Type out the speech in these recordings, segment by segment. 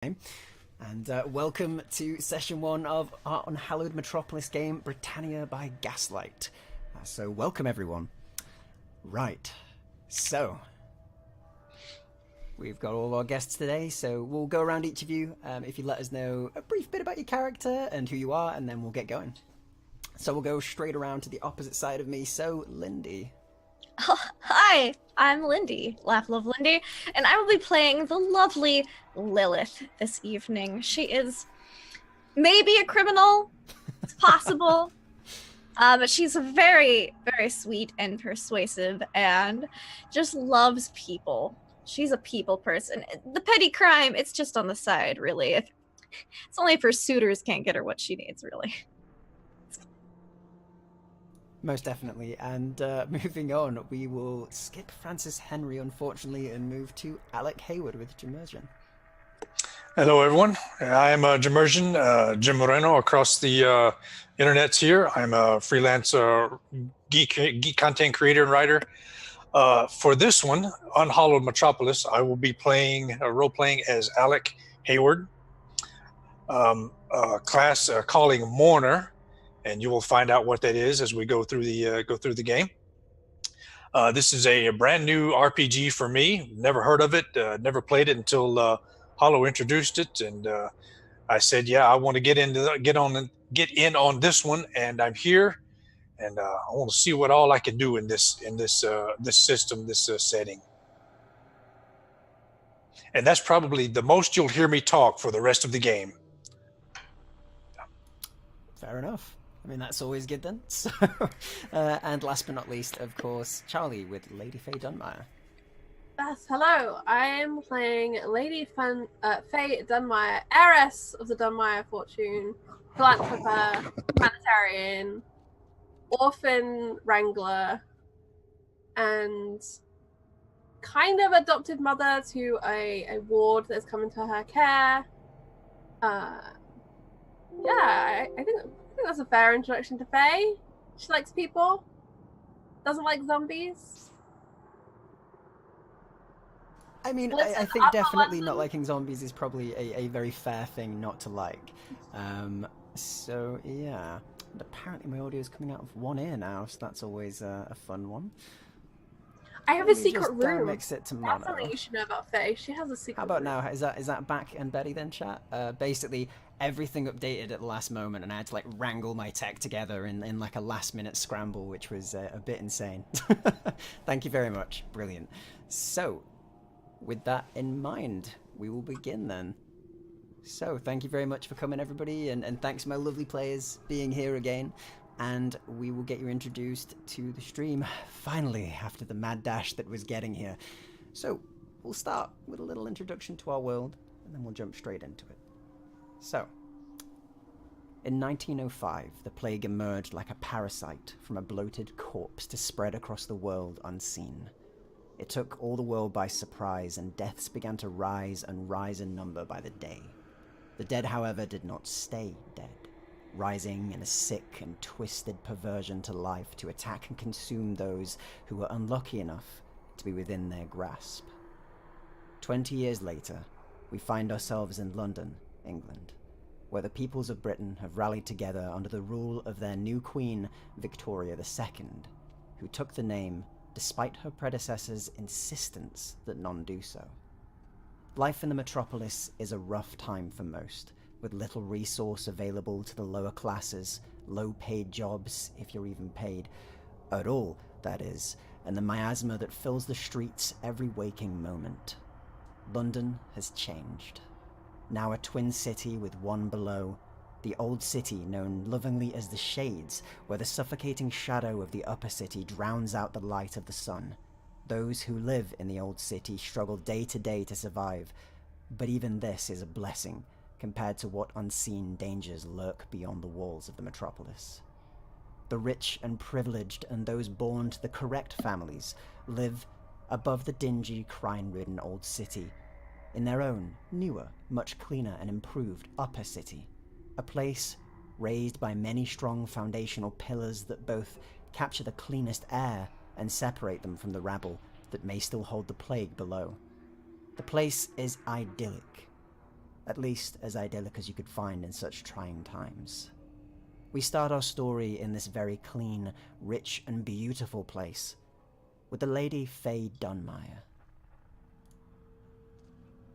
And welcome to session one of our Unhallowed Metropolis game, Britannia by Gaslight. So welcome everyone. Right, so we've got all our guests today, so we'll go around each of you if you let us know a brief bit about your character and who you are, and then we'll get going. So we'll go straight around to the opposite side of me, so Lindy. Oh, hi, I'm Lindy, Laugh Love Lindy, and I will be playing the lovely Lilith this evening. She is maybe a criminal, it's possible, but she's very, very sweet and persuasive and just loves people. She's a people person. The petty crime, it's just on the side, really. It's only if her suitors can't get her what she needs, really. Most definitely. And moving on, we will skip Francis Henry, unfortunately, and move to Alec Hayward with Jimmersion. Hello, everyone. I am Jimmersion, Jim Moreno, across the internets here. I'm a freelance geek content creator and writer. For this one, Unhallowed Metropolis, I will be role-playing as Alec Hayward, class calling Mourner. And you will find out what that is as we go through the game. This is a brand new RPG for me. Never heard of it. Never played it until Hollow introduced it, and I said, "Yeah, I want to get in on this one." And I'm here, and I want to see what all I can do in this system, this setting. And that's probably the most you'll hear me talk for the rest of the game. Fair enough. I mean, that's always good then. So, and last but not least, of course, Charlie with Lady Faye Dunmire. Yes, hello. I am playing Lady Faye Dunmire, heiress of the Dunmire fortune, philanthropist, humanitarian, orphan wrangler, and kind of adopted mother to a ward that's come into her care. I think that's a fair introduction to Faye. She likes people. Doesn't like zombies. I mean, I think definitely not liking zombies is probably a very fair thing not to like. So, yeah. And apparently my audio is coming out of one ear now, so that's always a fun one. I have a secret room. Mix it to mono. That's something you should know about Faye. She has a secret How about room. now? Is that back and Betty then, chat? Basically, everything updated at the last moment, and I had to like wrangle my tech together in like a last minute scramble, which was a bit insane. Thank you very much. Brilliant. So, with that in mind, we will begin then. So, thank you very much for coming, everybody, and thanks to my lovely players being here again. And we will get you introduced to the stream, finally, after the mad dash that was getting here. So, we'll start with a little introduction to our world, and then we'll jump straight into it. So, in 1905, the plague emerged like a parasite from a bloated corpse to spread across the world unseen. It took all the world by surprise, and deaths began to rise and rise in number by the day. The dead, however, did not stay dead, rising in a sick and twisted perversion to life to attack and consume those who were unlucky enough to be within their grasp. 20 years later, we find ourselves in London, England, where the peoples of Britain have rallied together under the rule of their new queen, Victoria II, who took the name despite her predecessors' insistence that none do so. Life in the metropolis is a rough time for most, with little resource available to the lower classes, low-paid jobs, if you're even paid at all, that is, and the miasma that fills the streets every waking moment. London has changed. Now a twin city with one below, the old city known lovingly as the Shades, where the suffocating shadow of the upper city drowns out the light of the sun. Those who live in the old city struggle day to day to survive, but even this is a blessing compared to what unseen dangers lurk beyond the walls of the metropolis. The rich and privileged and those born to the correct families live above the dingy, crime-ridden old city, in their own, newer, much cleaner and improved upper city, a place raised by many strong foundational pillars that both capture the cleanest air and separate them from the rabble that may still hold the plague below. The place is idyllic. at least as idyllic as you could find in such trying times. We start our story in this very clean, rich, and beautiful place, with the Lady Faye Dunmire.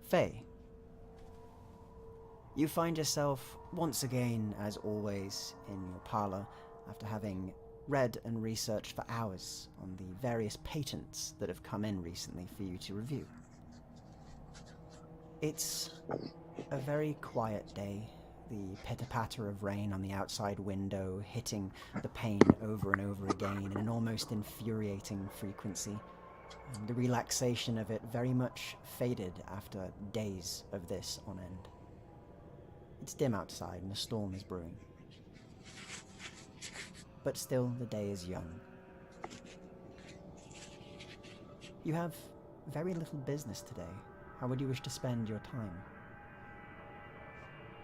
Faye, you find yourself once again, as always, in your parlor after having read and researched for hours on the various patents that have come in recently for you to review. It's a very quiet day, the pitter-patter of rain on the outside window hitting the pane over and over again in an almost infuriating frequency. And the relaxation of it very much faded after days of this on end. It's dim outside and a storm is brewing. But still, the day is young. You have very little business today. How would you wish to spend your time?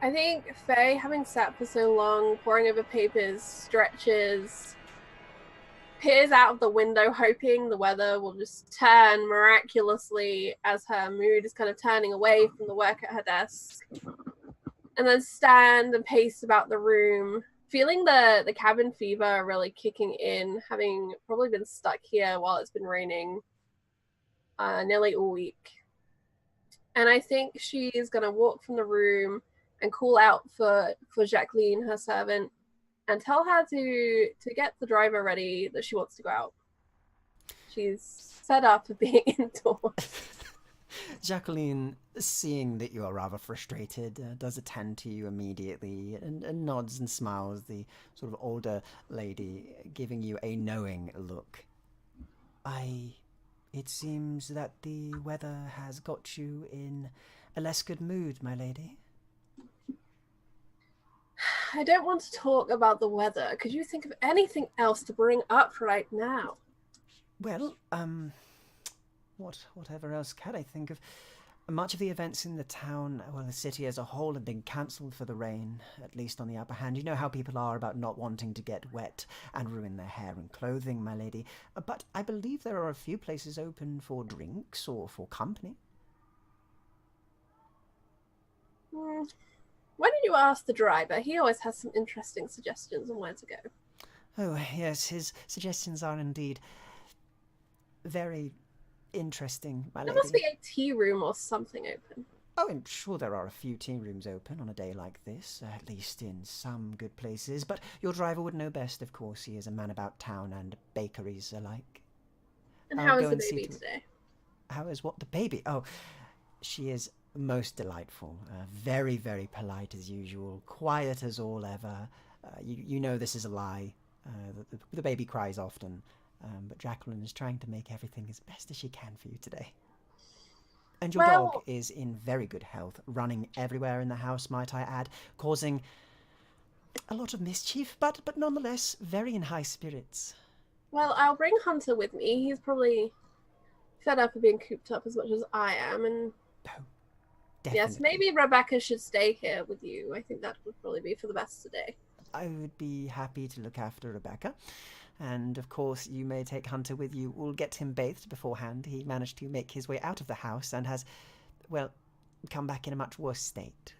I think Faye, having sat for so long, poring over papers, stretches, peers out of the window, hoping the weather will just turn miraculously as her mood is kind of turning away from the work at her desk. And then stand and pace about the room, feeling the cabin fever really kicking in, having probably been stuck here while it's been raining nearly all week. And I think she's going to walk from the room and call out for Jacqueline, her servant, and tell her to get the driver ready that she wants to go out. She's set up for being indoors. Jacqueline, seeing that you are rather frustrated, does attend to you immediately and nods and smiles, the sort of older lady giving you a knowing look. It seems that the weather has got you in a less good mood, my lady. I don't want to talk about the weather. Could you think of anything else to bring up right now? Well, whatever else can I think of? Much of the events in the town, well, the city as a whole, have been cancelled for the rain, at least on the upper hand. You know how people are about not wanting to get wet and ruin their hair and clothing, my lady. But I believe there are a few places open for drinks or for company. Why don't you ask the driver? He always has some interesting suggestions on where to go. Oh, yes, his suggestions are indeed very interesting, my lady. There must be a tea room or something open. Oh, I'm sure there are a few tea rooms open on a day like this, at least in some good places. But your driver would know best, of course. He is a man about town and bakeries alike. And how is the baby today? How is what? The baby? Oh, she is most delightful. Very, very polite as usual. Quiet as all ever. You know this is a lie. The baby cries often. But Jacqueline is trying to make everything as best as she can for you today. And your dog is in very good health, running everywhere in the house, might I add, causing a lot of mischief, but nonetheless very in high spirits. Well, I'll bring Hunter with me. He's probably fed up of being cooped up as much as I am. And definitely. Yes, maybe Rebecca should stay here with you. I think that would probably be for the best today. I would be happy to look after Rebecca. And, of course, you may take Hunter with you. We'll get him bathed beforehand. He managed to make his way out of the house and has, well, come back in a much worse state.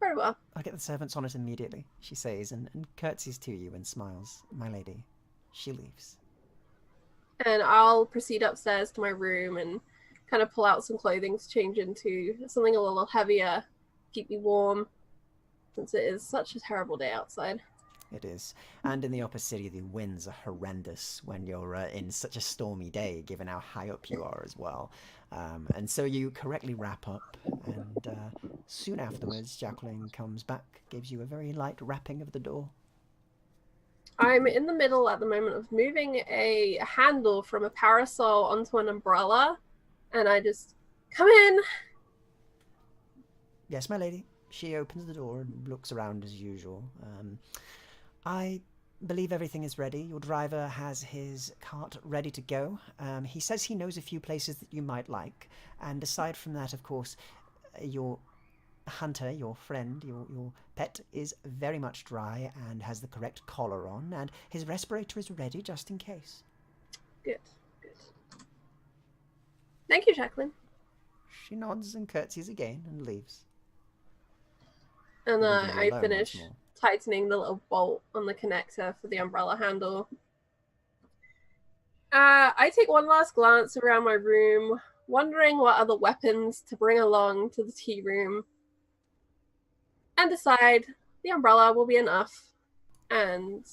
Very well. I'll get the servants on it immediately, she says, and curtsies to you and smiles. My lady. She leaves. And I'll proceed upstairs to my room and kind of pull out some clothing to change into something a little heavier, keep me warm, since it is such a terrible day outside. It is. And in the upper city, the winds are horrendous when you're in such a stormy day, given how high up you are as well. And so you correctly wrap up, and soon afterwards, Jacqueline comes back, gives you a very light rapping of the door. I'm in the middle at the moment of moving a handle from a parasol onto an umbrella, and I just, come in. Yes, my lady. She opens the door and looks around as usual. I believe everything is ready. Your driver has his cart ready to go. He says he knows a few places that you might like. And aside from that, of course, your Hunter, your friend, your pet, is very much dry and has the correct collar on. And his respirator is ready just in case. Good. Thank you, Jacqueline. She nods and curtsies again and leaves. And leaving you I alone finish once more. tightening the little bolt on the connector for the umbrella handle. I take one last glance around my room, wondering what other weapons to bring along to the tea room, and decide the umbrella will be enough, and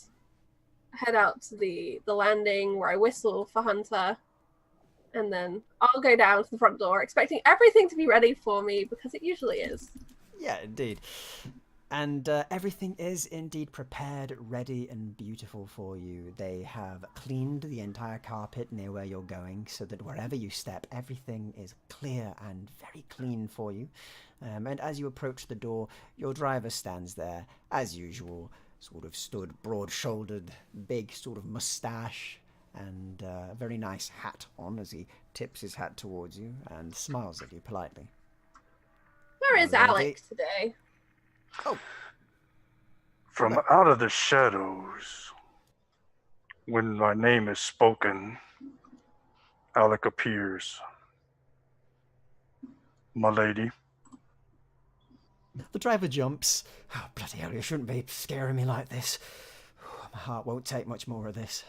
head out to the landing where I whistle for Hunter, and then I'll go down to the front door, expecting everything to be ready for me, because it usually is. Yeah, indeed. And everything is indeed prepared, ready, and beautiful for you. They have cleaned the entire carpet near where you're going, so that wherever you step, everything is clear and very clean for you. And as you approach the door, your driver stands there, as usual, sort of stood broad-shouldered, big sort of mustache, and a very nice hat on as he tips his hat towards you and smiles at you politely. Where is Alex today? Oh. From out of the shadows, when my name is spoken, Alec appears. My lady. The driver jumps. Oh, bloody hell, you shouldn't be scaring me like this. My heart won't take much more of this.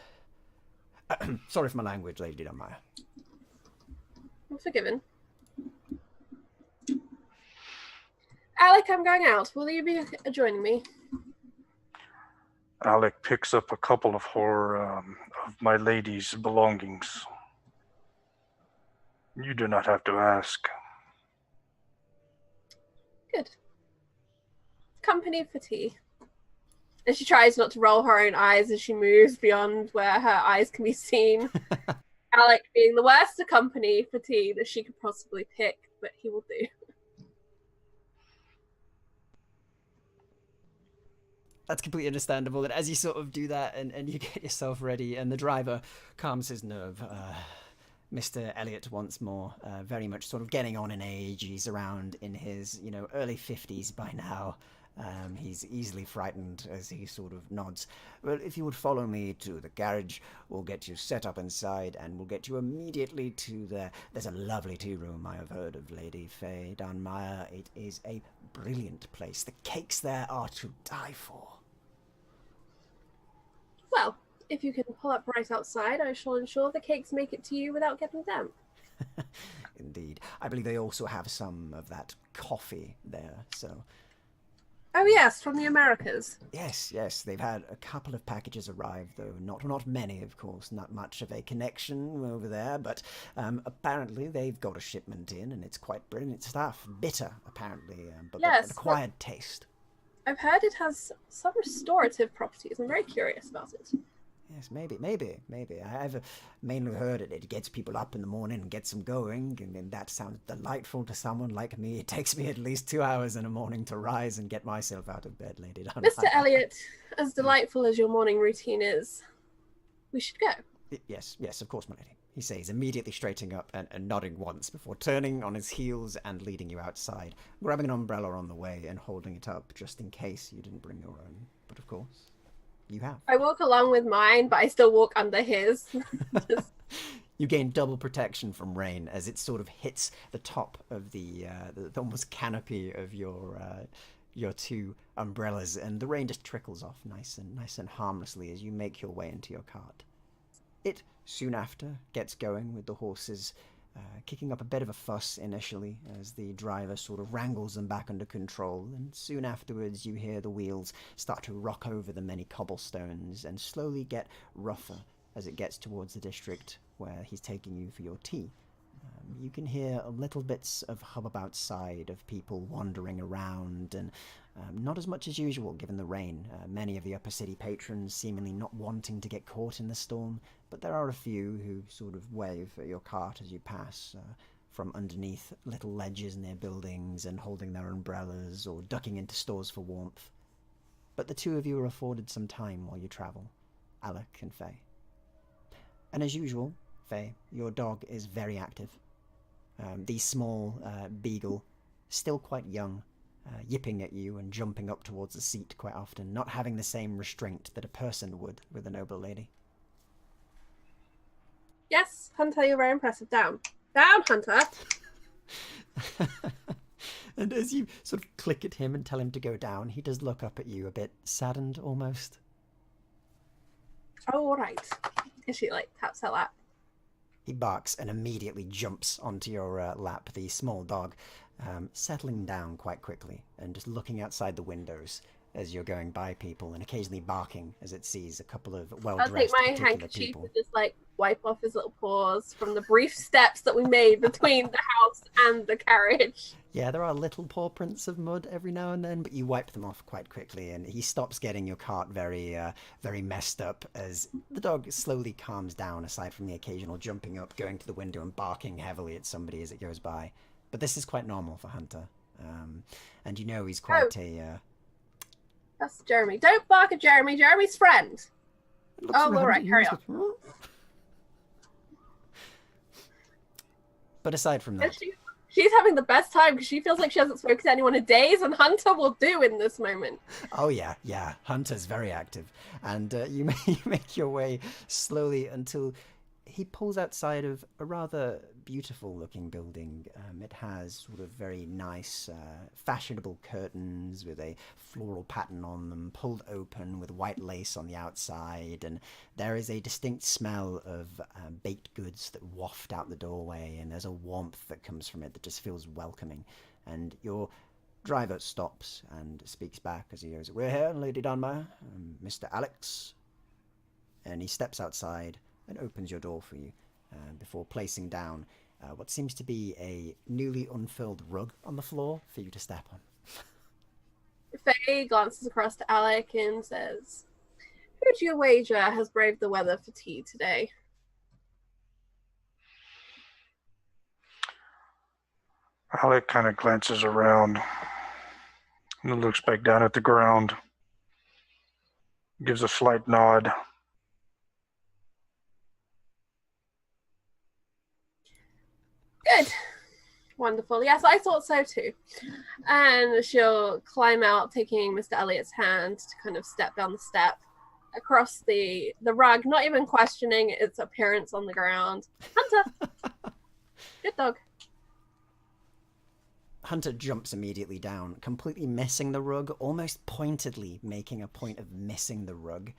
Sorry for my language, Lady Dunmire. I'm forgiven. Alec, I'm going out. Will you be joining me? Alec picks up a couple of of my lady's belongings. You do not have to ask. Good. Company for tea. And she tries not to roll her own eyes as she moves beyond where her eyes can be seen. Alec being the worst company for tea that she could possibly pick, but he will do. That's completely understandable. And as you sort of do that and you get yourself ready and the driver calms his nerve, Mr. Elliot once more, very much sort of getting on in age. He's around in his, early 50s by now. He's easily frightened as he sort of nods. Well, if you would follow me to the garage, we'll get you set up inside and we'll get you immediately to there's a lovely tea room I have heard of, Lady Faye Dunmire. It is a brilliant place. The cakes there are to die for. Well, if you can pull up right outside, I shall ensure the cakes make it to you without getting damp. Indeed. I believe they also have some of that coffee there, so... Oh yes, from the Americas. Yes. They've had a couple of packages arrive, though not many, of course. Not much of a connection over there, but apparently they've got a shipment in, and it's quite brilliant stuff. Bitter, apparently, but yes, an acquired taste. I've heard it has some restorative properties. I'm very curious about it. Yes, maybe. I've mainly heard it gets people up in the morning and gets them going, and that sounds delightful to someone like me. It takes me at least 2 hours in the morning to rise and get myself out of bed, Lady Dunmire. Mr. Elliot, as delightful as your morning routine is, we should go. Yes, of course, my lady, he says, immediately straightening up and nodding once before turning on his heels and leading you outside, grabbing an umbrella on the way and holding it up just in case you didn't bring your own. But of course... you have. I walk along with mine, but I still walk under his. You gain double protection from rain as it sort of hits the top of the almost canopy of your two umbrellas, and the rain just trickles off nice and harmlessly as you make your way into your cart. It soon after gets going with the horses kicking up a bit of a fuss initially as the driver sort of wrangles them back under control, and soon afterwards you hear the wheels start to rock over the many cobblestones and slowly get rougher as it gets towards the district where he's taking you for your tea. You can hear little bits of hubbub outside of people wandering around, and not as much as usual given the rain. Many of the upper city patrons seemingly not wanting to get caught in the storm, but there are a few who sort of wave at your cart as you pass from underneath little ledges near buildings and holding their umbrellas or ducking into stores for warmth. But the two of you are afforded some time while you travel, Alec and Faye. And as usual, Faye, your dog is very active. The small beagle, still quite young, yipping at you and jumping up towards the seat quite often, not having the same restraint that a person would with a noble lady. Yes, Hunter, you're very impressive. Down, Hunter. And as you sort of click at him and tell him to go down, he does look up at you a bit saddened almost. Oh, all right. And she like taps her lap. He barks and immediately jumps onto your lap, the small dog, settling down quite quickly and just looking outside the windows as you're going by people and occasionally barking as it sees a couple of I'll well-dressed take my particular handkerchief people. and just like wipe off his little paws from the brief steps that we made between the house and the carriage. Yeah, there are little paw prints of mud every now and then, but you wipe them off quite quickly, and he stops getting your cart very, very messed up as the dog slowly calms down, aside from the occasional jumping up, going to the window and barking heavily at somebody as it goes by. But this is quite normal for Hunter. And you know he's quite That's Jeremy. Don't bark at Jeremy. Jeremy's friend. Oh, all right, carry on. But aside from that... She's having the best time because she feels like she hasn't spoken to anyone in days, and Hunter will do in this moment. Oh yeah. Hunter's very active, and you make your way slowly until he pulls outside of a rather beautiful-looking building. It has sort of very nice, fashionable curtains with a floral pattern on them, pulled open with white lace on the outside, and there is a distinct smell of baked goods that waft out the doorway, and there's a warmth that comes from it that just feels welcoming. And your driver stops and speaks back as he goes, "We're here, Lady Dunmire, Mr. Alex." And he steps outside and opens your door for you before placing down what seems to be a newly unfurled rug on the floor for you to step on. Faye glances across to Alec and says, "Who do you wager has braved the weather for tea today?" Alec kind of glances around and looks back down at the ground, gives a slight nod. Good. Wonderful. Yes, I thought so too. And she'll climb out, taking Mr. Elliot's hand to kind of step down the step across the rug, not even questioning its appearance on the ground. Hunter! Good dog. Hunter jumps immediately down, completely missing the rug, almost pointedly making a point of missing the rug,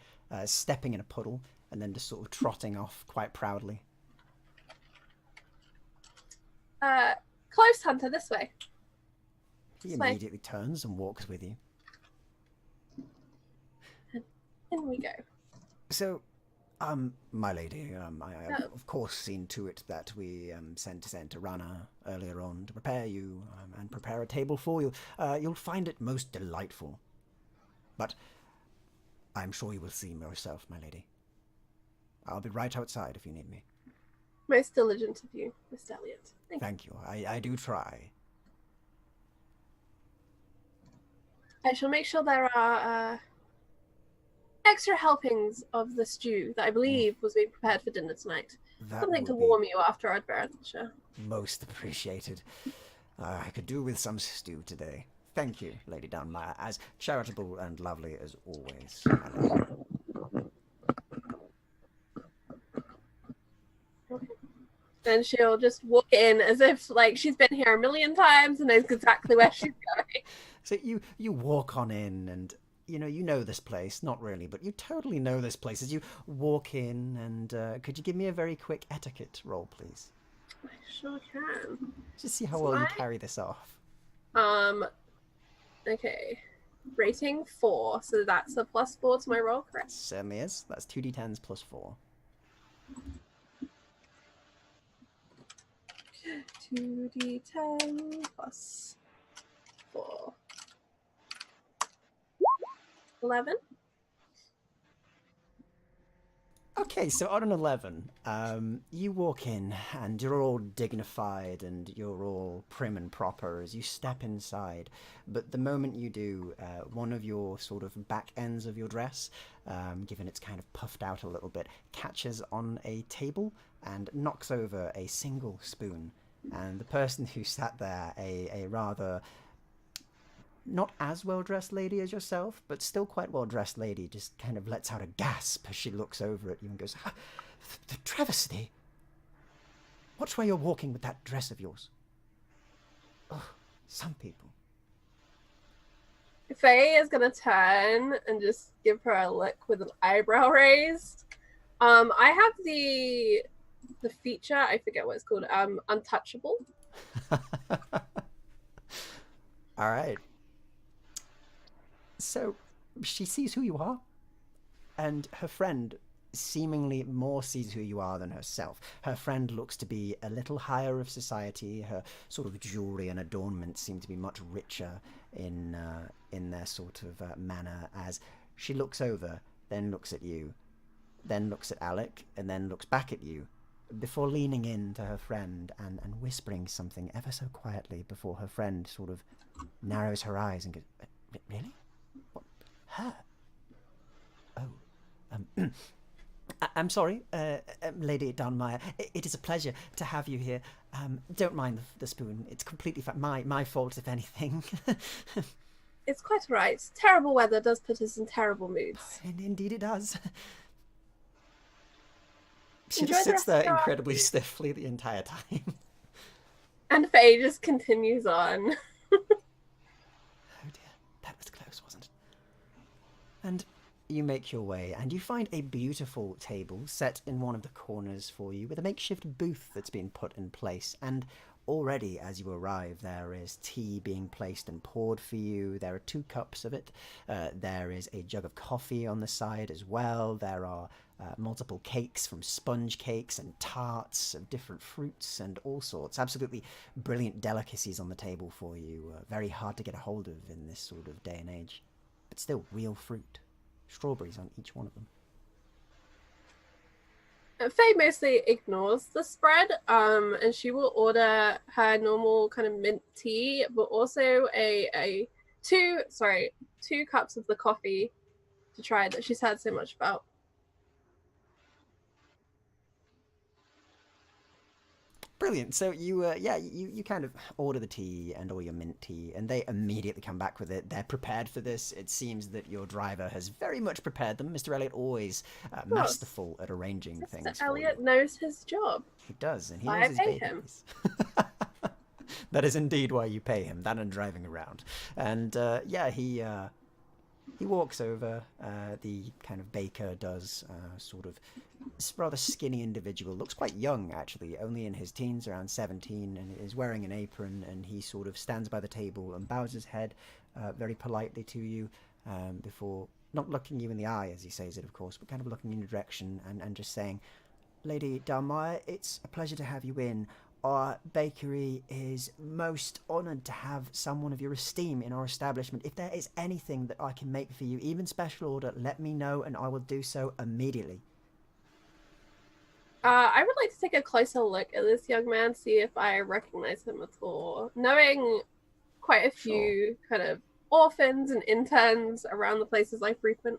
stepping in a puddle, and then just sort of trotting off quite proudly. Close, Hunter, this way. He immediately turns and walks with you. In we go. So, my lady, I have of course seen to it that we sent Rana earlier on to prepare you and prepare a table for you. You'll find it most delightful. But I'm sure you will see yourself, my lady. I'll be right outside if you need me. Most diligent of you, Mr. Elliot. Thank you. I do try. I shall make sure there are extra helpings of the stew that I believe was being prepared for dinner tonight. Something to warm you after our adventure. Most appreciated. I could do with some stew today. Thank you, Lady Downmire, as charitable and lovely as always. Then she'll just walk in as if like she's been here a million times and knows exactly where she's going. So you walk on in and you know this place, not really, but you totally know this place as you walk in. And could you give me a very quick etiquette roll, please? I sure can. Just see how well you carry this off. Okay. Rating 4, so that's a +4 to my roll, correct? Certainly is. That's 2d10s plus 4. 2d10 plus 4. 11. Okay, so on an 11, you walk in and you're all dignified and you're all prim and proper as you step inside. But the moment you do, one of your sort of back ends of your dress, given it's kind of puffed out a little bit, catches on a table and knocks over a single spoon. And the person who sat there, a rather not as well-dressed lady as yourself, but still quite well-dressed lady, just kind of lets out a gasp as she looks over at you and goes, the travesty! Watch where you're walking with that dress of yours. Oh, some people. Faye is gonna turn and just give her a look with an eyebrow raised. I have the feature, I forget what it's called, untouchable. All right. So she sees who you are, and her friend seemingly more sees who you are than herself. Her friend looks to be a little higher of society. Her sort of jewelry and adornments seem to be much richer in their sort of manner, as she looks over, then looks at you, then looks at Alec, and then looks back at you, before leaning in to her friend and whispering something ever so quietly before her friend sort of narrows her eyes and goes, "Really? What? Her? Oh, I'm sorry, Lady Donmire. It is a pleasure to have you here. Don't mind the spoon. It's completely my fault, if anything." It's quite right. Terrible weather does put us in terrible moods. And indeed it does. She Enjoy just the sits there rest of your incredibly stiffly the entire time. And Faye just continues on. Oh dear, that was close, wasn't it? And you make your way, and you find a beautiful table set in one of the corners for you, with a makeshift booth that's been put in place. And already, as you arrive, there is tea being placed and poured for you. There are 2 cups of it. There is a jug of coffee on the side as well. There are multiple cakes, from sponge cakes and tarts of different fruits and all sorts. Absolutely brilliant delicacies on the table for you. Very hard to get a hold of in this sort of day and age. But still, real fruit. Strawberries on each one of them. Faye mostly ignores the spread, and she will order her normal kind of mint tea, but also two cups of the coffee to try that she's heard so much about. Brilliant. So you kind of order the tea and all your mint tea, and they immediately come back with it. They're prepared for this. It seems that your driver has very much prepared them. Mr. Elliot always masterful at arranging things. Mr. Elliot knows his job. He does, and he I knows his pay babies. That is indeed why you pay him. That and driving around. And he walks over. The kind of baker does, sort of rather skinny individual. Looks quite young, actually, only in his teens, around 17, and is wearing an apron. And he sort of stands by the table and bows his head very politely to you, before not looking you in the eye as he says it, of course, but kind of looking in your direction and just saying, "Lady Dalmire, it's a pleasure to have you in. Our bakery is most honoured to have someone of your esteem in our establishment. If there is anything that I can make for you, even special order, let me know and I will do so immediately." I would like to take a closer look at this young man, see if I recognize him at all. Knowing quite a few kind of orphans and interns around the places I frequent.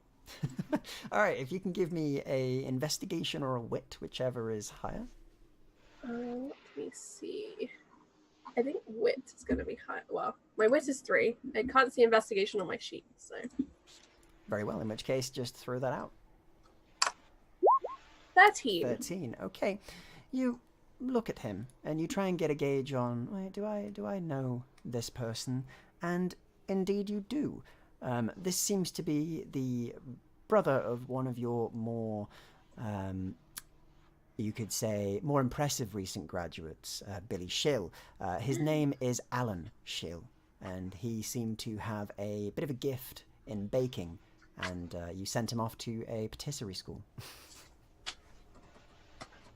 All right, if you can give me a investigation or a wit, whichever is higher. Let me see. I think wit is going to be high. Well, my wit is 3. I can't see investigation on my sheet, so. Very well, in which case, just throw that out. 13. 13, okay. You look at him, and you try and get a gauge on, wait, do I know this person? And indeed you do. This seems to be the brother of one of your more, you could say, more impressive recent graduates, Billy Schill. His name is Alan Schill, and he seemed to have a bit of a gift in baking, and you sent him off to a patisserie school.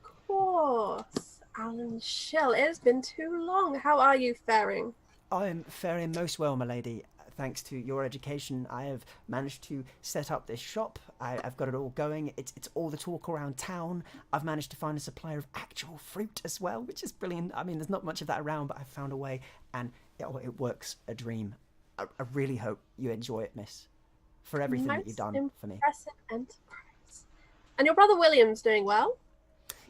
Of course. Alan Schill. It has been too long. How are you faring? I am faring most well, my lady. Thanks to your education, I have managed to set up this shop. I've got it all going. It's all the talk around town. I've managed to find a supplier of actual fruit as well, which is brilliant. I mean, there's not much of that around, but I've found a way, and it works a dream. I really hope you enjoy it, miss, for everything that you've done for me. Impressive enterprise. And your brother William's doing well?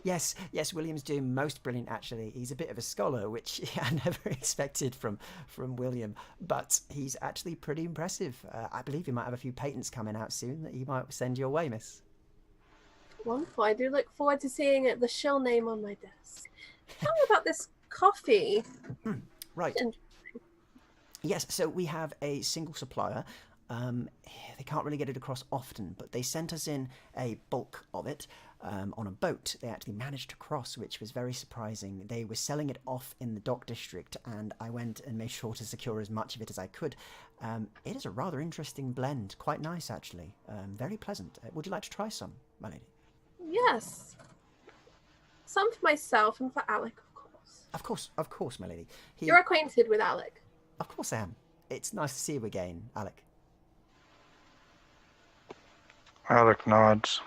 Yes, William's doing most brilliant, actually. He's a bit of a scholar, which I never expected from William, but he's actually pretty impressive. I believe he might have a few patents coming out soon that he might send your way, miss. Wonderful. I do look forward to seeing it, the Schill name on my desk. Tell me about this coffee. Right. Yes, so we have a single supplier. They can't really get it across often, but they sent us in a bulk of it on a boat. They actually managed to cross, which was very surprising. They were selling it off in the dock district, and I went and made sure to secure as much of it as I could. It is a rather interesting blend, quite nice actually, very pleasant. Would you like to try some, my lady? Yes. Some for myself and for Alec, of course. Of course, my lady. You're acquainted with Alec. Of course I am. It's nice to see you again, Alec. Alec nods.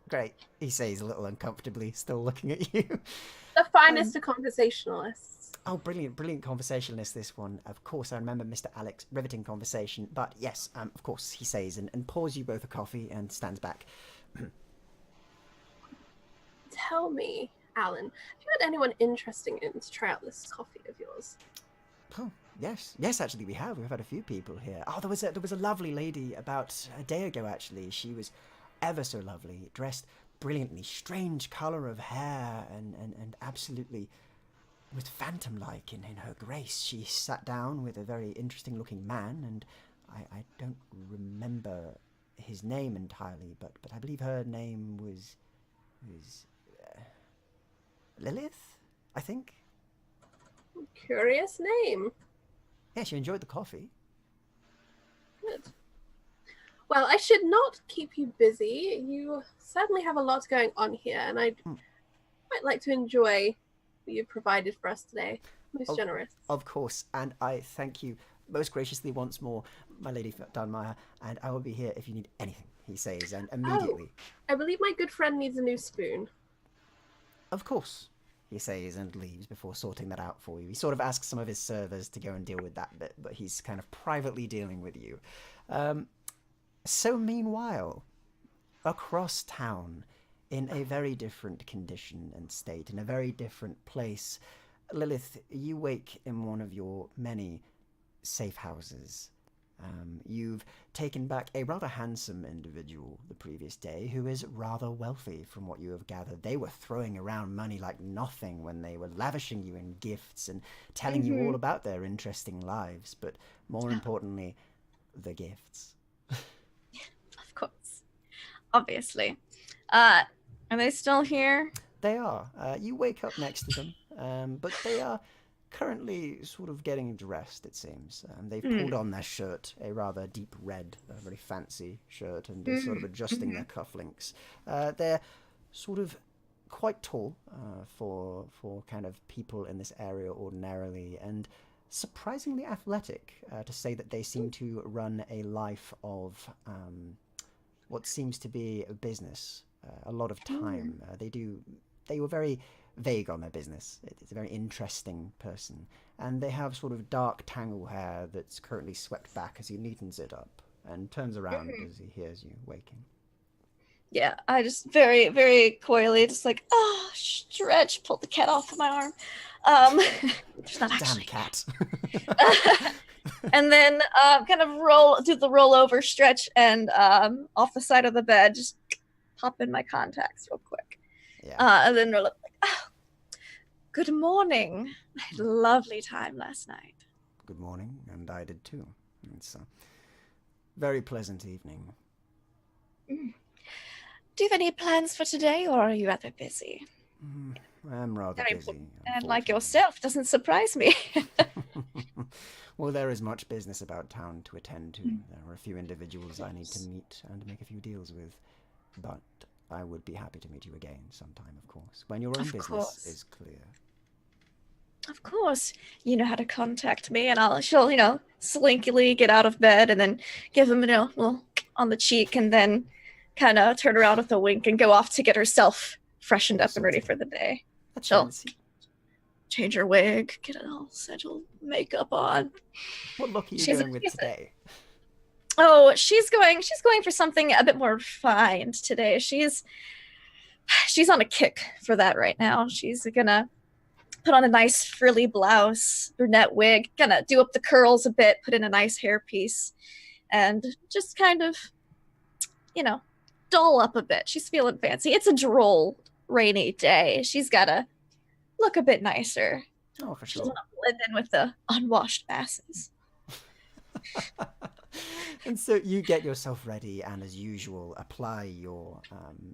Great, he says a little uncomfortably, still looking at you. The finest of conversationalists. Oh, brilliant conversationalist, this one. Of course, I remember Mr. Alec's riveting conversation. But yes, of course, he says, and pours you both a coffee and stands back. Tell me, Alan, have you had anyone interesting in to try out this coffee of yours? Oh, yes, actually, we have. We've had a few people here. Oh, there was a lovely lady about a day ago, actually. She was ever so lovely, dressed brilliantly, strange colour of hair, and absolutely was phantom-like in her grace. She sat down with a very interesting-looking man, and I don't remember his name entirely, but I believe her name was Lilith, I think. Curious name. Yeah, she enjoyed the coffee. Good. Well, I should not keep you busy. You certainly have a lot going on here, and I'd quite like to enjoy what you've provided for us today. Most generous. Of course, and I thank you most graciously once more, my lady Dunmire, and I will be here if you need anything, he says, and immediately. I believe my good friend needs a new spoon. Of course, he says, and leaves before sorting that out for you. He sort of asks some of his servers to go and deal with that bit, but he's kind of privately dealing with you. So meanwhile, across town, in a very different condition and state, in a very different place, Lilith, you wake in one of your many safe houses. You've taken back a rather handsome individual the previous day who is rather wealthy from what you have gathered. They were throwing around money like nothing when they were lavishing you in gifts and telling you all about their interesting lives, but more importantly, the gifts. Of course. Obviously. Are they still here? They are. You wake up next to them, but they are currently sort of getting dressed, it seems. They've pulled on their shirt, a rather deep red, very fancy shirt, and they're sort of adjusting their cufflinks. They're sort of quite tall for kind of people in this area ordinarily, and surprisingly athletic, to say that they seem to run a life of what seems to be a business. A lot of time. They were very vague on their business. It's a very interesting person. And they have sort of dark tangle hair that's currently swept back as he neatens it up and turns around as he hears you waking. Yeah, I just very, very coyly just like, stretch, pull the cat off of my arm. There's not actually. Damn cat. And then kind of do the rollover stretch and off the side of the bed, just pop in my contacts real quick. Yeah. And then roll up like, good morning. I had a lovely time last night. Good morning, and I did too. It's a very pleasant evening. Do you have any plans for today, or are you rather busy? I am rather busy. And like yourself, doesn't surprise me. Well, there is much business about town to attend to. There are a few individuals I need to meet and make a few deals with. But I would be happy to meet you again sometime, of course, when your own business is clear. Of course. You know how to contact me, and she'll, slinkily get out of bed and then give him, a little on the cheek, and then kind of turn around with a wink and go off to get herself freshened up and ready for the day. She'll change her wig, get it all settled, makeup on. What look are you going with today? Oh, she's going for something a bit more refined today. She's on a kick for that right now. She's gonna put on a nice frilly blouse, brunette wig, gonna do up the curls a bit, put in a nice hairpiece, and just kind of, doll up a bit. She's feeling fancy. It's a droll, rainy day. She's gotta look a bit nicer. Oh, for She sure. doesn't want to blend in with the unwashed masses. And so you get yourself ready, and as usual, apply your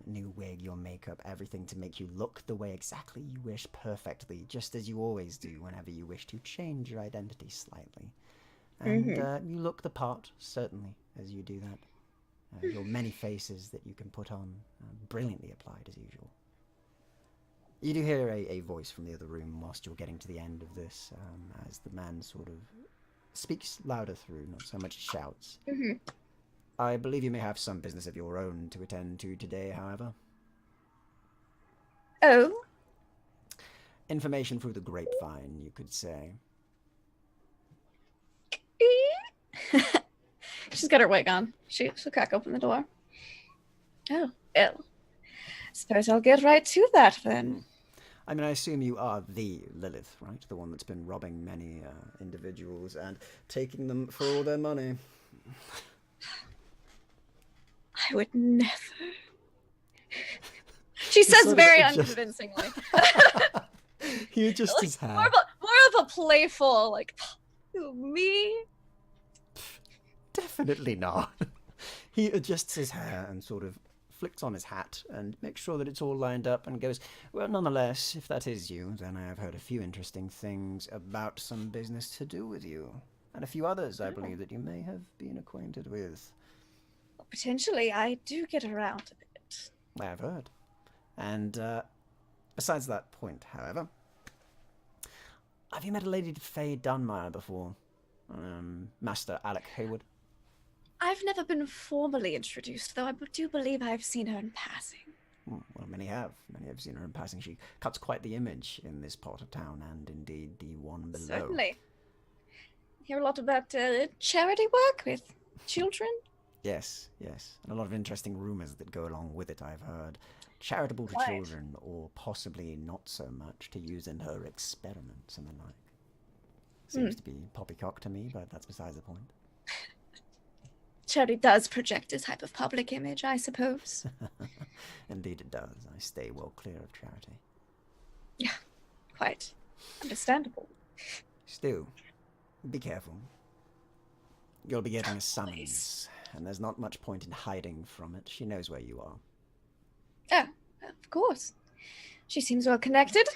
new wig, your makeup, everything to make you look the way exactly you wish, perfectly, just as you always do whenever you wish to change your identity slightly. And you look the part, certainly, as you do that. Your many faces that you can put on, brilliantly applied as usual. You do hear a voice from the other room whilst you're getting to the end of this, as the man sort of speaks louder through, not so much shouts. I believe you may have some business of your own to attend to today, however. Oh? Information through the grapevine, you could say. She's got her wig on. She'll crack open the door. Oh, well. Suppose I'll get right to that then. I mean, I assume you are the Lilith, right? The one that's been robbing many individuals and taking them for all their money. I would never. She says very unconvincingly. He adjusts his hair. More of a playful, like, who, me? Definitely not. He adjusts his hair and sort of flicks on his hat and makes sure that it's all lined up and goes, well, nonetheless, if that is you, then I have heard a few interesting things about some business to do with you. And a few others, I believe, that you may have been acquainted with. Well, potentially, I do get around a bit. I have heard. And besides that point, however, have you met a Lady Faye Dunmire before? Master Alec Hayward? I've never been formally introduced, though I do believe I've seen her in passing. Well, many have. Many have seen her in passing. She cuts quite the image in this part of town, and indeed the one below. Certainly. Hear a lot about charity work with children? Yes, yes. And a lot of interesting rumours that go along with it, I've heard. Charitable to children, or possibly not so much, to use in her experiments and the like. Seems to be poppycock to me, but that's besides the point. Charity does project a type of public image, I suppose. Indeed it does. I stay well clear of charity. Yeah, quite understandable. Still, be careful. You'll be getting a summons, and there's not much point in hiding from it. She knows where you are. Oh, of course. She seems well connected.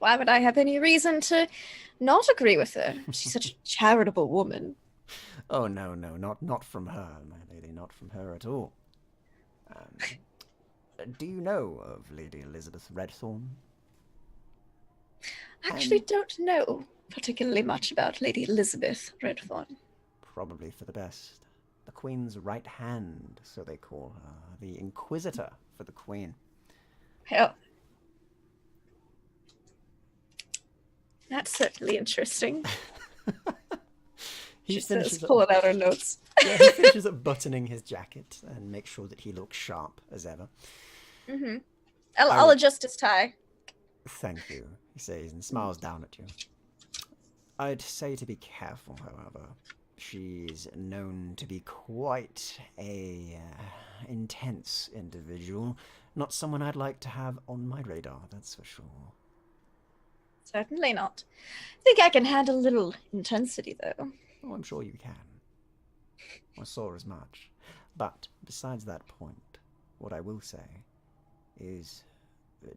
Why would I have any reason to not agree with her? She's such a charitable woman. Oh, no, not from her, my lady, not from her at all. Do you know of Lady Elizabeth Redthorn? I actually don't know particularly much about Lady Elizabeth Redthorn. Probably for the best. The Queen's right hand, so they call her. The Inquisitor for the Queen. Hell. That's certainly interesting. He finishes pulling out her notes. Yeah, he finishes up buttoning his jacket and makes sure that he looks sharp as ever. Mm-hmm. I'll adjust his tie. Thank you, he says, and smiles down at you. I'd say to be careful, however. She's known to be quite a intense individual. Not someone I'd like to have on my radar, that's for sure. Certainly not. I think I can handle a little intensity, though. Oh, I'm sure you can. I saw as much. But besides that point, what I will say is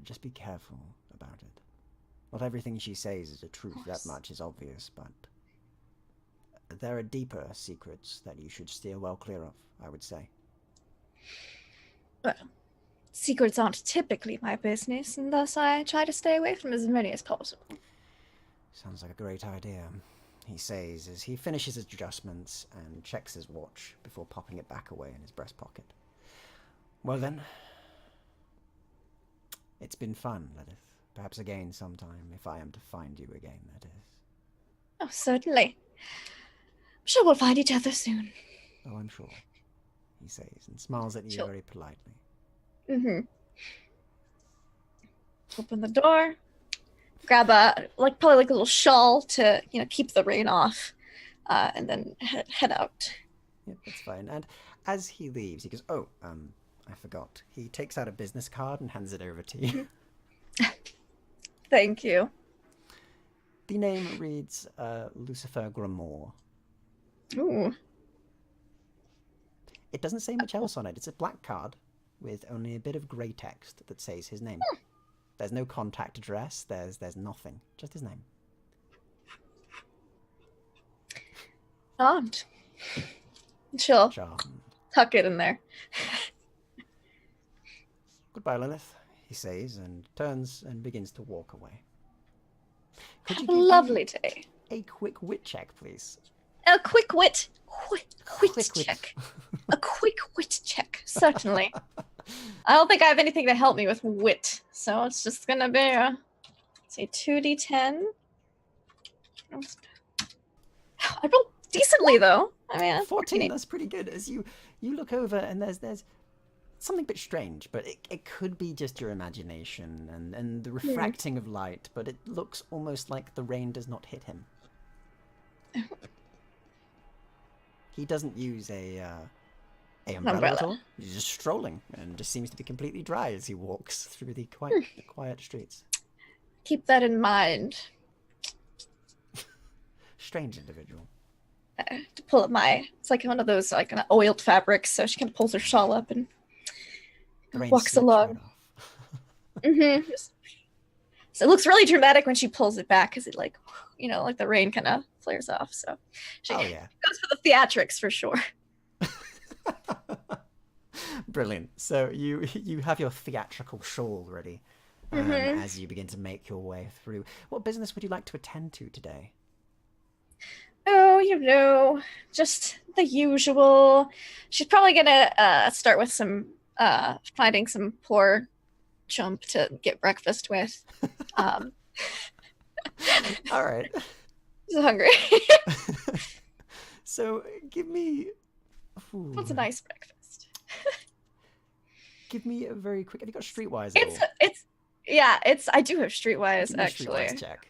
just be careful about it. Not everything she says is a truth, that much is obvious, but there are deeper secrets that you should steer well clear of, I would say. Well, secrets aren't typically my business, and thus I try to stay away from as many as possible. Sounds like a great idea, he says as he finishes his adjustments and checks his watch before popping it back away in his breast pocket. Well then, it's been fun, Lilith. Perhaps again sometime, if I am to find you again, that is. Oh, certainly. I'm sure we'll find each other soon. Oh, I'm sure, he says, and smiles at you very politely. Mm-hmm. Open the door, grab probably a little shawl to, keep the rain off, and then head out. Yep, that's fine. And as he leaves, he goes, oh, I forgot. He takes out a business card and hands it over to you. Thank you. The name reads Lucifer Grimoire. Ooh. It doesn't say much else on it. It's a black card with only a bit of grey text that says his name. There's no contact address. There's nothing. Just his name. Charmed. She'll Charmed. tuck it in there. Goodbye, Lilith, he says, and turns and begins to walk away. Could you Have a give lovely me day. a quick wit check, please? A quick wit. Wit Quick wit. check. A quick wit check, certainly. I don't think I have anything to help me with wit, so it's just gonna be say 2d10. I rolled decently though. I mean, that's 14, pretty- that's pretty good. As you look over and there's something a bit strange, but it could be just your imagination and the refracting of light, but it looks almost like the rain does not hit him. He doesn't use a umbrella at all. He's just strolling and just seems to be completely dry as he walks through the quiet streets. Keep that in mind. Strange individual. To pull up it's like one of those like oiled fabrics, so she kind of pulls her shawl up and The rain walks slips along. right off. So it looks really dramatic when she pulls it back, because it like the rain kind of flares off. So she Oh yeah. goes for the theatrics for sure. Brilliant. So you have your theatrical shawl ready as you begin to make your way through. What business would you like to attend to today? Oh, just the usual. She's probably gonna start with some finding some poor chump to get breakfast with. All right. She's hungry. So give me. What's a nice breakfast? Give me a very quick. Have you got Streetwise? At all? It's I do have Streetwise Give me a actually. Streetwise check.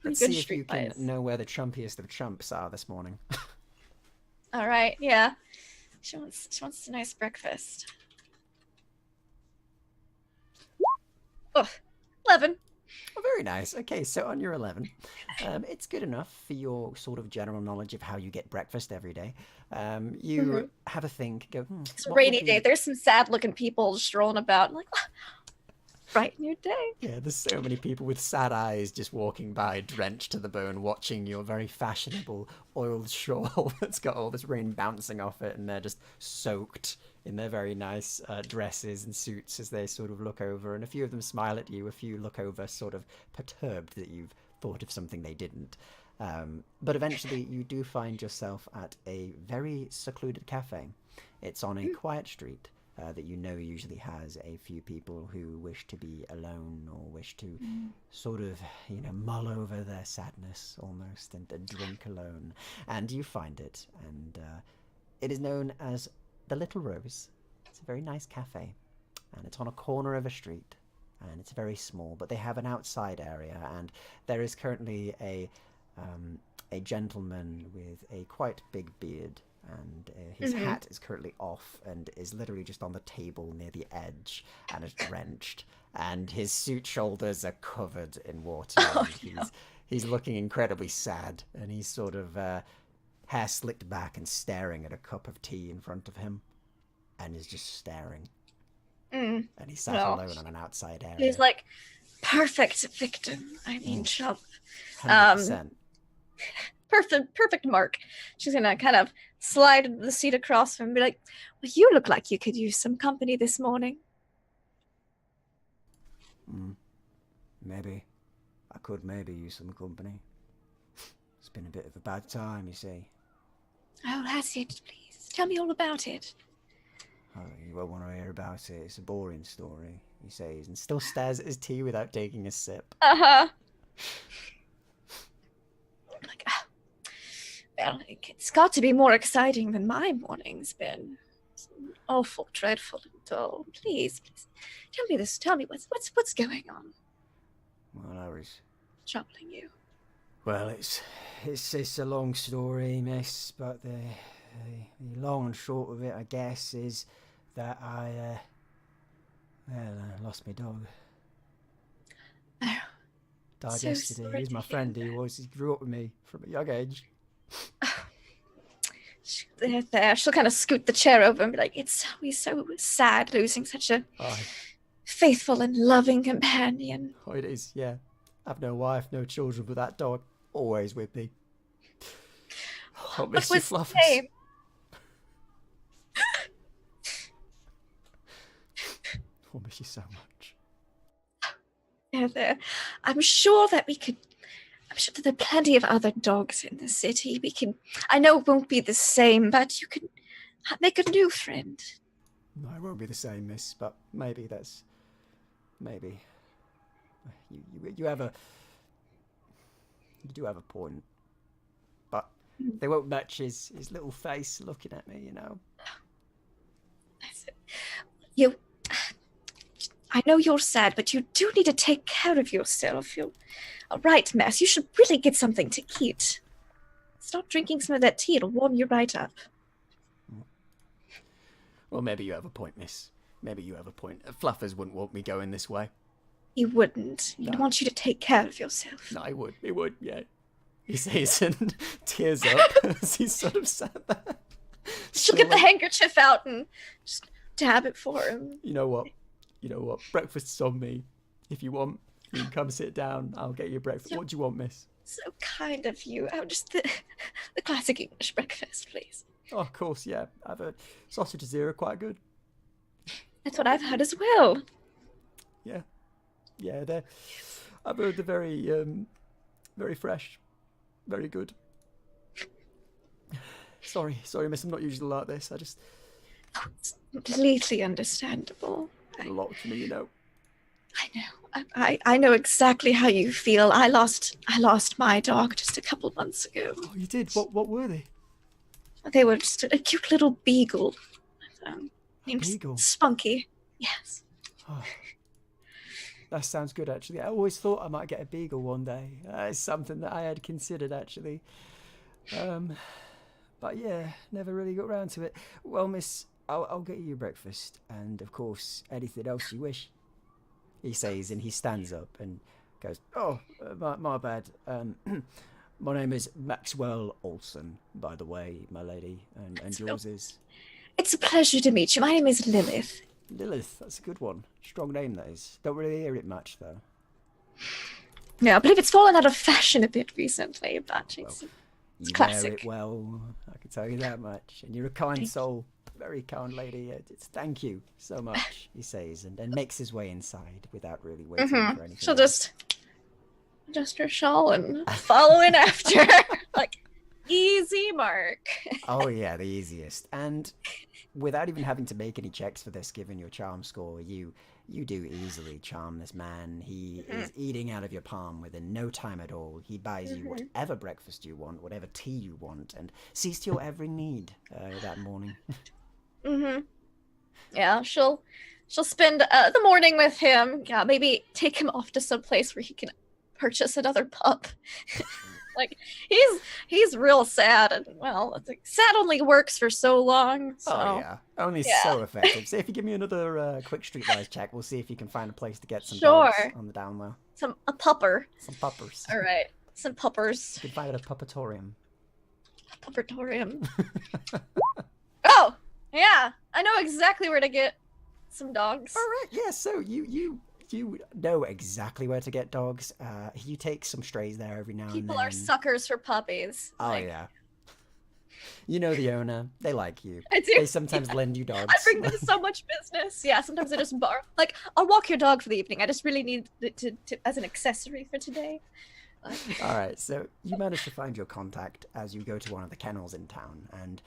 Let's Good see if you can Streetwise. know where the chumpiest of chumps are this morning. All right, yeah. She wants a nice breakfast. Oh, 11. Oh, very nice. Okay, so on your 11, it's good enough for your sort of general knowledge of how you get breakfast every day. You have a think. Go. It's a what would rainy be- day. There's some sad-looking people strolling about. Like, brighten your day. Yeah, there's so many people with sad eyes just walking by, drenched to the bone, watching your very fashionable oiled shawl that's got all this rain bouncing off it, and they're just soaked in their very nice dresses and suits as they sort of look over. And a few of them smile at you, a few look over sort of perturbed that you've thought of something they didn't. But eventually you do find yourself at a very secluded cafe. It's on a quiet street. That usually has a few people who wish to be alone or wish to sort of, mull over their sadness almost and drink alone. And you find it, and it is known as the Little Rose. It's a very nice cafe, and it's on a corner of a street, and it's very small, but they have an outside area, and there is currently a gentleman with a quite big beard, and his hat is currently off and is literally just on the table near the edge and is drenched, and his suit shoulders are covered in water. He's looking incredibly sad, and he's sort of hair slicked back and staring at a cup of tea in front of him, and is just staring. And he's sat alone on an outside area. He's like, perfect victim. I mean, chump. 100%. Perfect mark. She's gonna kind of slide the seat across from him and be like, well, you look like you could use some company this morning. Maybe. I could maybe use some company. It's been a bit of a bad time, you see. Oh, has it? Please tell me all about it. Oh, you won't want to hear about it. It's a boring story, he says, and still stares at his tea without taking a sip. Like, well, it's got to be more exciting than my morning's been. It's awful, dreadful, and dull. Please, tell me this. Tell me what's going on. Well, I was... Troubling you. Well, it's a long story, miss, but the long and short of it, I guess, is that I lost my dog. Oh, Died So yesterday. sorry He's to my hear friend. that. He grew up with me from a young age. There. She'll kind of scoot the chair over and be like, it's always so sad losing such a Aye. faithful and loving companion. Oh, it is, yeah. I've no wife, no children, but that dog always with me. I'll miss you, What was his Fluffers. name? I'll miss you so much. There. I'm sure that there are plenty of other dogs in the city. I know it won't be the same, but you can make a new friend. No, it won't be the same, miss, but maybe. You do have a point. But they won't match his little face looking at me, you know. I know you're sad, but you do need to take care of yourself. You're all right, Mess. You should really get something to eat. Stop drinking some of that tea. It'll warm you right up. Well, maybe you have a point, miss. Maybe you have a point. Fluffers wouldn't want me going this way. He wouldn't. He'd No. want you to take care of yourself. No, he would, yeah. He says and tears up as he's sort of sat there. She'll get the handkerchief out and just dab it for him. You know what? Breakfast's on me. If you want, you can come sit down. I'll get you breakfast. Yeah. What do you want, miss? So kind of you. Oh, just the classic English breakfast, please. Oh, of course, yeah. I've heard sausages here are quite good. That's what I've heard as well. Yeah, I've heard they're very, very fresh, very good. Sorry, miss. I'm not usually like this. It's completely understandable. A lot to me, you know. I know. I know exactly how you feel. I lost my dog just a couple months ago. Oh, you did. What were they? They were just a cute little beagle. Named beagle? Spunky. Yes. Oh, that sounds good, actually. I always thought I might get a beagle one day. It's something that I had considered, actually. But yeah, never really got round to it. Well, miss, I'll get you your breakfast, and of course, anything else you wish. He says, and he stands up and goes, "Oh, my bad. My name is Maxwell Olson, by the way, my lady, and yours is It's a pleasure to meet you. My name is Lilith. Lilith. That's a good one. Strong name, that is. Don't really hear it much, though. No, I believe it's fallen out of fashion a bit recently, but it's You classic. wear it well, I can tell you that much. And you're a kind soul, very kind lady. Thank you so much, he says, and makes his way inside without really waiting for anything. She'll else. just adjust her shawl and follow in after. Like, easy mark. Oh yeah, the easiest. And without even having to make any checks for this, given your charm score, you do easily charm this man. He is eating out of your palm within no time at all. He buys you whatever breakfast you want, whatever tea you want, and sees to your every need that morning. Yeah, she'll spend the morning with him. Yeah, maybe take him off to some place where he can purchase another pup. Like, he's real sad, and well, it's like, sad only works for so long. So. Oh yeah, only so effective. So if you give me another quick streetwise check, we'll see if you can find a place to get some dogs on the down low. A pupper. Some puppers. All right, some puppers. You can find it at a puppatorium. Puppatorium. Oh, yeah, I know exactly where to get some dogs. All right, yeah. So you know exactly where to get dogs. You take some strays there every now and then. People are suckers for puppies. Oh yeah. You know the owner. They like you. I do. They sometimes lend you dogs. I bring them so much business. Yeah, sometimes I just borrow. Like, I'll walk your dog for the evening. I just really need it to as an accessory for today. All right, so you manage to find your contact as you go to one of the kennels in town, and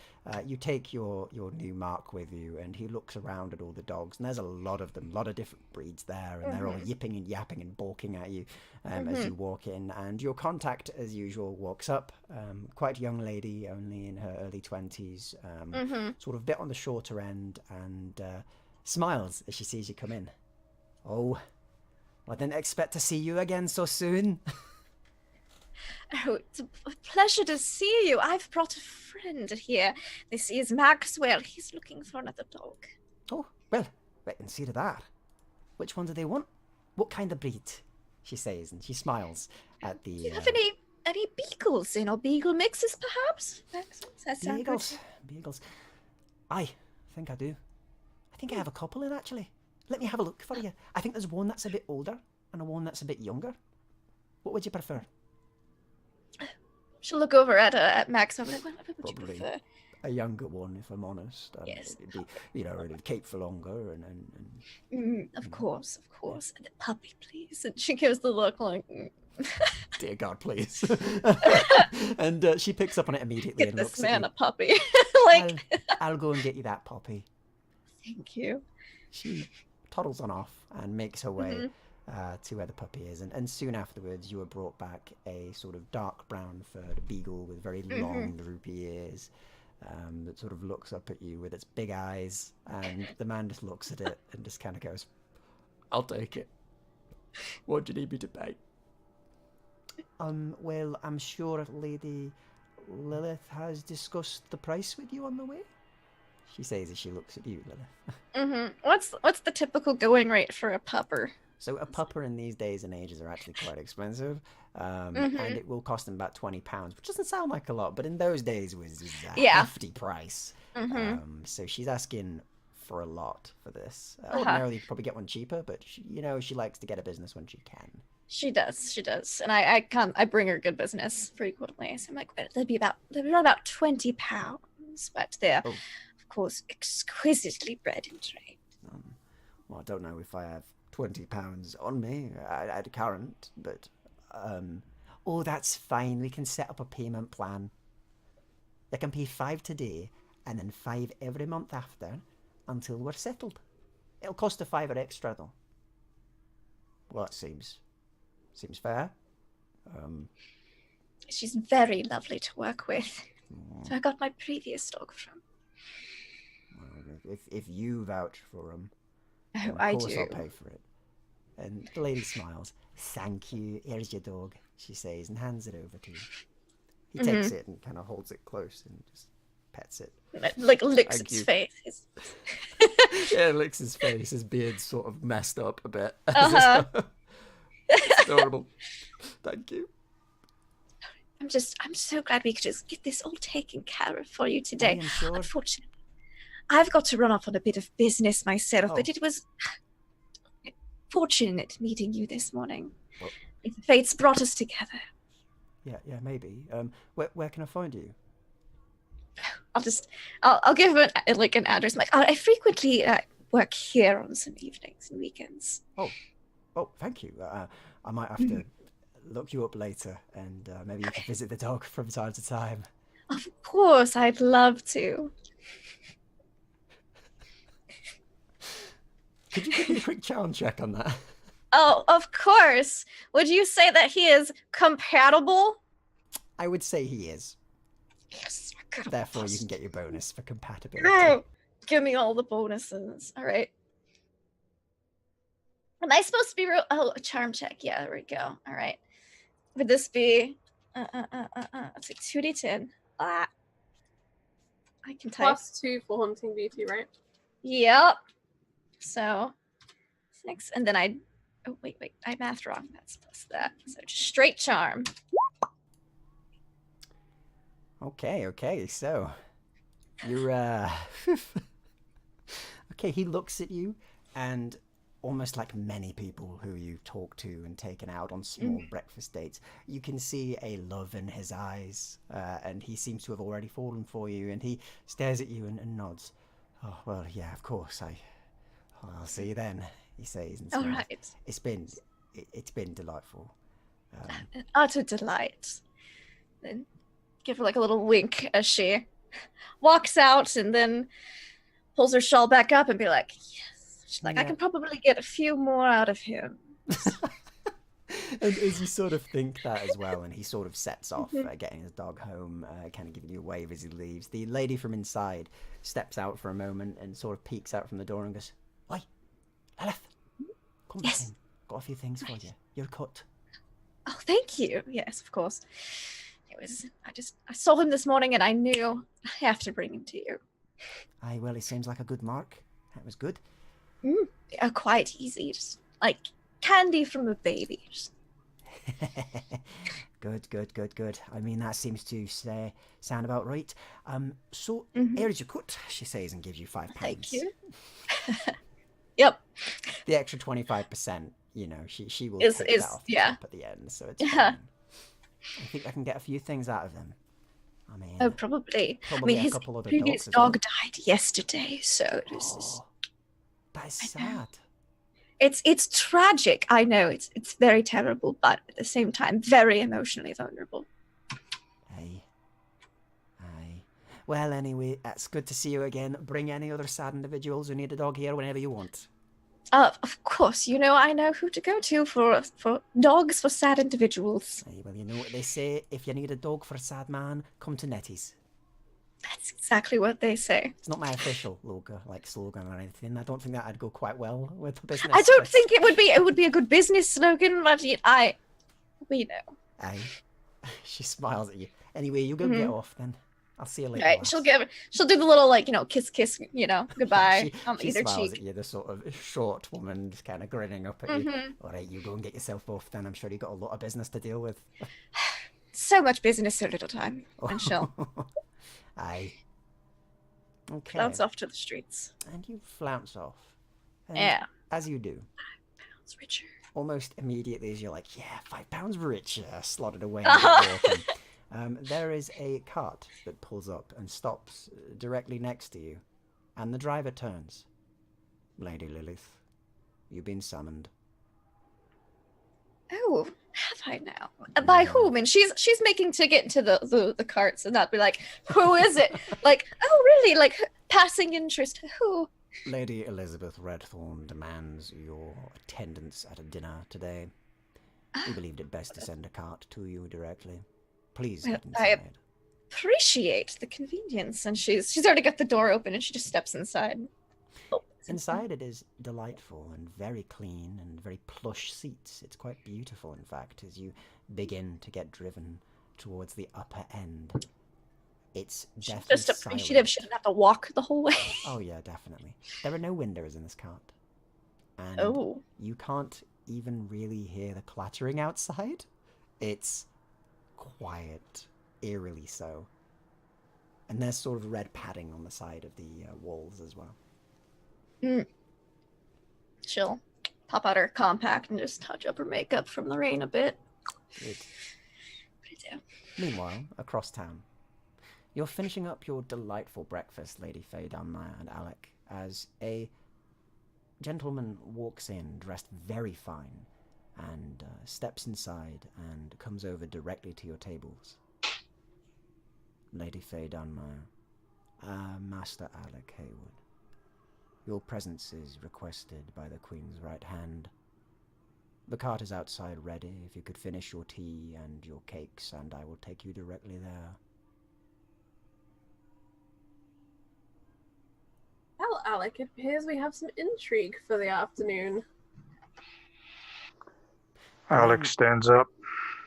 you take your new Mark with you, and he looks around at all the dogs, and there's a lot of them, a lot of different breeds there, and they're all yipping and yapping and balking at you as you walk in, and your contact, as usual, walks up, quite a young lady, only in her early 20s, sort of a bit on the shorter end, and smiles as she sees you come in. Oh, I didn't expect to see you again so soon. Oh, it's a pleasure to see you. I've brought a friend here. This is Maxwell. He's looking for another dog. Oh, well, wait and see to that. Which one do they want? What kind of breed? she says, and she smiles at the... Do you have any beagles in, or beagle mixes, perhaps? That sound good. Beagles. I think I do. I think I have a couple in, actually. Let me have a look for you. I think there's one that's a bit older and one that's a bit younger. What would you prefer? She'll look over at Max. What would you Probably prefer? a younger one, if I'm honest. Yes. It'd be, it'd keep for longer and Of course. And the puppy, please. And she gives the look like... Dear God, please. And she picks up on it immediately Get and this looks man a at puppy. you. Like... I'll go and get you that puppy. Thank you. She toddles on off and makes her way to where the puppy is. And soon afterwards, you are brought back a sort of dark brown furred beagle with very long, droopy ears that sort of looks up at you with its big eyes. And the man just looks at it and just kind of goes, I'll take it. What do you need me to pay? Well, I'm sure Lady Lilith has discussed the price with you on the way. She says as she looks at you, Lilith. What's the typical going rate for a pupper? So a pupper in these days and ages are actually quite expensive, and it will cost them about £20, which doesn't sound like a lot, but in those days was a hefty price. So she's asking for a lot for this. Ordinarily, you could probably get one cheaper, but she likes to get a business when she can. She does, and I bring her good business frequently. So I'm like, well, they'll be about £20, but they're of course exquisitely bred and trained. Well, I don't know if I have £20 on me at current, but that's fine. We can set up a payment plan. You can pay 5 today and then 5 every month after until we're settled. It'll cost a £5 extra though. Well, that seems fair. She's very lovely to work with. So I got my previous dog from. Well, if you vouch for him, Oh, of I course do. I'll pay for it. And the lady smiles. Thank you. Here's your dog, she says, and hands it over to you. He takes it and kind of holds it close and just pets it. Like licks Thank its you. face. Yeah, licks his face. His beard's sort of messed up a bit. It's adorable. Thank you. I'm so glad we could just get this all taken care of for you today. I am sure. Unfortunately, I've got to run off on a bit of business myself, but it was fortunate meeting you this morning. Well, The fates brought us together. Yeah, maybe. Where can I find you? I'll give him an address. I'm like, I frequently work here on some evenings and weekends. Oh, thank you. I might have to look you up later, and maybe you can visit the dog from time to time. Of course, I'd love to. Could you give me a quick charm check on that? Oh, of course. Would you say that he is compatible? I would say he is. Yes. Good. Therefore, you can get your bonus for compatibility. Oh, give me all the bonuses. All right. Am I supposed to be real? Oh, a charm check. Yeah, there we go. All right. Would this be? It's like 2d10. I can type. +2 for Haunting Beauty, right? Yep. So 6, and then oh wait, I mathed wrong. That's plus that. So just straight charm. Okay. So you're okay. He looks at you, and almost like many people who you talk to and taken out on small breakfast dates, you can see a love in his eyes, and he seems to have already fallen for you. And he stares at you and nods. Oh well, yeah, of course. I'll see you then, he says. And All smiles. right. It's been delightful. An utter delight. Then give her like a little wink as she walks out, and then pulls her shawl back up and be like, yes. She's like, I can probably get a few more out of him. And as you sort of think that as well, and he sort of sets off, getting his dog home, kind of giving you a wave as he leaves, the lady from inside steps out for a moment and sort of peeks out from the door and goes, "Oi, Lilith, come back in. Got a few things for you. You're cut." Oh, thank you. Yes, of course. It was, I saw him this morning and I knew I have to bring him to you. Aye, well, he seems like a good mark. That was good. Quite easy. Just like candy from a baby. Just Good. I mean, that seems to sound about right. So Mhm. here's your cut, she says, and gives you £5. Thank you. Yep. The extra 25%, she will Is take that off the yeah. top at the end, so it's Yeah. fine. I think I can get a few things out of him. I mean, Oh, probably. probably I mean, a his couple other previous dogs as well. dog died yesterday, so this is. Oh, that is I know. sad. It's tragic. I know it's very terrible, but at the same time, very emotionally vulnerable. Aye. Well, anyway, it's good to see you again. Bring any other sad individuals who need a dog here whenever you want. Of course, I know who to go to for dogs for sad individuals. Aye, well, you know what they say. If you need a dog for a sad man, come to Nettie's. That's exactly what they say. It's not my official logo, slogan or anything. I don't think that'd go quite well with the business. I don't think it would be a good business slogan, but we know. Aye. She smiles at you. Anyway, you go get off then. I'll see you later. Right, she'll do the little kiss, goodbye on she either smiles cheek. at you, the sort of short woman just kind of grinning up at you. All right, you go and get yourself off then. I'm sure you've got a lot of business to deal with. So much business, so little time. And she'll Aye. Okay. flounce off to the streets. And you flounce off. And Yeah. as you do, It's richer. almost immediately as you're like, yeah, £5 richer, slotted away and get walking, there is a cart that pulls up and stops directly next to you, and the driver turns. Lady Lilith, you've been summoned. Oh, have I now? By whom? And she's making to get into the carts and not be like, who is it? Like, oh really? Like passing interest. Who? Lady Elizabeth Redthorn demands your attendance at a dinner today. We believed it best to send a cart to you directly. Please Well, get inside. Appreciate the convenience. And she's already got the door open and she just steps inside. Oh, Inside it is delightful and very clean and very plush seats. It's quite beautiful, in fact, as you begin to get driven towards the upper end. It's definitely just appreciative. silent. She didn't have to walk the whole way. Oh yeah, definitely. There are no windows in this cart. And Oh. you can't even really hear the clattering outside. It's quiet, eerily so. And there's sort of red padding on the side of the walls as well. She'll pop out her compact and just touch up her makeup from the rain a bit. Good. Put it down. Meanwhile, across town, you're finishing up your delightful breakfast, Lady Faye Dunmire and Alec, as a gentleman walks in, dressed very fine, and steps inside and comes over directly to your tables. Lady Faye Dunmire, Master Alec Haywood, your presence is requested by the Queen's right hand. The cart is outside ready. If you could finish your tea and your cakes, and I will take you directly there. Well, Alec, it appears we have some intrigue for the afternoon. Alex stands up.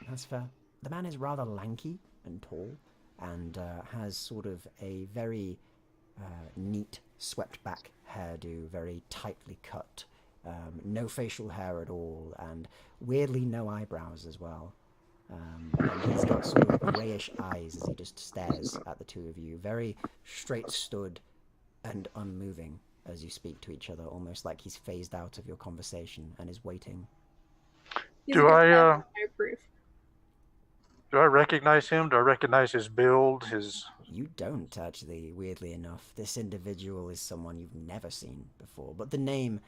That's fair. The man is rather lanky and tall, and has sort of a very neat, swept-back hairdo, very tightly cut, no facial hair at all, and weirdly no eyebrows as well. And he's got sort of greyish eyes as he just stares at the two of you, very straight-stood and unmoving as you speak to each other, almost like he's phased out of your conversation and is waiting. He's Do a good I, person, I approve. Do I recognize him? Do I recognize his build? His You don't, actually, weirdly enough. This individual is someone you've never seen before, but the name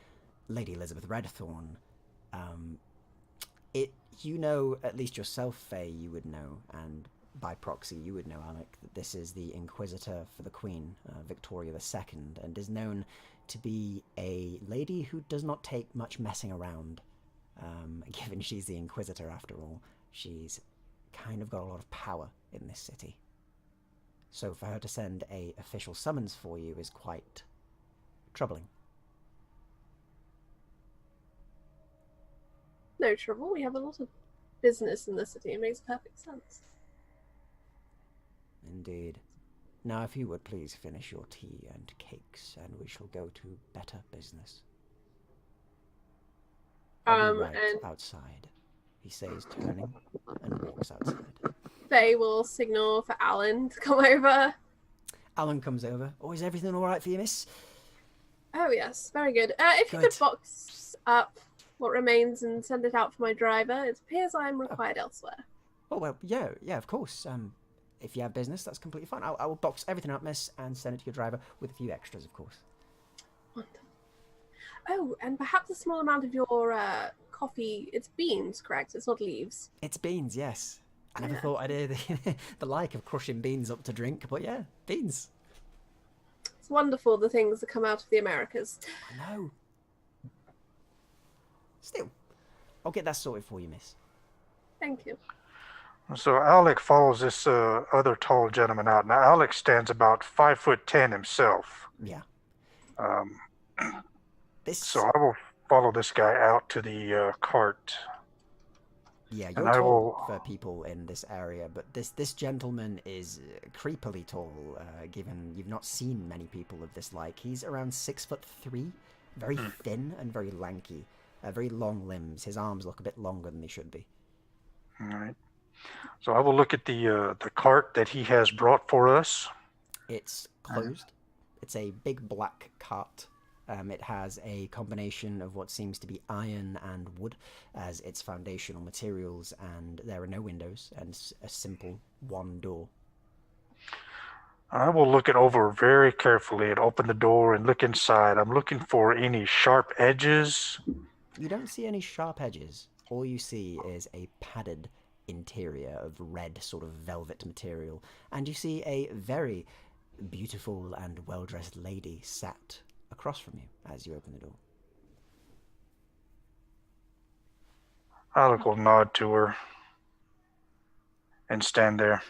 Lady Elizabeth Redthorn, you know, at least yourself, Faye, you would know, and by proxy you would know, Alec, that this is the Inquisitor for the Queen, Victoria II, and is known to be a lady who does not take much messing around, given she's the Inquisitor after all. She's kind of got a lot of power in this city. So for her to send a official summons for you is quite troubling. No trouble. We have a lot of business in the city. It makes perfect sense. Indeed. Now if you would please finish your tea and cakes, and we shall go to better business. I'll be right And outside he says, turning, and walks outside. Faye will signal for Alan to come over. Alan comes over. Oh, is everything all right for you, miss? Oh yes, very good. If you could box up what remains and send it out for my driver, it appears I'm required elsewhere. Oh, well, yeah, of course. If you have business, that's completely fine. I will box everything up, miss, and send it to your driver with a few extras, of course. Wonderful. Oh, and perhaps a small amount of your coffee. It's beans, correct? It's not leaves. It's beans, yes. I never thought I'd hear the like of crushing beans up to drink, but yeah, beans. It's wonderful, the things that come out of the Americas. I know. Still, I'll get that sorted for you, miss. Thank you. So Alec follows this other tall gentleman out. Now Alec stands about 5'10" himself. Yeah. So I will follow this guy out to the cart. Yeah, you're tall for people in this area, but this gentleman is creepily tall, given you've not seen many people of this like. He's around 6'3", very thin and very lanky, very long limbs. His arms look a bit longer than they should be. All right. So I will look at the cart that he has brought for us. It's closed. It's a big black cart. It has a combination of what seems to be iron and wood as its foundational materials, and there are no windows and a simple one door. I will look it over very carefully and open the door and look inside. I'm looking for any sharp edges. You don't see any sharp edges. All you see is a padded interior of red sort of velvet material, and you see a very beautiful and well-dressed lady sat across from you as you open the door. Alec will nod to her and stand there.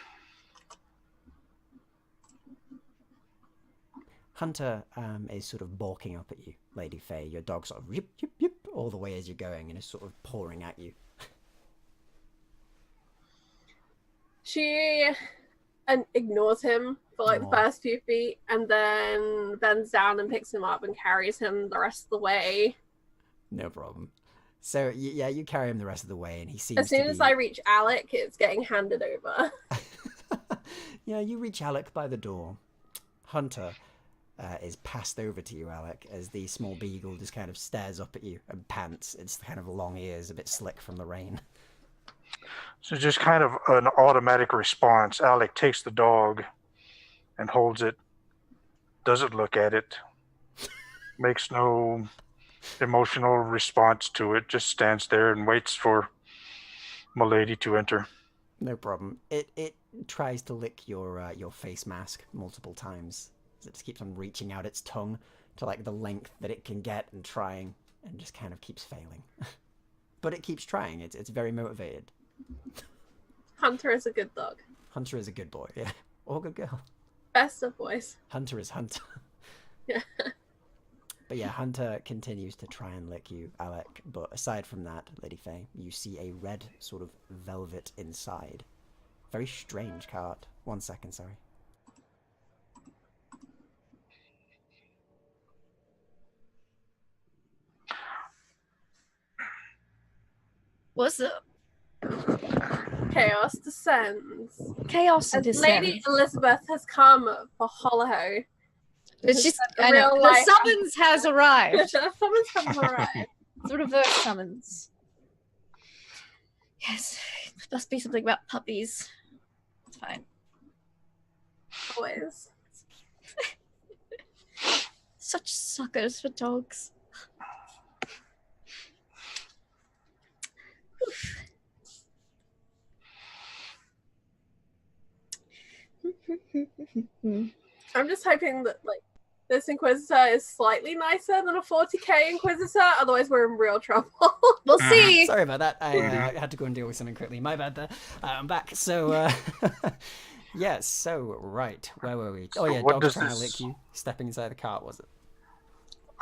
Hunter is sort of balking up at you, Lady Faye. Your dog sort of yip, yip, yip, all the way as you're going and is sort of pawing at you. She ignores him for like the first few feet and then bends down and picks him up and carries him the rest of the way. No problem. So, yeah, you carry him the rest of the way and he seems as soon as I reach Alec, it's getting handed over. Yeah, you reach Alec by the door. Hunter is passed over to you, Alec, as the small beagle just kind of stares up at you and pants. It's kind of long ears, a bit slick from the rain. So just kind of an automatic response. Alec takes the dog and holds it, doesn't look at it, makes no emotional response to it, just stands there and waits for Milady to enter. No problem. It tries to lick your face mask multiple times. It just keeps on reaching out its tongue to like the length that it can get and trying, and just kind of keeps failing. But it keeps trying. It's very motivated. Hunter is a good dog. Hunter is a good boy, yeah. Or good girl. Best of boys. Hunter is Hunter. Yeah. But yeah, Hunter continues to try and lick you, Alec. But aside from that, Lady Faye, you see a red sort of velvet inside. Very strange cart. 1 second, sorry. What's up? Chaos descends. Chaos descends. Lady Elizabeth has come for Hollow. It's just the summons has arrived. The summons have arrived. It's a reverse summons. Yes, it must be something about puppies. It's fine. Always. Such suckers for dogs. I'm just hoping that like this Inquisitor is slightly nicer than a 40k Inquisitor, otherwise we're in real trouble. We'll see. Sorry about that. I had to go and deal with something quickly. My bad there. I'm back. So, yes, so, right. Where were we? Oh, yeah, dog's trying to lick you. Stepping inside the cart, was it?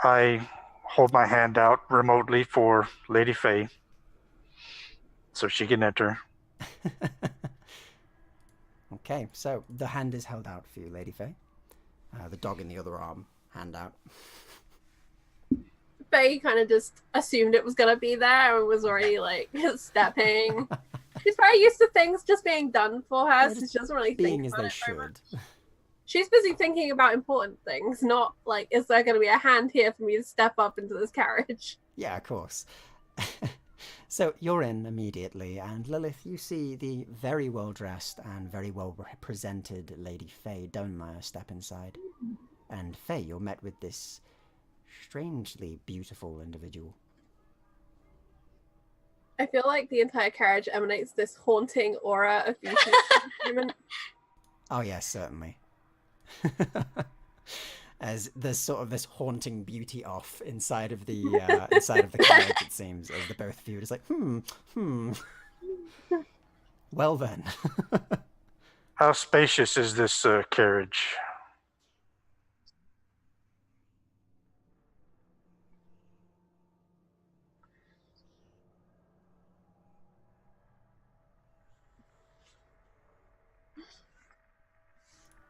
I hold my hand out remotely for Lady Faye so she can enter. Okay, so the hand is held out for you, Lady Faye. The dog in the other arm, hand out. Faye kind of just assumed it was gonna be there and was already like stepping. She's very used to things just being done for her, so she doesn't really being think as about they it very much. should. She's busy thinking about important things, not like, is there going to be a hand here for me to step up into this carriage? Yeah, of course. So you're in immediately, and Lilith, you see the very well-dressed and very well-presented Lady Faye Dunmeyer step inside. And Faye, you're met with this strangely beautiful individual. I feel like the entire carriage emanates this haunting aura of beauty. Oh yes, certainly. As there's sort of this haunting beauty off inside of the carriage, it seems, as the both of you are just like, Well then. How spacious is this carriage?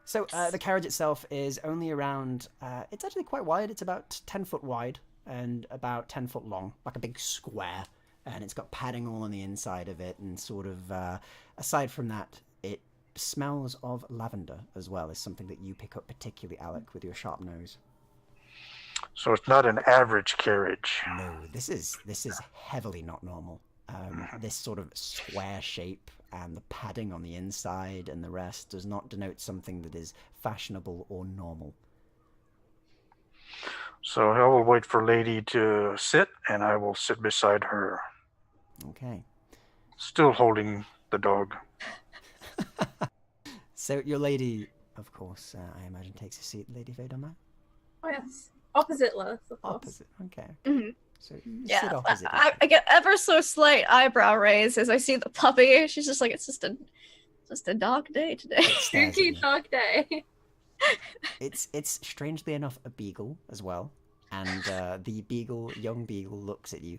So the carriage itself is only around, it's actually quite wide. It's about 10 foot wide and about 10 foot long, like a big square. And it's got padding all on the inside of it. And sort of, aside from that, it smells of lavender as well, is something that you pick up particularly, Alec, with your sharp nose. So it's not an average carriage. No, this is heavily not normal. This sort of square shape and the padding on the inside and the rest does not denote something that is fashionable or normal. So I will wait for Lady to sit, and I will sit beside her. Okay. Still holding the dog. So your lady, of course, I imagine takes a seat, Lady Faye Dunmeyer? Oh yes. Opposite Lilith, of course. Opposite, okay. Mm-hmm. So you sit Yeah, opposite. I get ever so slight eyebrow raise as I see the puppy. She's just like, it's just a dark day today. It stares at Spooky you. dark day. It's strangely enough a beagle as well, and the young beagle looks at you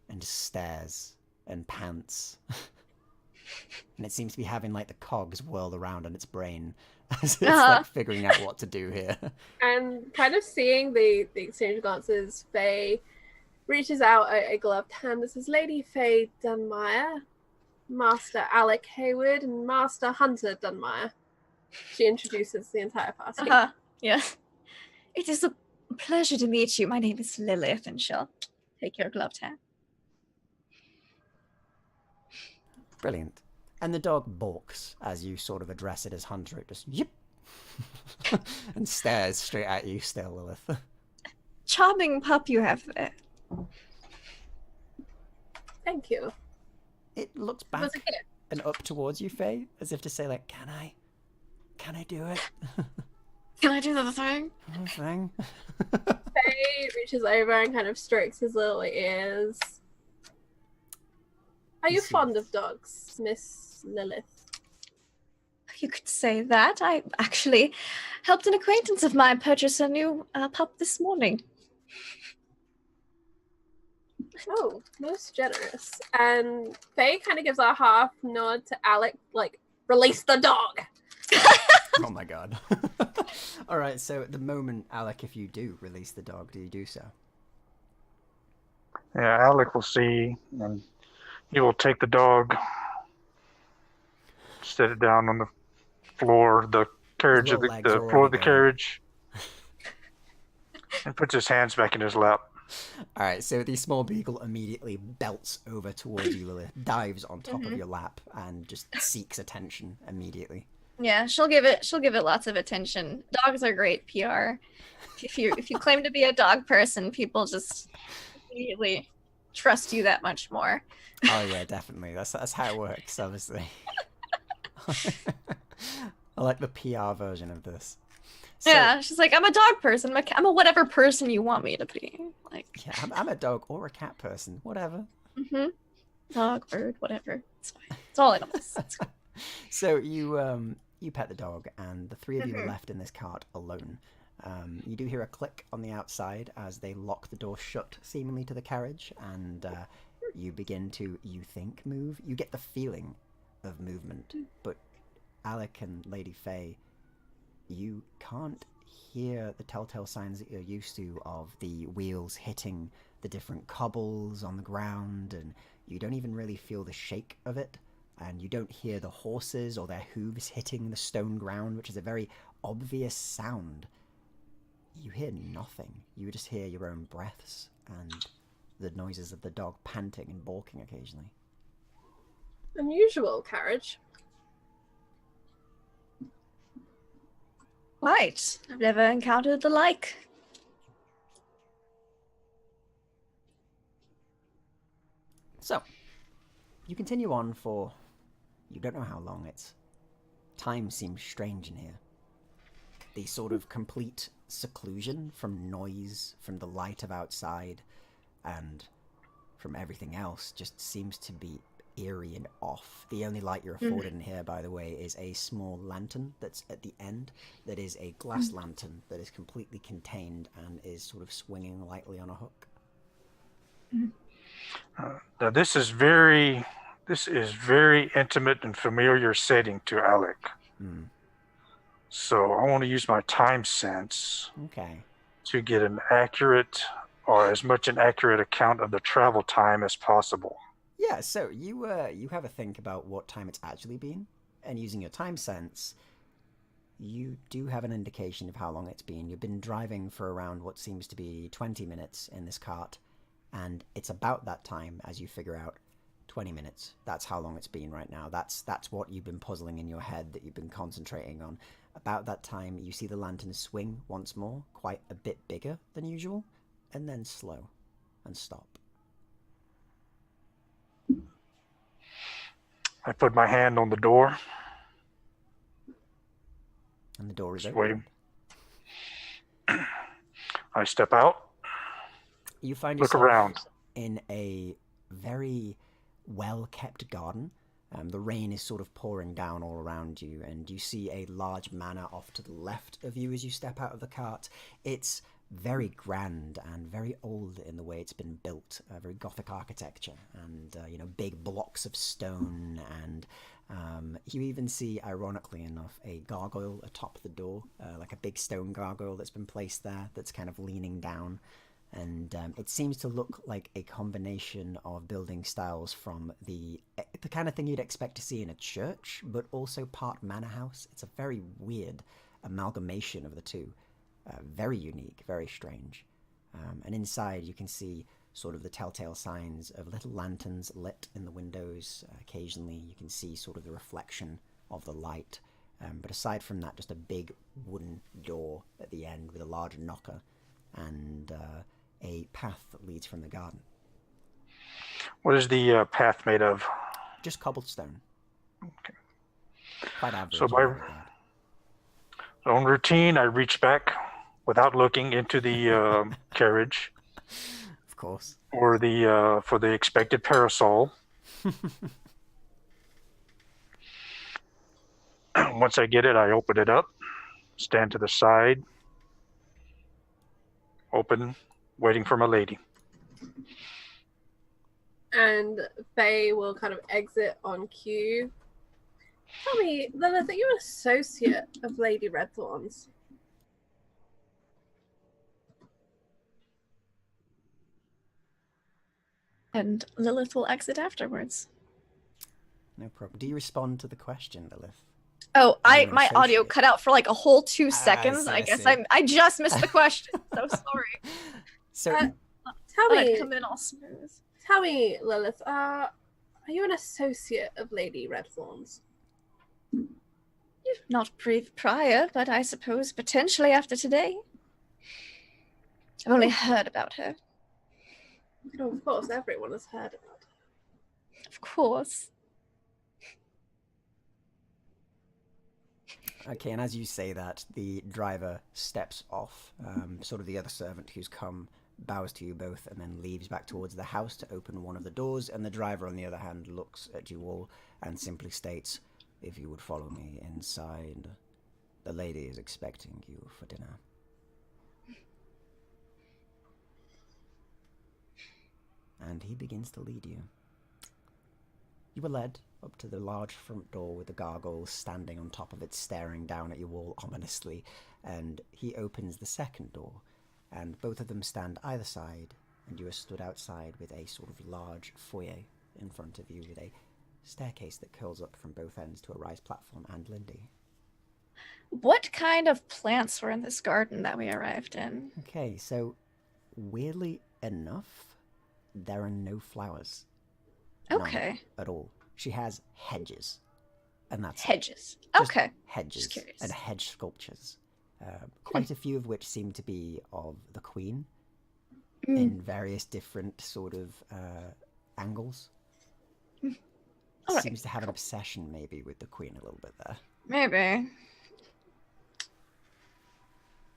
and just stares and pants, and it seems to be having like the cogs whirl around in its brain as it's like figuring out what to do here. And kind of seeing the exchange of glances, Faye reaches out a gloved hand. This is Lady Faye Dunmeyer, Master Alec Hayward, and Master Hunter Dunmeyer. She introduces the entire party. Yes. It is a pleasure to meet you. My name is Lilith, and she'll take your gloved hand. Brilliant. And the dog balks as you sort of address it as Hunter. It just yip and stares straight at you still, Lilith. Charming pup you have there. Thank you. It looks It back was a gift. and up towards you, Faye, as if to say, like, can I do it? Can I do the thing? Thing? Faye reaches over and kind of strokes his little ears. Are you Yes, fond of dogs, Miss Lilith? You could say that. I actually helped an acquaintance of mine purchase a new pup this morning. Oh, most generous. And Faye kind of gives a half nod to Alec, like, release the dog. Oh my god. Alright, so at the moment, Alec, if you do release the dog, do you do so? Yeah, Alec will see, and he will take the dog, set it down on the floor, the carriage of little legs the are floor of the already going. carriage, and puts his hands back in his lap. Alright, so the small beagle immediately belts over towards you, Lilith, dives on top of your lap, and just seeks attention immediately. Yeah, she'll give it lots of attention. Dogs are great PR. If you claim to be a dog person, people just immediately trust you that much more. Oh yeah, definitely. That's how it works, obviously. I like the PR version of this. So, Yeah, she's like, I'm a dog person. I'm a whatever person you want me to be. Like, yeah, I'm a dog or a cat person, whatever. dog, bird, whatever. It's fine. It's all animals. It's fine. So you pet the dog, and the three of you are left in this cart alone. You do hear a click on the outside as they lock the door shut, seemingly to the carriage, and you begin to, you think, move. You get the feeling of movement, but Alec and Lady Faye, you can't hear the telltale signs that you're used to of the wheels hitting the different cobbles on the ground, and you don't even really feel the shake of it, and you don't hear the horses or their hooves hitting the stone ground, which is a very obvious sound. You hear nothing. You just hear your own breaths and the noises of the dog panting and balking occasionally. Unusual carriage. Right. I've never encountered the like. So, you continue on for you don't know how long. It's time seems strange in here. The sort of complete seclusion from noise, from the light of outside, and from everything else just seems to be eerie and off. The only light you're afforded in here, by the way, is a small lantern that's at the end, that is a glass lantern that is completely contained and is sort of swinging lightly on a hook. Now this is very intimate and familiar setting to Alec. So I want to use my time sense to get an accurate, or as much an accurate account of the travel time as possible. Yeah, so you have a think about what time it's actually been, and using your time sense, you do have an indication of how long it's been. You've been driving for around what seems to be 20 minutes in this cart, and it's about that time as you figure out 20 minutes. That's how long it's been right now. That's what you've been puzzling in your head, that you've been concentrating on. About that time, you see the lantern swing once more, quite a bit bigger than usual, and then slow and stop. I put my hand on the door. And the door is Just open. waiting. I step out. You find Look yourself around. in a very well-kept garden. The rain is sort of pouring down all around you, and you see a large manor off to the left of you as you step out of the cart. It's very grand and very old in the way it's been built, very Gothic architecture, and big blocks of stone, and you even see, ironically enough, a gargoyle atop the door, like a big stone gargoyle that's been placed there that's kind of leaning down. And it seems to look like a combination of building styles from the kind of thing you'd expect to see in a church, but also part manor house. It's a very weird amalgamation of the two. Very unique, very strange. And inside you can see sort of the telltale signs of little lanterns lit in the windows. Occasionally you can see sort of the reflection of the light. But aside from that, just a big wooden door at the end with a large knocker, and a path that leads from the garden. What is the path made of? Just cobblestone. Okay. Quite average. So by own routine, I reach back without looking into the carriage. Of course. Or the for the expected parasol. Once I get it, I open it up, stand to the side, open, waiting for my lady. And Faye will kind of exit on cue. Tell me, Lilith, are you an associate of Lady Redthorn's? And Lilith will exit afterwards. No problem. Do you respond to the question, Lilith? Oh, Are you an my audio associate? cut out for like a whole 2 seconds. I I guess see. I just missed the question. So sorry. So Tell Thought I'd me, come in all smooth. tell me, Lilith, are you an associate of Lady Redthorn's? Not prior, but I suppose potentially after today. I've only heard about her. Oh, of course, everyone has heard about her. Of course. Okay, and as you say that, the driver steps off. Sort of the other servant who's come bows to you both and then leaves back towards the house to open one of the doors, and the driver, on the other hand, looks at you all and simply states, "If you would follow me inside, the lady is expecting you for dinner." And he begins to lead you. You were led up to the large front door with the gargoyle standing on top of it, staring down at you all ominously, and he opens the second door, and both of them stand either side, and you are stood outside with a sort of large foyer in front of you with a staircase that curls up from both ends to a rise platform. And Lindy. What kind of plants were in this garden that we arrived in? Okay, so weirdly enough, there are no flowers. None Okay. at all. She has hedges, and that's it. Hedges. Just Okay. hedges Just curious. and hedge sculptures. Quite a few of which seem to be of the Queen in various different sort of angles. All right. Seems to have an obsession maybe with the Queen a little bit there. Maybe.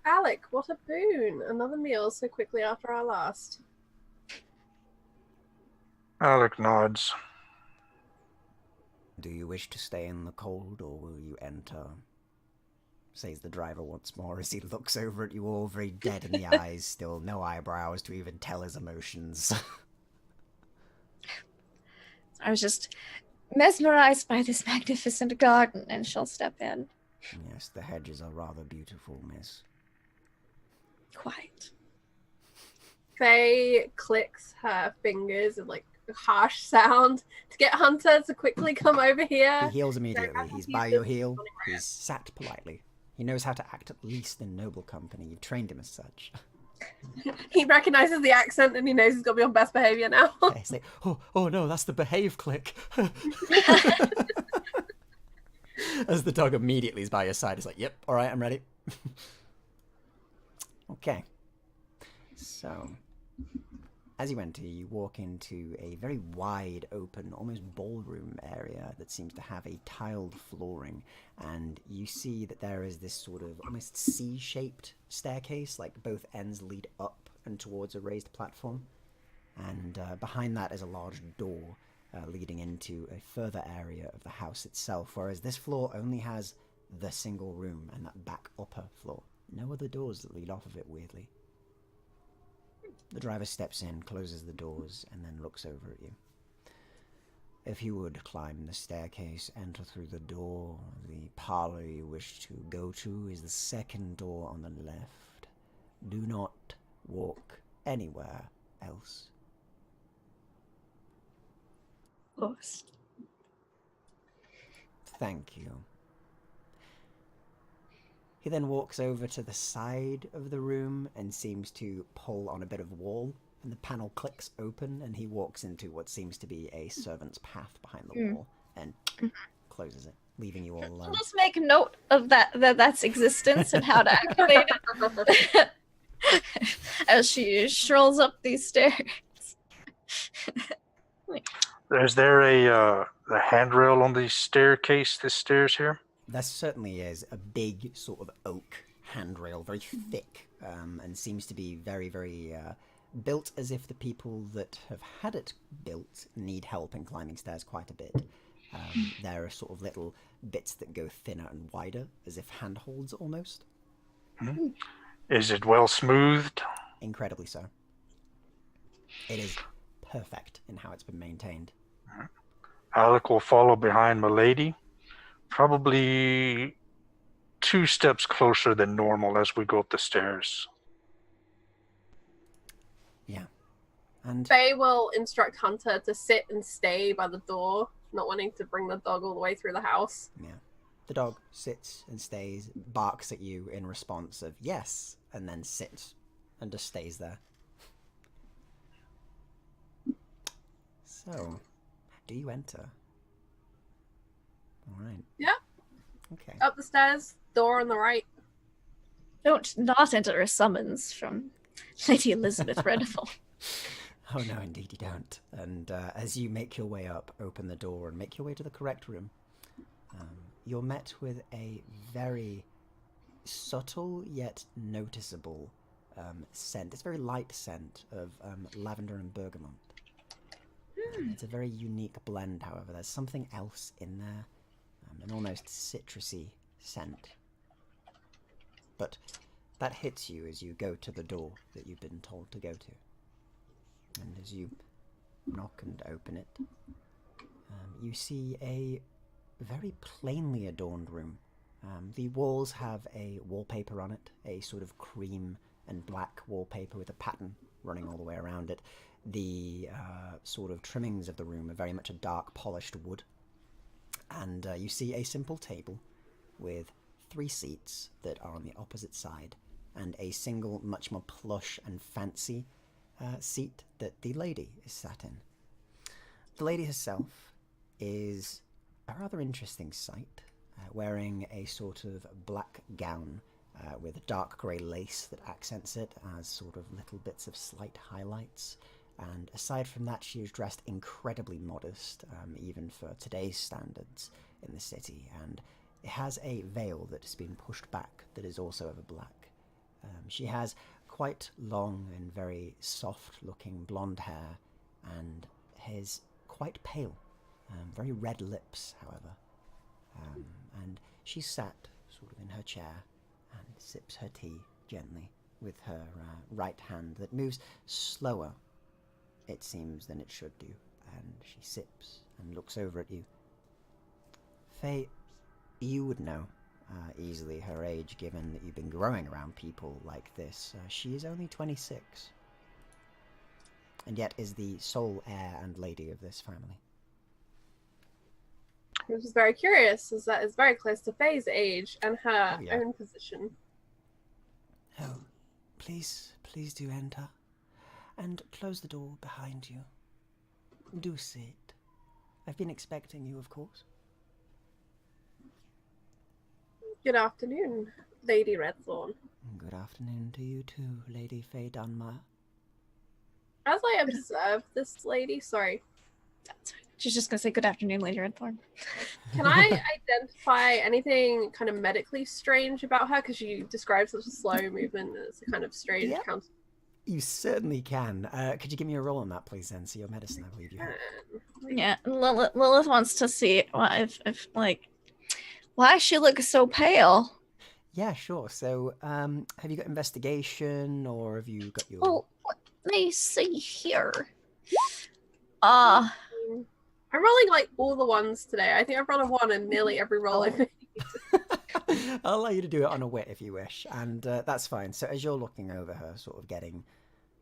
Alec, what a boon! Another meal so quickly after our last. Alec nods. Do you wish to stay in the cold, or will you enter? Says the driver once more as he looks over at you all, very dead in the eyes, still no eyebrows to even tell his emotions. I was just mesmerized by this magnificent garden, and she'll step in. Yes, the hedges are rather beautiful, miss. Quite. Faye clicks her fingers in like a harsh sound to get Hunter to quickly come over here. He heals immediately. He's by your heel. He's sat politely. He knows how to act at least in noble company. You've trained him as such. He recognizes the accent and he knows he's got to be on best behavior now. Yeah, he's like, oh no, that's the behave click. As the dog immediately is by your side, he's like, yep, all right, I'm ready. Okay. So, as you enter, you walk into a very wide open, almost ballroom area that seems to have a tiled flooring, and you see that there is this sort of almost C-shaped staircase, like both ends lead up and towards a raised platform, and behind that is a large door leading into a further area of the house itself, whereas this floor only has the single room and that back upper floor. No other doors that lead off of it, weirdly. The driver steps in, closes the doors, and then looks over at you. If you would climb the staircase, enter through the door. The parlor you wish to go to is the second door on the left. Do not walk anywhere else. Of course. Thank you. He then walks over to the side of the room and seems to pull on a bit of wall, and the panel clicks open, and he walks into what seems to be a servant's path behind the wall and closes it, leaving you all alone. Let's make a note of that's existence and how to activate it. As she strolls up these stairs. Is there a handrail on the staircase, this stairs here? There certainly is a big sort of oak handrail, very thick, and seems to be very, very built as if the people that have had it built need help in climbing stairs quite a bit. There are sort of little bits that go thinner and wider, as if handholds almost. Mm-hmm. Is it well smoothed? Incredibly so. It is perfect in how it's been maintained. Alec will follow behind Milady, probably 2 steps closer than normal as we go up the stairs. Yeah. And Faye will instruct Hunter to sit and stay by the door, not wanting to bring the dog all the way through the house. yeah. The dog sits and stays, barks at you in response of yes, and then sits and just stays there. So, do you enter? All right. Yeah. Okay. Up the stairs, door on the right. Don't not enter a summons from Lady Elizabeth Redfall. Oh no, indeed you don't. And as you make your way up, open the door and make your way to the correct room, you're met with a very subtle yet noticeable scent. It's a very light scent of lavender and bergamot. It's a very unique blend, however. There's something else in there, an almost citrusy scent. But that hits you as you go to the door that you've been told to go to. And as you knock and open it, you see a very plainly adorned room. The walls have a wallpaper on it, a sort of cream and black wallpaper with a pattern running all the way around it. The sort of trimmings of the room are very much a dark polished wood. And you see a simple table with 3 seats that are on the opposite side, and a single, much more plush and fancy seat that the lady is sat in. The lady herself is a rather interesting sight, wearing a sort of black gown with dark grey lace that accents it as sort of little bits of slight highlights. And aside from that, she is dressed incredibly modest, even for today's standards in the city. And it has a veil that has been pushed back that is also of a black. She has quite long and very soft-looking blonde hair, and is quite pale. Very red lips, however. And she sat sort of in her chair and sips her tea gently with her right hand that moves slower, it seems, than it should do. And she sips and looks over at you. Faye, you would know easily her age, given that you've been growing around people like this. She is only 26, and yet is the sole heir and lady of this family. I was very curious, as that is very close to Faye's age and her own position. Oh, please do enter, and close the door behind you. Do sit. I've been expecting you, of course. Good afternoon, Lady Redthorn. Good afternoon to you too, Lady Faye Dunmire. As I observe this lady, sorry. She's just gonna say good afternoon, Lady Redthorn. Can I identify anything kind of medically strange about her? Because you described such a slow movement as a kind of strange counter. You certainly can. Could you give me a roll on that, please, then? So your medicine, I believe you have. Yeah, Lilith wants to see if why she looks so pale. Yeah, sure. So, have you got investigation, or have you got your... Well, let me see here. I'm rolling like all the ones today. I think I've rolled a 1 in nearly every roll I've made. I'll allow you to do it on a wit if you wish, and that's fine. So as you're looking over her, sort of getting,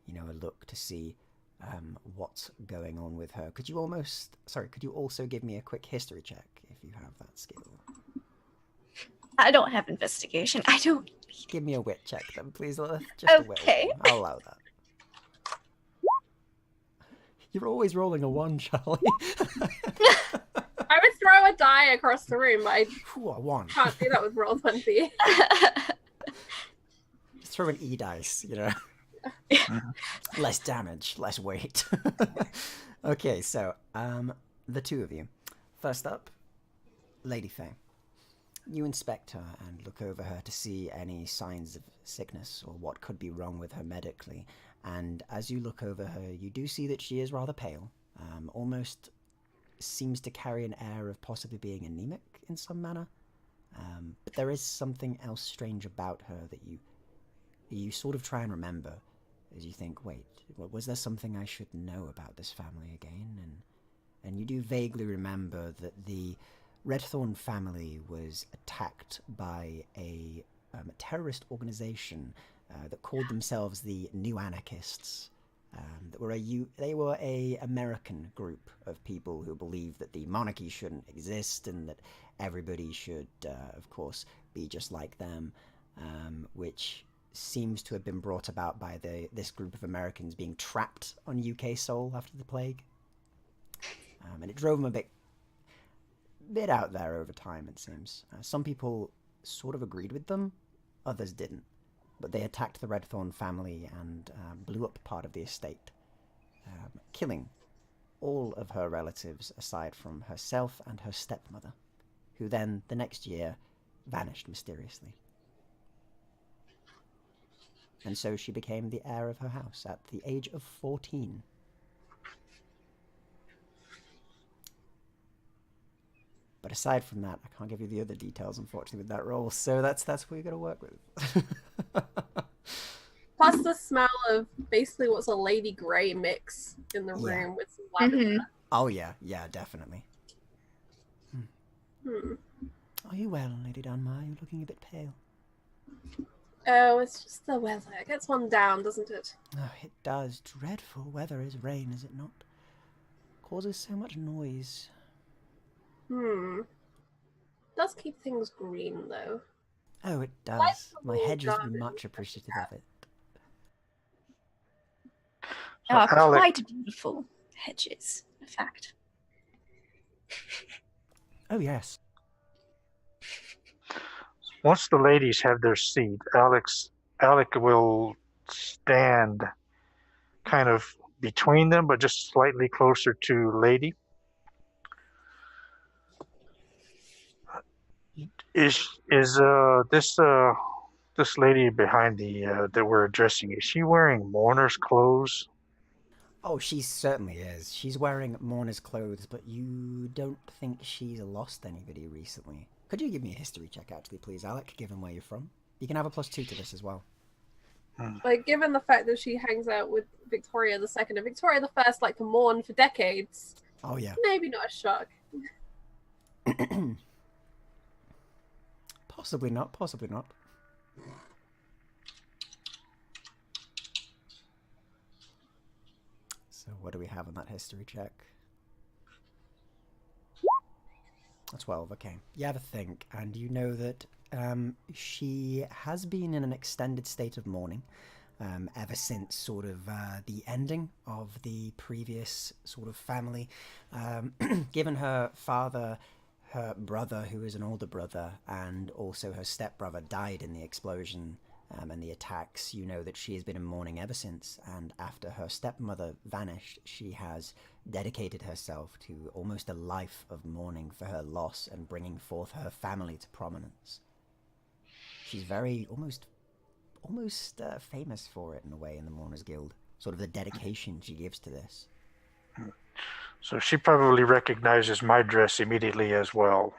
a look to see what's going on with her, could you also give me a quick history check if you have that skill? I don't have investigation. I don't. Give me a wit check then, please, Lilith. Just a wit. Okay. I'll allow that. You're always rolling a 1, Charlie. I would throw a die across the room, but I a 1. can't do that with roll 20. Just throw an E dice, Less damage, less weight. Okay, so, the two of you. First up, Lady Faye. You inspect her and look over her to see any signs of sickness or what could be wrong with her medically. And as you look over her, you do see that she is rather pale, almost seems to carry an air of possibly being anemic in some manner. But there is something else strange about her that you sort of try and remember as you think, wait, was there something I should know about this family again? And you do vaguely remember that the Redthorn family was attacked by a terrorist organization that called themselves the New Anarchists. They were a American group of people who believed that the monarchy shouldn't exist and that everybody should, of course, be just like them, which seems to have been brought about by this group of Americans being trapped on UK soil after the plague. And it drove them a bit out there over time, it seems. Some people sort of agreed with them, others didn't. But they attacked the Redthorn family and blew up part of the estate, killing all of her relatives aside from herself and her stepmother, who then, the next year, vanished mysteriously. And so she became the heir of her house at the age of 14. But aside from that, I can't give you the other details, unfortunately, with that roll. So that's what you're going to work with. Plus the smell of basically what's a Lady Grey mix in the room with some lavender. Oh, yeah, definitely. Are you well, Lady Dunmire? You're looking a bit pale. Oh, it's just the weather. It gets one down, doesn't it? Oh, it does. Dreadful weather is rain, is it not? Causes so much noise. Does keep things green, though. Oh, it does. Like My the hedges garden. are much appreciative of it. So Are Alec, quite beautiful hedges, in fact. Oh, yes. once the ladies have their seat, Alec will stand kind of between them, but just slightly closer to Lady. Is this lady behind the that we're addressing? Is she wearing mourner's clothes? Oh, she certainly is. She's wearing mourner's clothes, but you don't think she's lost anybody recently. Could you give me a history check, actually, please, Alec, given where you're from? You can have a +2 to this as well. Like, given the fact that she hangs out with Victoria the Second and Victoria the First, like, to mourn for decades, Oh, yeah. maybe not a shock. Possibly not, possibly not. So what do we have on that history check? 12, okay. You have a think, and you know that she has been in an extended state of mourning ever since sort of the ending of the previous sort of family. Given her father, her brother, who is an older brother, and also her stepbrother died in the explosion and the attacks, you know that she has been in mourning ever since, and after her stepmother vanished, she has dedicated herself to almost a life of mourning for her loss and bringing forth her family to prominence. She's very, almost famous for it in a way in the Mourners Guild, sort of the dedication she gives to this. So she probably recognizes my dress immediately as well.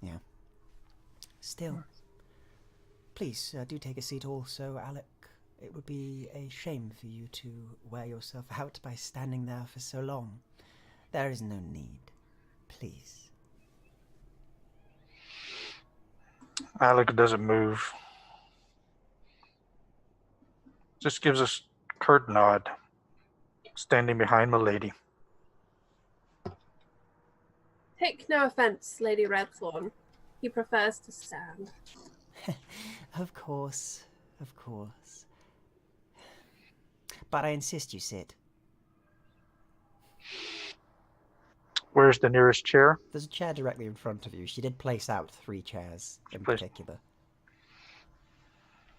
Yeah. Still, please do take a seat also, Alec. It would be a shame for you to wear yourself out by standing there for so long. There is no need. Please. Alec doesn't move. Just gives us a curt nod, standing behind milady. Take no offense, Lady Redthorn. He prefers to stand. Of course, of course. But I insist you sit. Where's the nearest chair? There's a chair directly in front of you. She did place out 3 chairs in particular.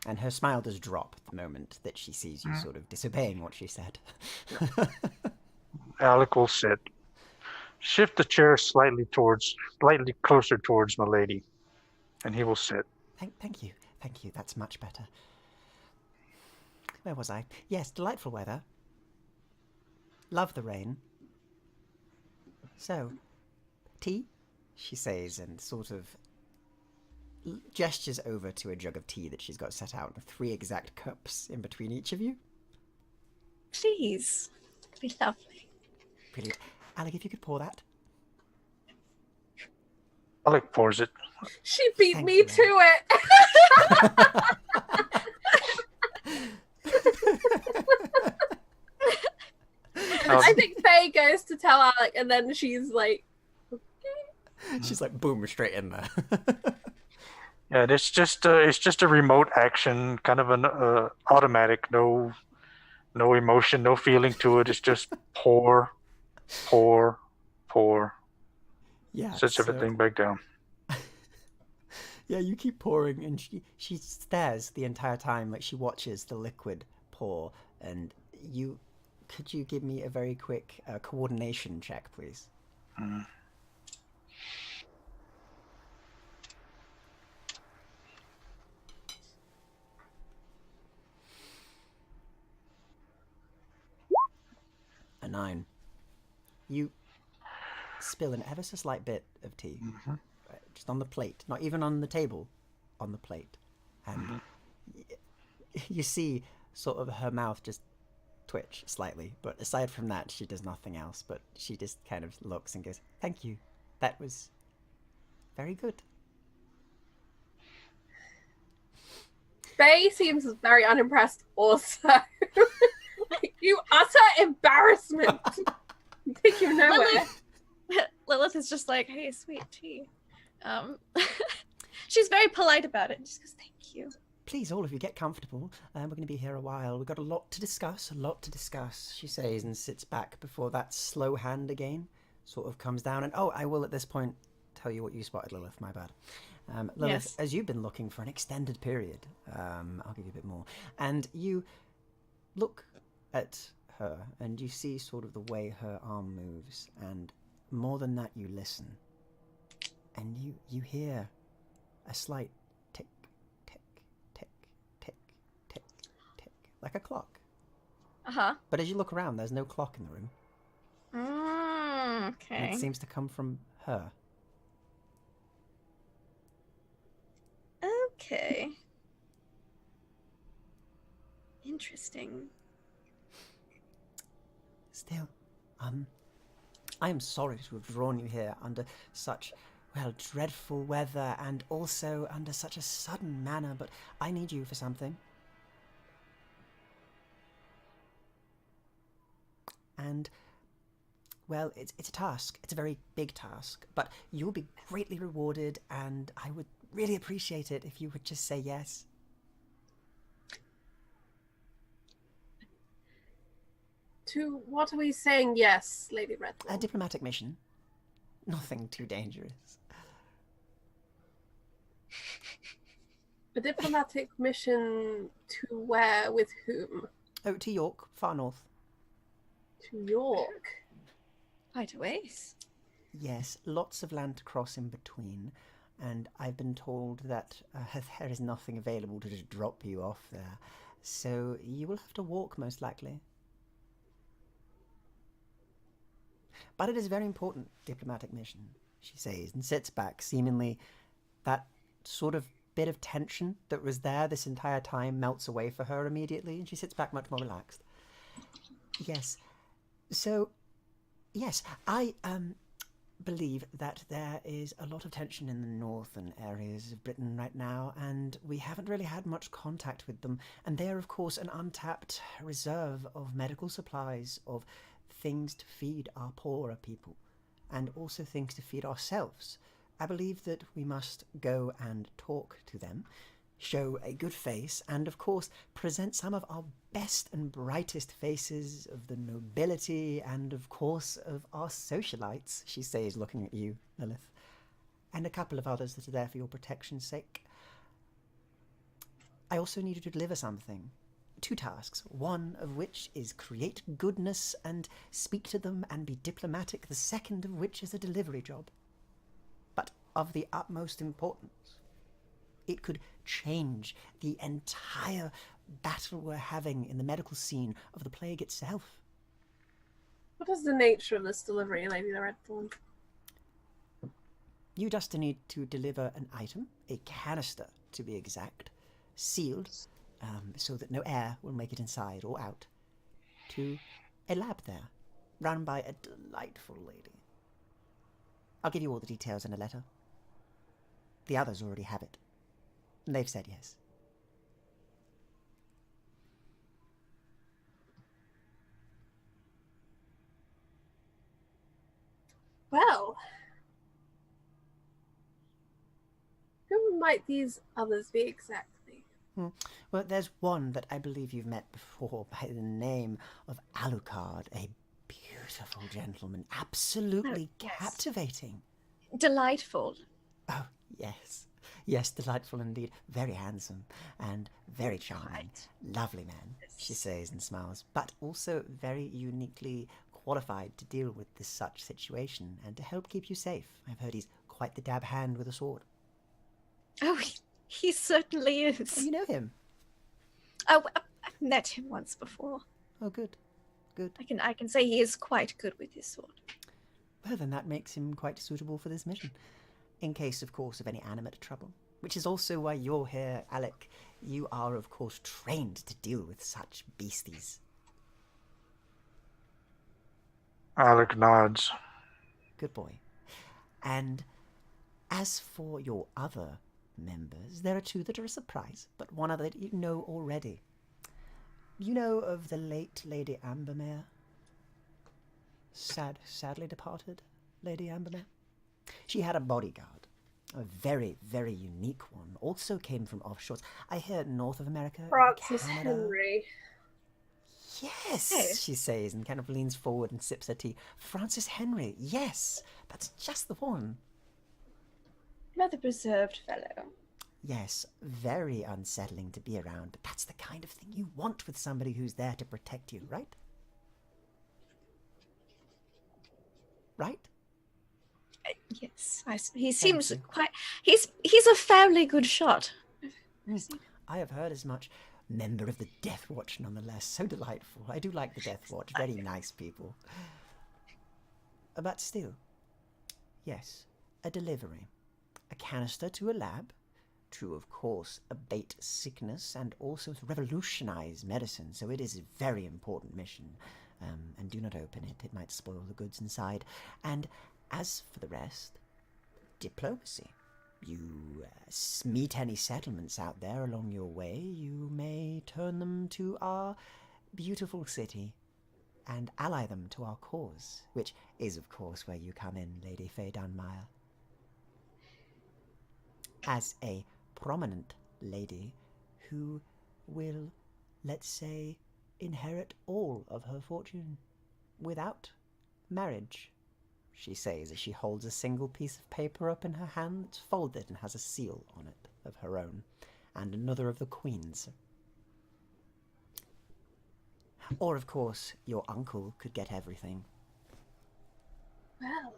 And her smile does drop the moment that she sees you sort of disobeying what she said. Alec will sit. Shift the chair slightly closer towards milady, and he will sit. Thank you. That's much better. Where was I? Yes, delightful weather. Love the rain. So, tea? She says, and sort of gestures over to a jug of tea that she's got set out, 3 exact cups in between each of you. Please. It'd be lovely. Brilliant. Alec, if you could pour that. Alec pours it. She beat Thank me you, to it! I think Faye goes to tell Alec, and then she's like, okay. She's like, boom, straight in there. Yeah, it's just a remote action, kind of an automatic, no emotion, no feeling to it. It's just pour. Yeah. Sets everything back down. Yeah, you keep pouring, and she stares the entire time, like she watches the liquid pour. And could you give me a very quick coordination check, please? 9. You spill an ever so slight bit of tea, just on the plate, not even on the table, on the plate, and you see sort of her mouth just twitch slightly, but aside from that, she does nothing else. But she just kind of looks and goes, "Thank you. That was very good." Faye seems very unimpressed also. You utter embarrassment. Take you nowhere. Lilith is just like, "Hey, sweet tea." She's very polite about it. Just goes, "Thank you." Please, all of you, get comfortable. We're going to be here a while. We've got a lot to discuss, she says, and sits back before that slow hand again sort of comes down. And, I will at this point tell you what you spotted, Lilith, my bad. Lilith, Yes. as you've been looking for an extended period, I'll give you a bit more, and you look at her and you see sort of the way her arm moves, and more than that, you listen. And you hear a slight tick, tick, tick, tick, tick, tick, like a clock. Uh-huh. But as you look around, there's no clock in the room. And Okay. it seems to come from her. Okay. Interesting. Still, I am sorry to have drawn you here under such, dreadful weather and also under such a sudden manner, but I need you for something. And, it's a task. It's a very big task, but you'll be greatly rewarded, and I would really appreciate it if you would just say yes. To what are we saying yes, Lady A Redfall? diplomatic mission. Nothing too dangerous. A diplomatic mission to where, with whom? Oh, to York, far north. To York. Quite a ways. Yes, lots of land to cross in between, and I've been told that there is nothing available to just drop you off there, so you will have to walk most likely. But it is a very important diplomatic mission, she says, and sits back, seemingly that sort of bit of tension that was there this entire time melts away for her immediately, and she sits back much more relaxed. Yes, so, yes, I believe that there is a lot of tension in the northern areas of Britain right now, and we haven't really had much contact with them, and they are, of course, an untapped reserve of medical supplies, of things to feed our poorer people, and also things to feed ourselves. I believe that we must go and talk to them, show a good face, and of course present some of our best and brightest faces of the nobility and of course of our socialites, she says, looking at you, Lilith, and a couple of others that are there for your protection's sake. I also need you to deliver something. 2 tasks, one of which is create goodness and speak to them and be diplomatic, the second of which is a delivery job. But of the utmost importance. It could change the entire battle we're having in the medical scene of the plague itself. What is the nature of this delivery, Lady Redfall? You just need to deliver an item, a canister to be exact, sealed, so that no air will make it inside or out, to a lab there, run by a delightful lady. I'll give you all the details in a letter. The others already have it. They've said yes. Well, who might these others be exactly? Well, there's one that I believe you've met before by the name of Alucard, a beautiful gentleman, absolutely yes. captivating. Delightful. Oh, yes. Yes, delightful indeed. Very handsome and very charming. Right. Lovely man, she says and smiles, but also very uniquely qualified to deal with this such situation and to help keep you safe. I've heard he's quite the dab hand with a sword. Oh, he certainly Oh, is. you know him? Oh, I've met him once before. Oh, good. Good. I can say he is quite good with his sword. Well, then that makes him quite suitable for this mission. In case, of course, of any animate trouble. Which is also why you're here, Alec. You are, of course, trained to deal with such beasties. Alec nods. Good boy. And as for your other members, there are two that are a surprise, but one other that you know already. You know of the late Lady Ambermere? Sadly departed Lady Ambermere? She had a bodyguard, a very, very unique one. Also came from offshores. I hear North of America, Francis Canada. Henry. Yes, Hey. she says, and kind of leans forward and sips her tea. Francis Henry, yes, that's just the one. Rather preserved fellow. Yes, very unsettling to be around, but that's the kind of thing you want with somebody who's there to protect you, right? Right? Yes, he seems you. quite. He's a fairly good shot. I have heard as much. Member of the Death Watch, nonetheless. So delightful. I do like the Death Watch. Very nice people. But still, yes, a delivery. A canister to a lab, to, of course, abate sickness and also to revolutionize medicine. So it is a very important mission. And do not open it. It might spoil the goods inside. And as for the rest, diplomacy. You meet any settlements out there along your way, you may turn them to our beautiful city and ally them to our cause, which is, of course, where you come in, Lady Faye Dunmire. As a prominent lady who will, let's say, inherit all of her fortune without marriage, she says as she holds a single piece of paper up in her hand that's folded and has a seal on it of her own, and another of the Queen's. Or, of course, your uncle could get everything, Well,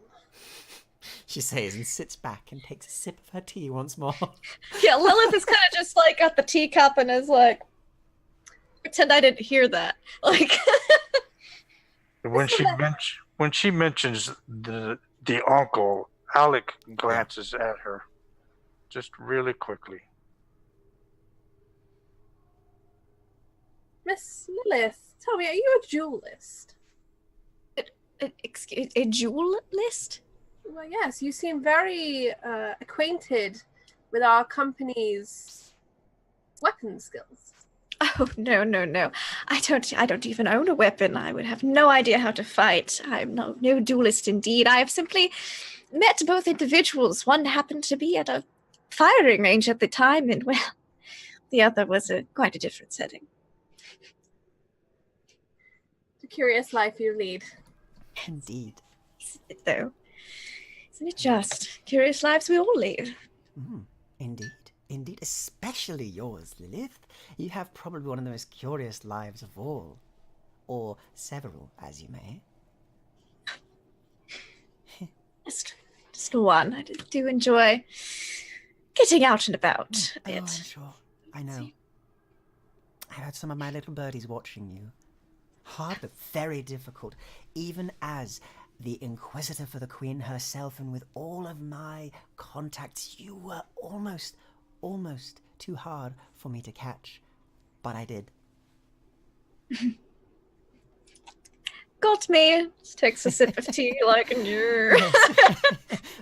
she says, and sits back and takes a sip of her tea once more. Yeah, Lilith is kind of just like got the teacup and is like, pretend I didn't hear that. Like, When she mentions the uncle, Alec glances at her, just really quickly. Miss Lilith, tell me, are you a duelist? excuse, a jewel list? Well, yes, you seem very acquainted with our company's weapon skills. Oh, no. I don't even own a weapon. I would have no idea how to fight. I'm no duelist indeed. I have simply met both individuals. One happened to be at a firing range at the time, and, well, the other was quite a different setting. The curious life you lead. Indeed. Isn't it, though? Isn't it just? Curious lives we all lead. Indeed, especially yours, Lilith. You have probably one of the most curious lives of all. Or several, as you may. Just one. I do enjoy getting out and about a Oh, I'm bit. sure. I know. I heard some of my little birdies watching you. Hard, but very difficult. Even as the Inquisitor for the Queen herself, and with all of my contacts, you were almost too hard for me to catch. But I did. Got me. Just takes a sip of tea like, Yes.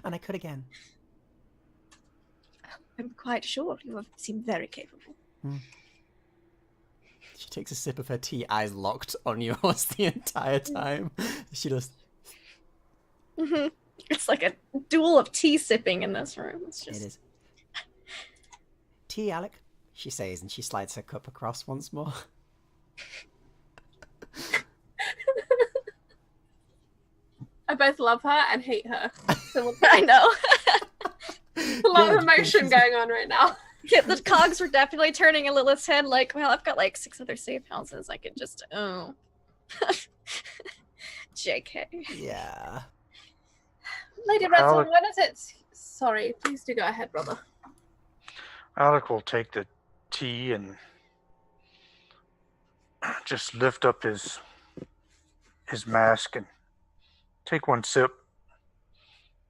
And I could again. I'm quite sure you seem very capable. She takes a sip of her tea, eyes locked on yours the entire time. She just... It's like a duel of tea sipping in this room. It's just... It is. Tea, Alec, she says, and she slides her cup across once more. I both love her and hate her. I know. A lot of emotion going on right now. Yeah, the cogs were definitely turning in Lilith's head like, well, I've got like 6 other safe houses. I could just, JK. Yeah. Lady Redson, Alec- when is it? Sorry, please do go ahead, brother. Alec will take the tea and just lift up his mask and take one sip,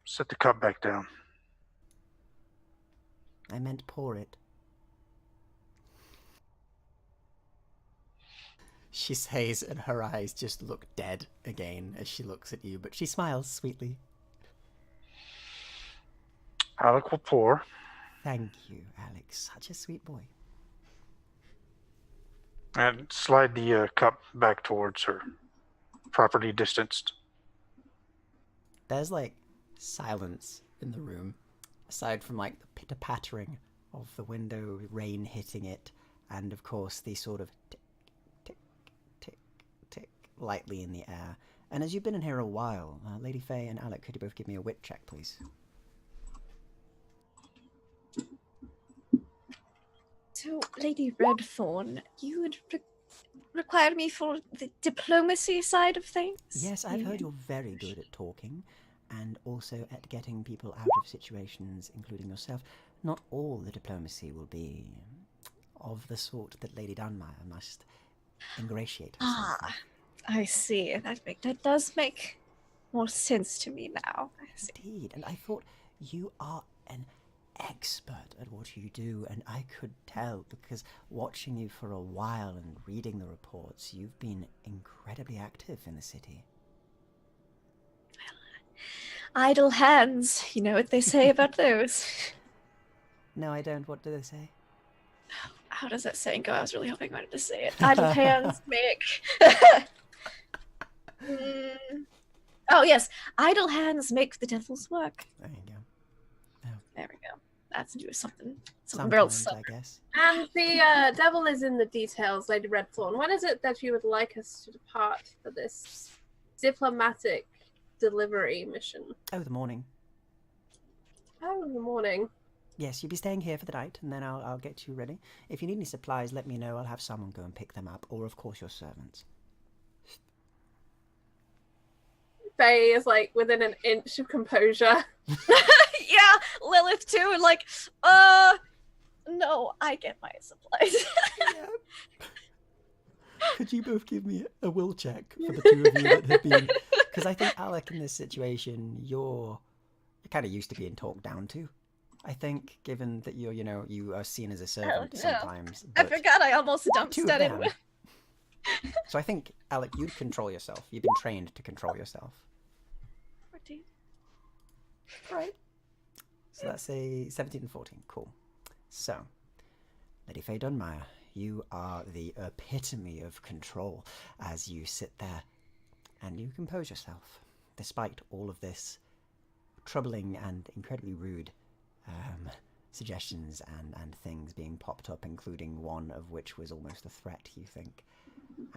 set the cup back down. I meant pour it. she says, and her eyes just look dead again as she looks at you, but she smiles sweetly. Alec will pour. Thank you, Alex. Such a sweet boy. And slide the cup back towards her, properly distanced. There's like silence in the room, aside from like the pitter-pattering of the window, rain hitting it, and of course the sort of tick, tick, tick, tick lightly in the air. And as you've been in here a while, Lady Faye and Alec, could you both give me a wit check, please? So, Lady Redthorn, you would require me for the diplomacy side of things? Yes, I've heard you're very good at talking, and also at getting people out of situations, including yourself. Not all the diplomacy will be of the sort that Lady Dunmire must ingratiate herself with. I see. That does make more sense to me now. I see. Indeed, and I thought you are an expert at what you do, and I could tell because watching you for a while and reading the reports, you've been incredibly active in the city. Idle hands. You know what they say about those. No, I don't. What do they say? How does that saying go? I was really hoping I wanted to say it. Idle hands make... Oh, yes. Idle hands make the devil's work. There you go. Oh. There we go. That's to do with something Sometimes, I guess. And the devil is in the details, Lady Redthorn. When is it that you would like us to depart for this diplomatic delivery mission? Oh, the morning. Oh, in the morning. Yes, you'll be staying here for the night, and then I'll get you ready. If you need any supplies, let me know. I'll have someone go and pick them up, or of course your servants. Faye is like within an inch of composure. Yeah, Lilith too, and like, no, I get my supplies. Yeah. Could you both give me a will check for the two of you that have been... Because I think, Alec, in this situation, you're kind of used to being talked down to. I think, given that you're, you are seen as a servant sometimes. I forgot I almost dumped two of Stead them. So I think, Alec, you'd control yourself. You've been trained to control yourself. 14. Right. So that's a 17 and 14. Cool. So, Lady Faye Dunmire, you are the epitome of control as you sit there and you compose yourself, despite all of this troubling and incredibly rude suggestions and things being popped up, including one of which was almost a threat, you think.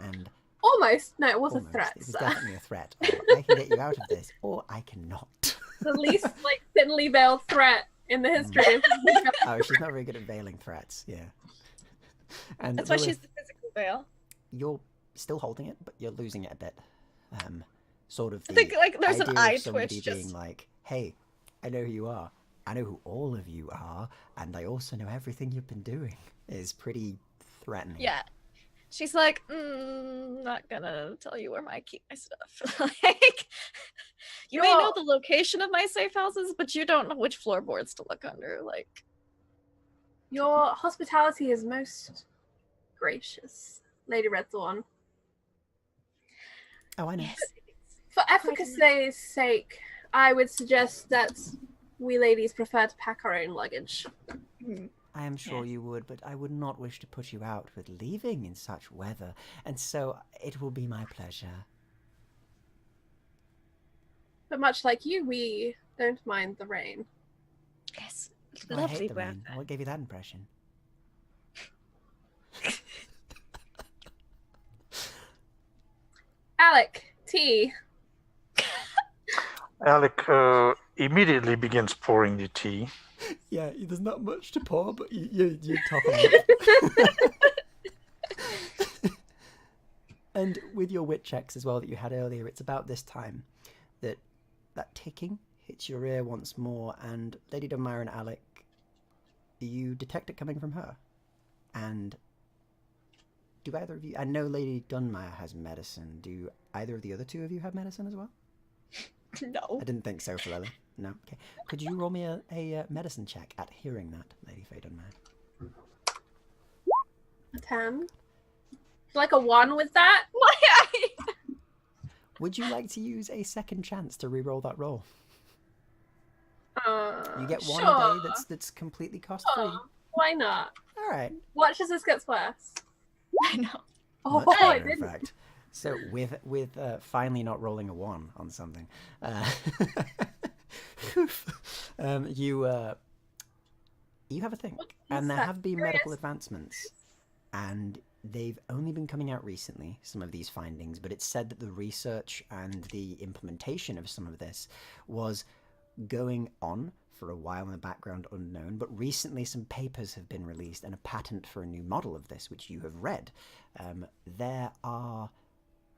And Almost. No, it was almost, a threat. it was definitely a threat. Oh, I can get you out of this, or I cannot. The least thinly veiled threat in the history of Oh, she's not very good at veiling threats, yeah. And That's why Lilith, she's the physical veil. you're still holding it, but you're losing it a bit. Sort of the I think there's an idea eye of somebody twitch. being like, hey, I know who you are. I know who all of you are, and I also know everything you've been doing, is pretty threatening. Yeah. She's like, not gonna tell you where I keep my stuff. Like, you may know the location of my safe houses, but you don't know which floorboards to look under. Like, Your hospitality is most gracious, Lady Redthorn. Oh, I know. yes. For efficacy's sake, I would suggest that we ladies prefer to pack our own luggage. I am sure you would, but I would not wish to put you out with leaving in such weather, and so it will be my pleasure. But much like you, we don't mind the rain. Yes. I Lovely hate the weather. rain. What gave you that impression? Alec, tea. Alec immediately begins pouring the tea. Yeah, there's not much to pour, but you're topping it. And with your wit checks as well that you had earlier, it's about this time that ticking hits your ear once more, and Lady Dunmire and Alec, you detect it coming from her. And do either of you... I know Lady Dunmire has medicine. Do either of the other two of you have medicine as well? No. I didn't think so for Lily. No? Okay. Could you roll me a medicine check at hearing that, Lady Faye Dunmire? 10. Like a 1 with that? Would you like to use a second chance to re-roll that roll? You get one a day that's completely cost-free. Why not? All right. Watch as this gets worse. I know. Much I better, in didn't. fact. So with finally not rolling a 1 on something, you have a think, and there have been medical advancements, and they've only been coming out recently, some of these findings, but it's said that the research and the implementation of some of this was going on for a while in the background, unknown, but recently some papers have been released and a patent for a new model of this, which you have read.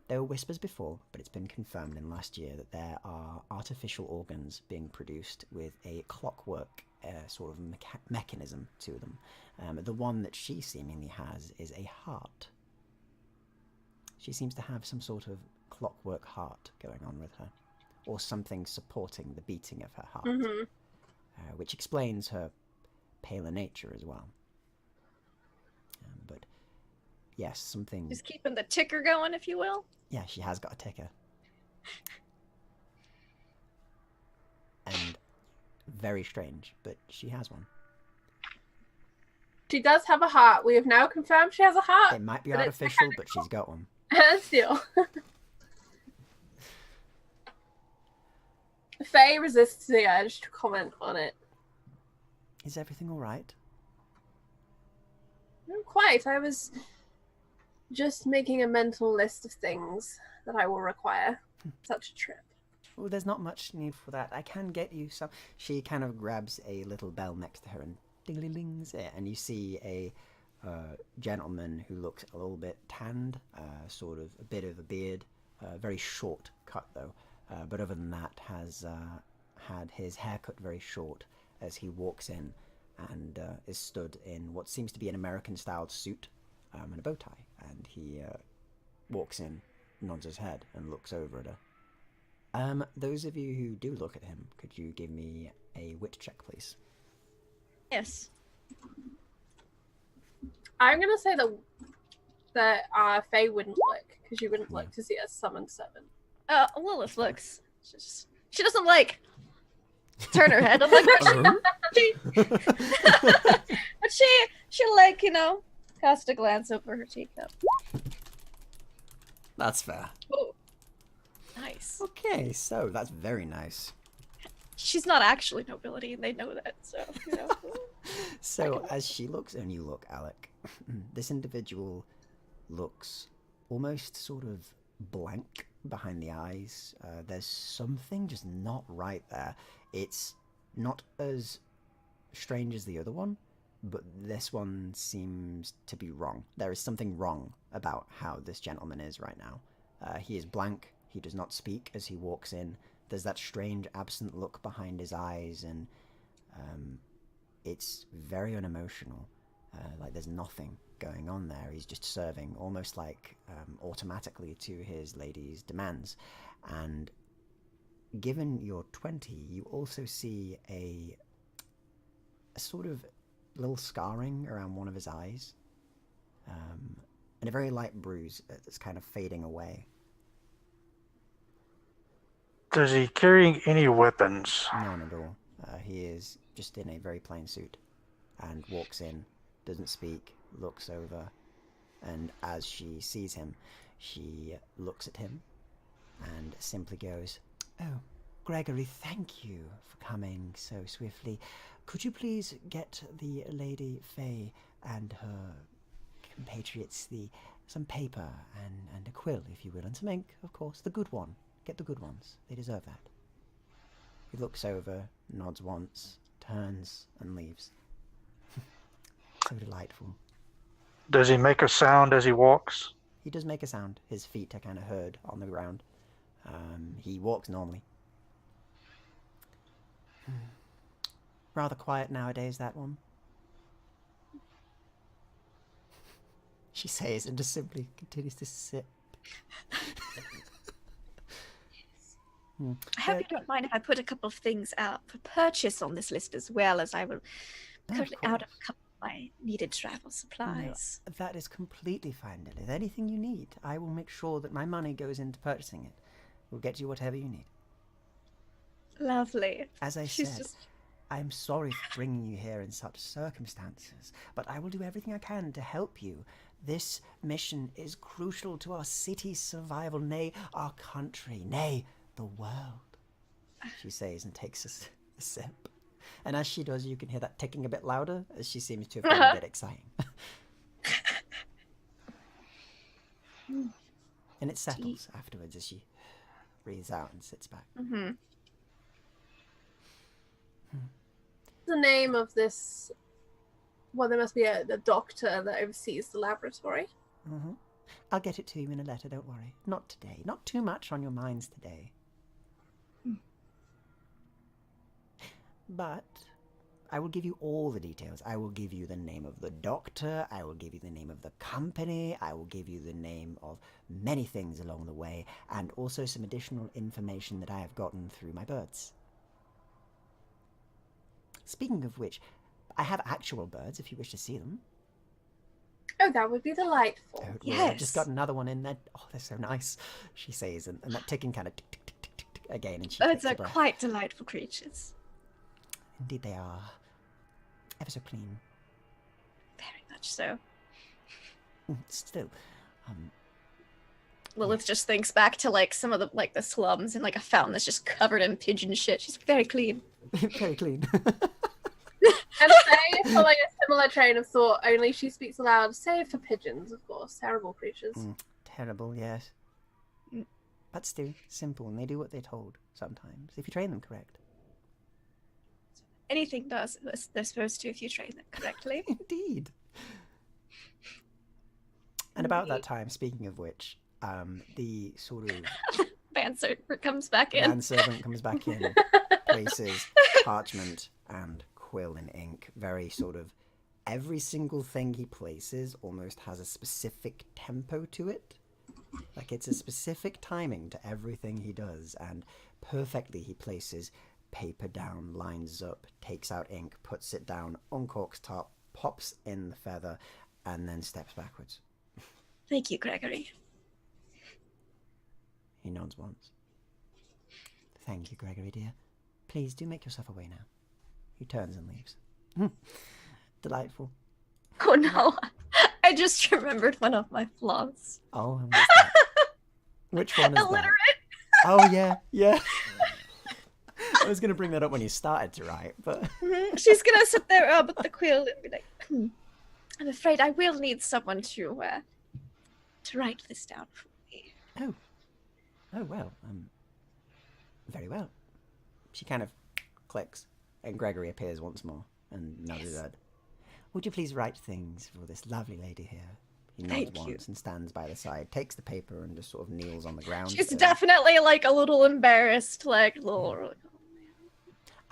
There were whispers before, but it's been confirmed in last year that there are artificial organs being produced with a clockwork sort of mechanism to them. The one that she seemingly has is a heart. She seems to have some sort of clockwork heart going on with her, or something supporting the beating of her heart, which explains her paler nature as well. But yes, something... Just keeping the ticker going, if you will. Yeah, she has got a ticker. And very strange, but she has one. She does have a heart. We have now confirmed she has a heart. It might be artificial, but she's got one. Still. Faye resists the urge to comment on it. Is everything all right? Not quite. I was just making a mental list of things that I will require such a trip. Well, there's not much need for that. I can get you some. She kind of grabs a little bell next to her and ding-a-lings it, and you see a gentleman who looks a little bit tanned, sort of a bit of a beard, very short cut though, but other than that has had his hair cut very short as he walks in and is stood in what seems to be an American-styled suit and a bow tie, and he walks in, nods his head, and looks over at her. Those of you who do look at him, could you give me a wit check, please? Yes. I'm gonna say that Faye wouldn't look, because you wouldn't look to see a summoned servant. Lilith looks. She doesn't like turn her head. I'm like, but she like, you know, cast a glance over her teacup. That's fair. Oh, nice. Okay, so that's very nice. She's not actually nobility, and they know that, so, you know. So as she looks, and you look, Alec, this individual looks almost sort of blank behind the eyes. There's something just not right there. It's not as strange as the other one, but this one seems to be wrong. There is something wrong about how this gentleman is right now. He is blank. He does not speak as he walks in. There's that strange absent look behind his eyes, and it's very unemotional. Like there's nothing going on there. He's just serving almost like automatically to his lady's demands. And given your 20, you also see a sort of little scarring around one of his eyes, and a very light bruise that's kind of fading away. Does he carry any weapons? None at all. He is just in a very plain suit and walks in, doesn't speak, looks over, and as she sees him, she looks at him and simply goes, "Oh, Gregory, thank you for coming so swiftly. Could you please get the Lady Faye and her compatriots some paper and a quill, if you will, and some ink, of course, the good one. Get the good ones. They deserve that." He looks over, nods once, turns, and leaves. So delightful. Does he make a sound as he walks? He does make a sound. His feet are kind of heard on the ground. He walks normally. Rather quiet nowadays, that one. She says and just simply continues to sip. I hope you don't mind if I put a couple of things out for purchase on this list as well, as I will put it out of a couple my needed travel supplies. No, that is completely fine, Lilith. Anything you need, I will make sure that my money goes into purchasing it. We'll get you whatever you need. Lovely. As I She's said, just... I'm sorry for bringing you here in such circumstances, but I will do everything I can to help you. This mission is crucial to our city's survival, nay, our country, nay, the world, she says and takes a sip. And as she does, you can hear that ticking a bit louder, as she seems to have been a bit exciting. And it settles afterwards as she breathes out and sits back. Mm-hmm. The name of this... Well, there must be a doctor that oversees the laboratory. Mm-hmm. I'll get it to you in a letter, don't worry. Not today. Not too much on your minds today. But I will give you all the details. I will give you the name of the doctor. I will give you the name of the company. I will give you the name of many things along the way, and also some additional information that I have gotten through my birds. Speaking of which, I have actual birds if you wish to see them. Oh, that would be delightful. Oh, yes. I just got another one in there. Oh, they're so nice, she says, and that ticking kind of tick, tick, tick, tick, tick again, and she Birds takes a are breath. quite delightful creatures. Indeed they are. Ever so clean. Very much so. Still, Lilith just thinks back to like some of the slums and like a fountain that's just covered in pigeon shit. She's very clean. very clean. And Faye, following a similar train of thought, only she speaks aloud, save for pigeons, of course. Terrible creatures. Terrible, yes. But still, simple, and they do what they're told, sometimes, if you train them correct. Anything does as they're supposed to if you train them correctly. Indeed. And about that time, speaking of which, the sort of... Manservant comes back in. Manservant comes back in, places parchment and quill and ink, very sort of... Every single thing he places almost has a specific tempo to it. Like, it's a specific timing to everything he does, and perfectly he places paper down, lines up, takes out ink, puts it down, uncorks top, pops in the feather, and then steps backwards. Thank you, Gregory. He nods once. Thank you, Gregory, dear. Please do make yourself away now. He turns and leaves. Delightful. Oh no, I just remembered one of my flaws. Oh, and what's that? Which one is Illiterate. that? Oh, yeah, yeah. I was going to bring that up when you started to write, but... She's going to sit there with the quill and be like, I'm afraid I will need someone to write this down for me. Oh, well, very well. She kind of clicks, and Gregory appears once more and nods his head. Would you please write things for this lovely lady here? He nods Thank you. once and stands by the side, takes the paper and just sort of kneels on the ground. She's still. definitely like a little embarrassed, like little.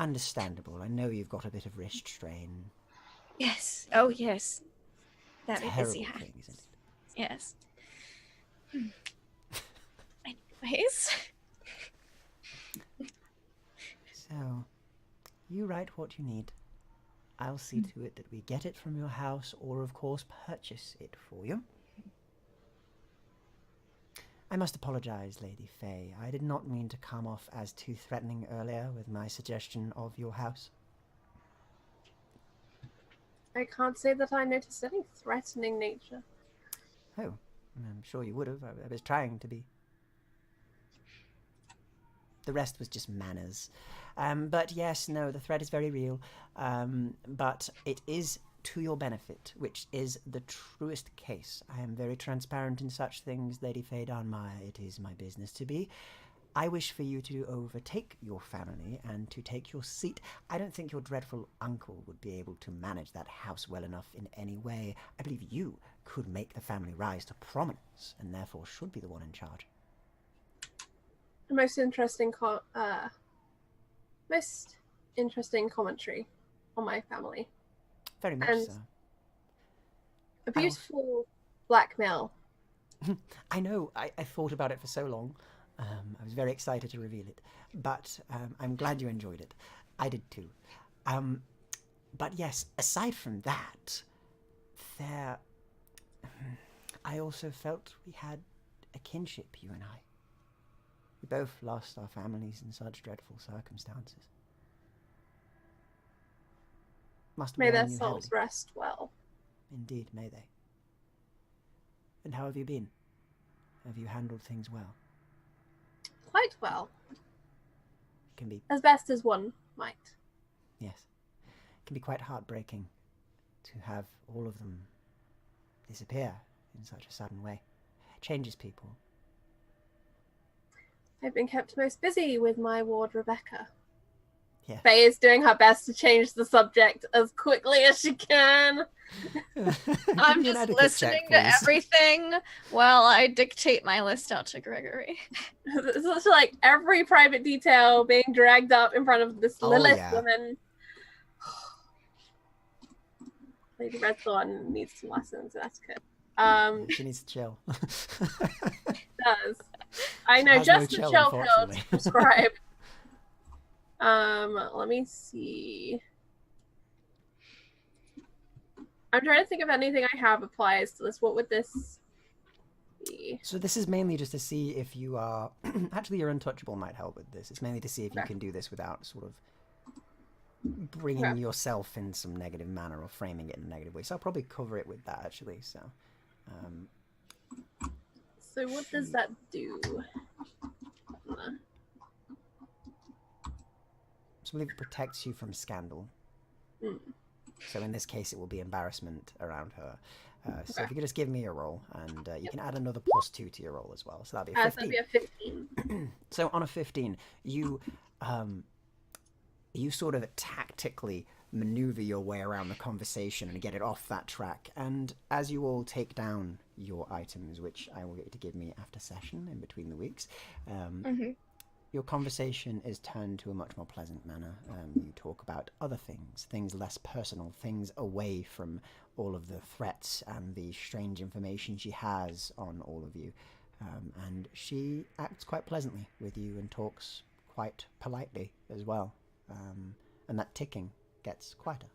Understandable. I know you've got a bit of wrist strain. Yes. Oh yes. Very Terrible busy hand. thing, isn't it? Yes. Anyways. So, you write what you need. I'll see to it that we get it from your house, or of course purchase it for you. I must apologize, Lady Faye. I did not mean to come off as too threatening earlier with my suggestion of your house. I can't say that I noticed any threatening nature. Oh, I'm sure you would have. I was trying to be. The rest was just manners. But yes, no, the threat is very real. But it is to your benefit, which is the truest case. I am very transparent in such things, Lady Faye Darnmire. It is my business to be. I wish for you to overtake your family and to take your seat. I don't think your dreadful uncle would be able to manage that house well enough in any way. I believe you could make the family rise to prominence, and therefore should be the one in charge. The most interesting commentary on my family. Very much And- so. A beautiful black male. I know, I thought about it for so long. I was very excited to reveal it, but I'm glad you enjoyed it. I did too. But yes, aside from that, there... I also felt we had a kinship, you and I. We both lost our families in such dreadful circumstances. Must May their warn you souls heavily. rest well. Indeed, may they. And how have you been? Have you handled things well? Quite well. It can be, As best as one might. yes, it can be quite heartbreaking to have all of them disappear in such a sudden way. It changes people. I've been kept most busy with my ward, Rebecca. Yes. Faye is doing her best to change the subject as quickly as she can. I'm just listening to everything while I dictate my list out to Gregory. It's such like every private detail being dragged up in front of this Lilith woman. Lady Redthorn needs some lessons in etiquette. She needs to chill. Does. I know Has just no the chill, chill pill to unfortunately. prescribe. Let me see. I'm trying to think if anything I have applies to this. What would this be? So this is mainly just to see if you are... Actually, your untouchable might help with this. It's mainly to see if you can do this without sort of bringing yourself in some negative manner or framing it in a negative way. So I'll probably cover it with that, actually. So what does that do? So I believe it protects you from scandal. Mm. So in this case, it will be embarrassment around her. So if you could just give me a roll, and you can add another +2 to your roll as well. So that'll be a 15. That'll be a 15. So on a 15, you sort of tactically maneuver your way around the conversation and get it off that track. And as you all take down your items, which I will get you to give me after session in between the weeks, your conversation is turned to a much more pleasant manner. You talk about other things, things less personal, things away from all of the threats and the strange information she has on all of you. And she acts quite pleasantly with you and talks quite politely as well. And that ticking gets quieter.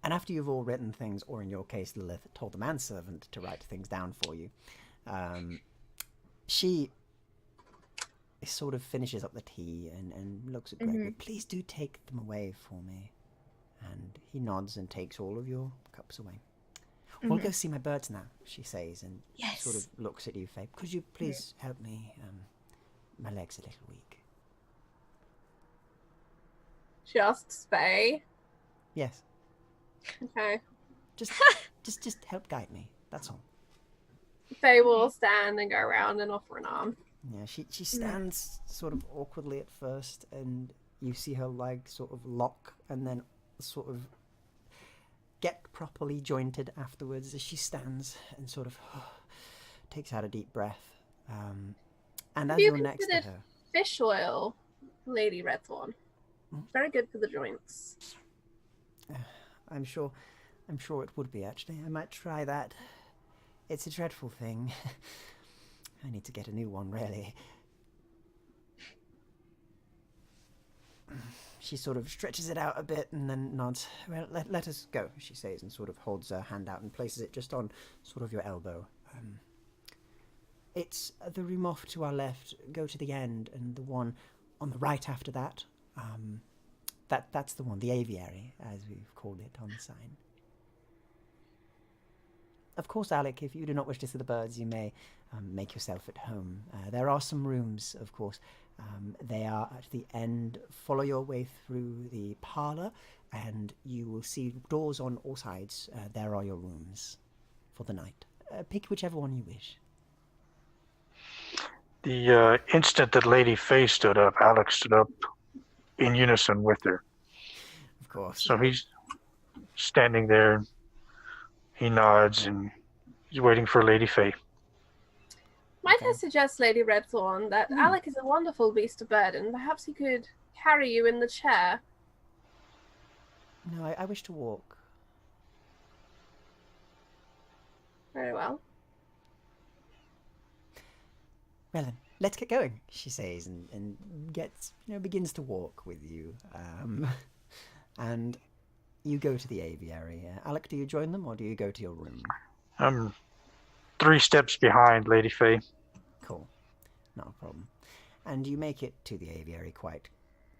And after you've all written things, or in your case, Lilith told the manservant to write things down for you, she sort of finishes up the tea and looks at Gregory. Please do take them away for me. And he nods and takes all of your cups away. We'll go see my birds now, she says, and sort of looks at you, Faye. Could you please help me? My leg's a little weak. She asks Faye. Yes. Okay. Just help guide me. That's all. Faye will stand and go around and offer an arm. Yeah, she stands sort of awkwardly at first, and you see her leg sort of lock and then sort of get properly jointed afterwards as she stands and sort of takes out a deep breath. And as you're next to her... fish oil, Lady Redthorn. Very good for the joints. I'm sure it would be, actually. I might try that. It's a dreadful thing. I need to get a new one, really. She sort of stretches it out a bit and then nods. Well, let us go, she says, and sort of holds her hand out and places it just on sort of your elbow. It's the room off to our left. Go to the end, and the one on the right after that. That's the one, the aviary, as we've called it on the sign. Of course, Alec, if you do not wish to see the birds, you may make yourself at home. There are some rooms, of course. They are at the end. Follow your way through the parlour, and you will see doors on all sides. There are your rooms for the night. Pick whichever one you wish. The instant that Lady Faye stood up, Alex stood up in unison with her. Of course. So he's standing there. He nods and he's waiting for Lady Faye. Might I suggest, Lady Redthorn, that Alec is a wonderful beast of burden. Perhaps he could carry you in the chair. No, I wish to walk. Very well. Well then, let's get going, she says, and gets, begins to walk with you. And you go to the aviary. Alec, do you join them or do you go to your room? I'm 3 steps behind Lady Faye. Cool. Not a problem. And you make it to the aviary quite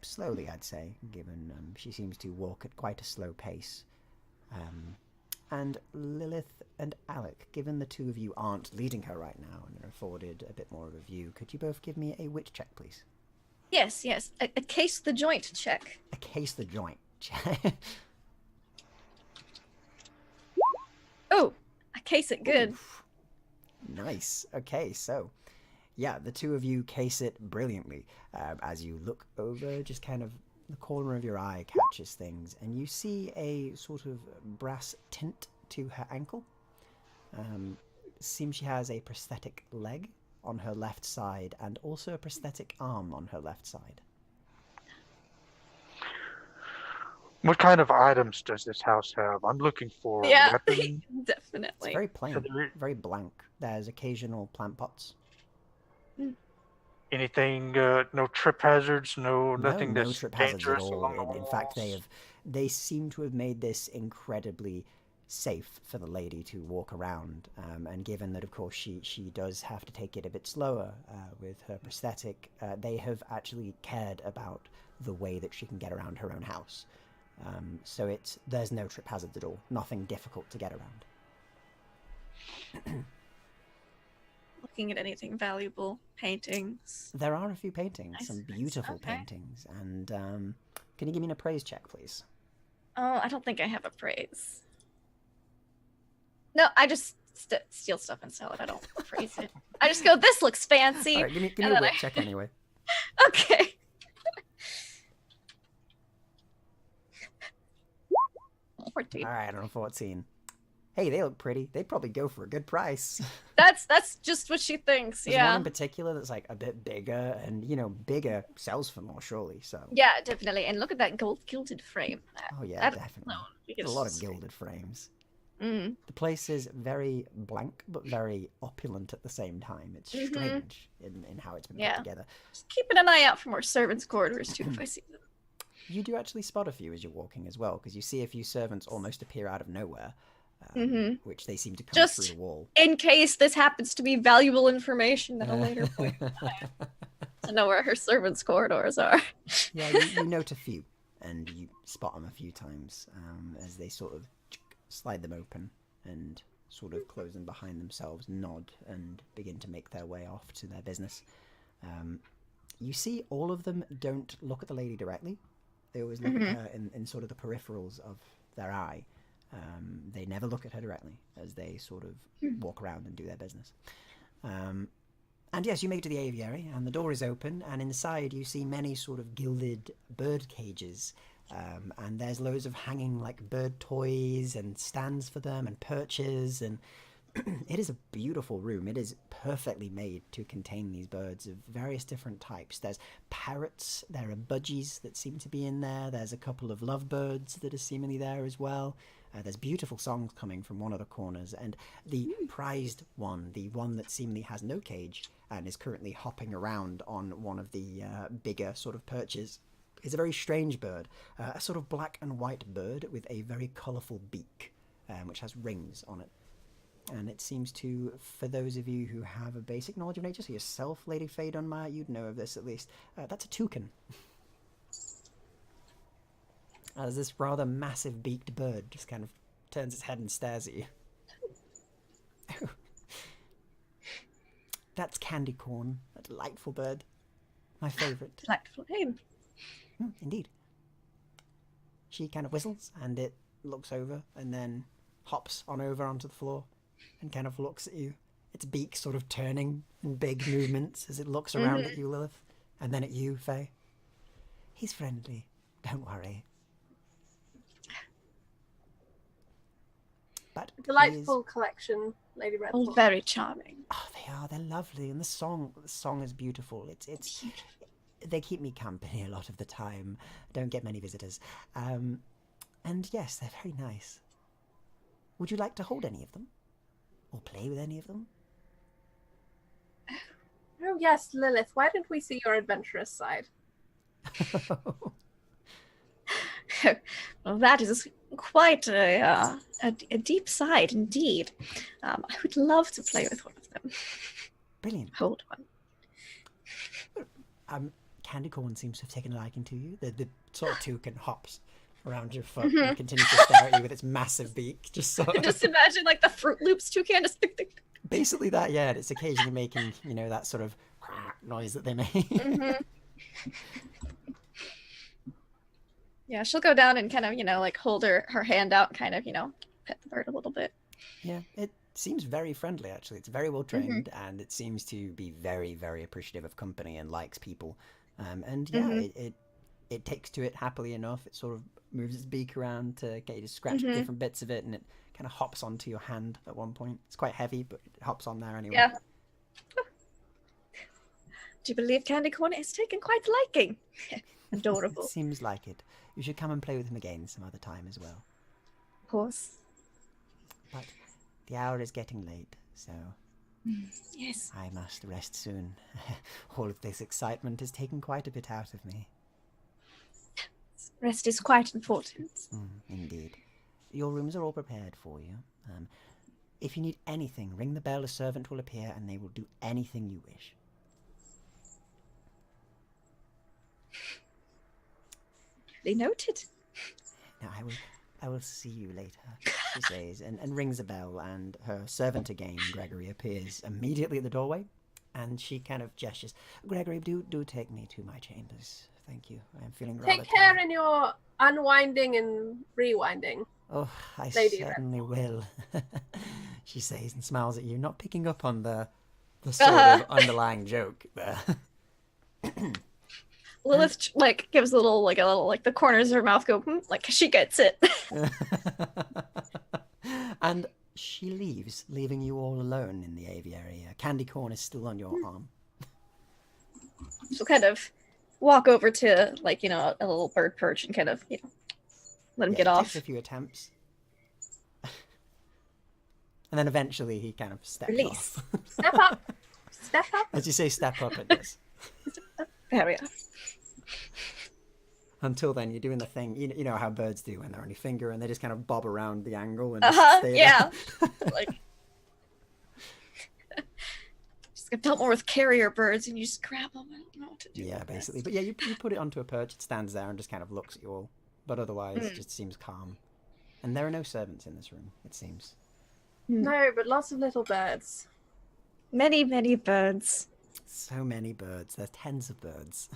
slowly, I'd say, given she seems to walk at quite a slow pace. And Lilith and Alec, given the two of you aren't leading her right now and are afforded a bit more of a view, could you both give me a wit check, please? Yes. A case the joint check. A case the joint check. Oh, I case it good. Oof. Nice. Okay, so yeah, the two of you case it brilliantly. As you look over, just kind of the corner of your eye catches things, and you see a sort of brass tint to her ankle. Seems she has a prosthetic leg on her left side, and also a prosthetic arm on her left side. What kind of items does this house have? I'm looking for a Yeah, weapon. definitely. It's very plain, very blank. There's occasional plant pots. Anything, no trip hazards, nothing no that's trip hazards at dangerous all. along the In fact, walls? they seem to have made this incredibly safe for the lady to walk around. And given that, of course, she does have to take it a bit slower with her prosthetic, they have actually cared about the way that she can get around her own house. So there's no trip hazards at all. Nothing difficult to get around. Looking at anything valuable, paintings. There are a few paintings, Nice, some nice, beautiful okay. paintings. And can you give me an appraise check, please? Oh, I don't think I have a praise. No, I just steal stuff and sell it. I don't praise it. I just go, this looks fancy. All right, give me and a then wit check anyway. Okay. 14. All right, on a 14. Hey, they look pretty. They'd probably go for a good price. That's just what she thinks. There's one Yeah. in particular that's like a bit bigger, and bigger sells for more, surely. So. Yeah, definitely. And look at that gold gilded frame. Oh yeah, That definitely. alone, There's a lot of gilded frames. Mm. The place is very blank, but very opulent at the same time. It's Mhm. strange in how it's been Yeah. put together. Just keeping an eye out for more servants' quarters too if I see them. You do actually spot a few as you're walking as well, because you see a few servants almost appear out of nowhere, which they seem to come Just- through the wall. In case this happens to be valuable information at a later point in time, to know where her servants' corridors are. Yeah, you note a few, and you spot them a few times as they sort of slide them open and sort of close them behind themselves, nod, and begin to make their way off to their business. You see all of them don't look at the lady directly. They always look at her in sort of the peripherals of their eye. They never look at her directly as they sort of walk around and do their business. And yes, you make it to the aviary, and the door is open, and inside you see many sort of gilded bird cages, and there's loads of hanging like bird toys and stands for them and perches, and it is a beautiful room. It is perfectly made to contain these birds of various different types. There's parrots, there are budgies that seem to be in there, there's a couple of lovebirds that are seemingly there as well. There's beautiful songs coming from one of the corners, and the prized one, the one that seemingly has no cage and is currently hopping around on one of the bigger sort of perches, is a very strange bird, a sort of black and white bird with a very colourful beak, which has rings on it. And it seems to, for those of you who have a basic knowledge of nature, so yourself, Lady Faye Dunmire, you'd know of this at least, that's a toucan. As this rather massive beaked bird just kind of turns its head and stares at you. That's Candy Corn, a delightful bird. My favourite. Delightful name. Indeed. She kind of whistles, and it looks over, and then hops on over onto the floor, and kind of looks at you. Its beak sort of turning in big movements as it looks around at you, Lilith, and then at you, Faye. He's friendly. Don't worry. But Delightful collection, Lady Red. Oh, very charming. Oh, they are. They're lovely, and the song is beautiful. It's they keep me company a lot of the time. Don't get many visitors. And yes, they're very nice. Would you like to hold any of them? Or play with any of them? Oh yes, Lilith. Why didn't we see your adventurous side? Well, that is quite a deep side indeed. I would love to play with one of them. Brilliant. Hold one. Candy corn seems to have taken a liking to you. The sort of toucan hops around your foot Mm-hmm. and continues to stare at you with its massive beak. Just sort of... Just imagine like the Fruit Loops toucan just basically that, yeah. And it's occasionally making, that sort of noise that they make. Mm-hmm. Yeah, she'll go down and kind of, like hold her hand out, kind of, pet the bird a little bit. Yeah, it seems very friendly, actually. It's very well trained, and it seems to be very, very appreciative of company and likes people. And yeah, it takes to it happily enough. It sort of moves its beak around to get you to scratch different bits of it, and it kind of hops onto your hand at one point. It's quite heavy, but it hops on there anyway. Yeah. Do you believe Candy Corn is taken quite a liking? Adorable. It seems like it. You should come and play with him again some other time as well. Of course. But the hour is getting late, so Yes. I must rest soon. All of this excitement has taken quite a bit out of me. Rest is quite important. Indeed. Your rooms are all prepared for you. If you need anything, ring the bell, a servant will appear, and they will do anything you wish. They noted. Now, I will see you later, she says, and rings a bell, and her servant again, Gregory, appears immediately at the doorway, and she kind of gestures. Gregory, do take me to my chambers. Thank you. I am feeling rather Take care tired. in your unwinding and rewinding. Oh, I Lady certainly will, she says, and smiles at you, not picking up on the sort of underlying joke there. Lilith gives a little the corners of her mouth go like she gets it. And she leaves, leaving you all alone in the aviary. Candy corn is still on your arm. She'll kind of walk over to a little bird perch and kind of let him get It off. takes a few attempts. And then eventually he kind of steps Release. off. Step up. Step up. As you say step up, it does. There we are. Until then, you're doing the thing, you know how birds do when they're on your finger, and they just kind of bob around the angle and just stay yeah. there. Just dealt more with carrier birds, and you just grab them. I don't know what to do. Yeah, with basically. this. But yeah, you put it onto a perch, it stands there and just kind of looks at you all. But otherwise, it just seems calm. And there are no servants in this room, it seems. No, but lots of little birds. Many, many birds. So many birds. There's tens of birds.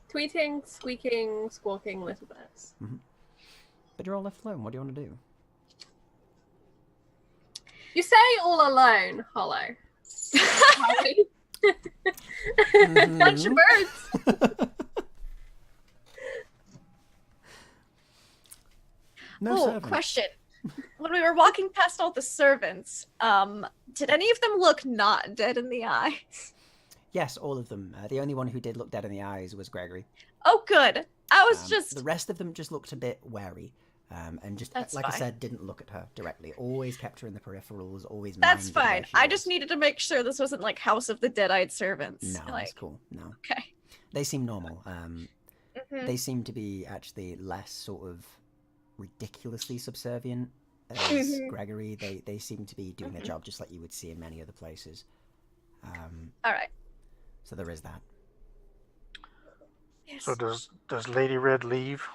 Tweeting, squeaking, squawking little birds. But you're all left alone. What do you want to do? You say all alone, Hollow. Bunch of birds. No servants. Question. When we were walking past all the servants, did any of them look not dead in the eyes? Yes, all of them. The only one who did look dead in the eyes was Gregory. Oh, good. I was just... The rest of them just looked a bit wary. And just, That's like I fine. said, didn't look at her directly. Always kept her in the peripherals, always That's minded where fine. she I was. just needed to make sure this wasn't like House of the Dead-Eyed Servants. No, that's cool. No. Okay. They seem normal. They seem to be actually less sort of ridiculously subservient as Gregory. They seem to be doing their job just like you would see in many other places. All right. So there is that. Yes. So does Lady Red leave?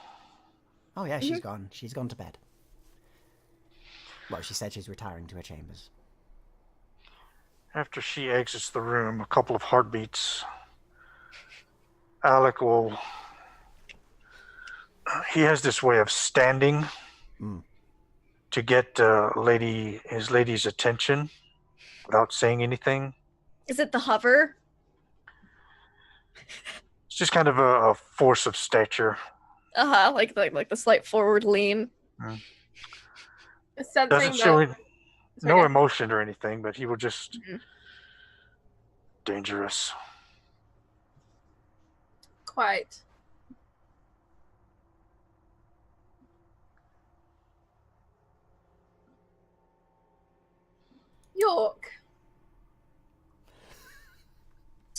Oh yeah, she's gone. She's gone to bed. Well, she said she's retiring to her chambers. After she exits the room, a couple of heartbeats, Alec will... He has this way of standing to get his lady's attention without saying anything. Is it the hover? It's just kind of a force of stature. Like the slight forward lean. Sensing Doesn't show that- no Okay. emotion or anything, but he will just... Dangerous. Quite. York.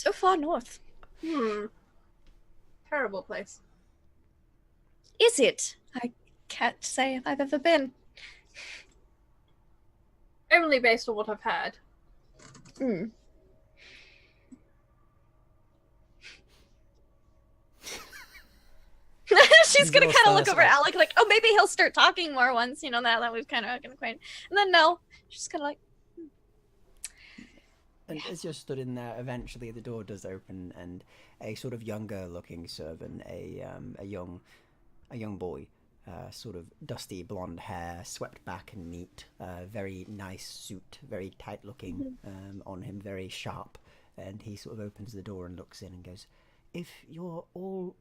So far north. Terrible place. Is it? I can't say if I've ever been. Only based on what I've heard. Hmm. She's gonna kind of look over at Alec like, oh, maybe he'll start talking more once, now that we've kind of gotten acquainted. And then no, she's kind of like. And as you're stood in there, eventually the door does open, and a sort of younger-looking servant, a young boy, sort of dusty blonde hair, swept back and neat, very nice suit, very tight-looking on him, very sharp, and he sort of opens the door and looks in and goes, "If you're all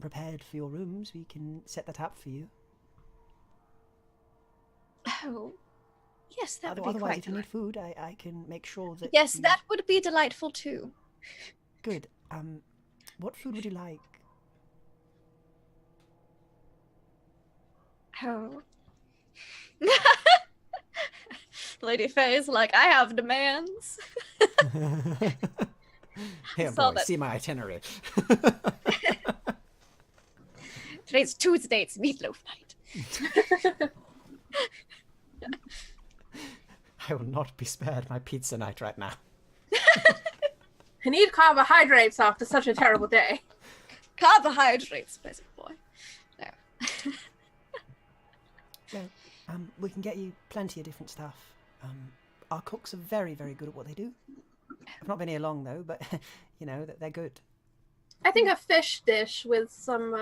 prepared for your rooms, we can set that up for you." Oh. Yes, that would be Otherwise, quite if you need food, I can make sure that. Yes, that would be delightful too. Good. What food would you like? Oh. Lady Faye's like, I have demands. Here, Saw boy, that. see my itinerary. Today's Tuesday, it's meatloaf night. I will not be spared my pizza night right now. I need carbohydrates after such a terrible day. Carbohydrates, pleasant boy. No. Well, we can get you plenty of different stuff. Our cooks are very, very good at what they do. I've not been here long though, but they're good. I think a fish dish with some,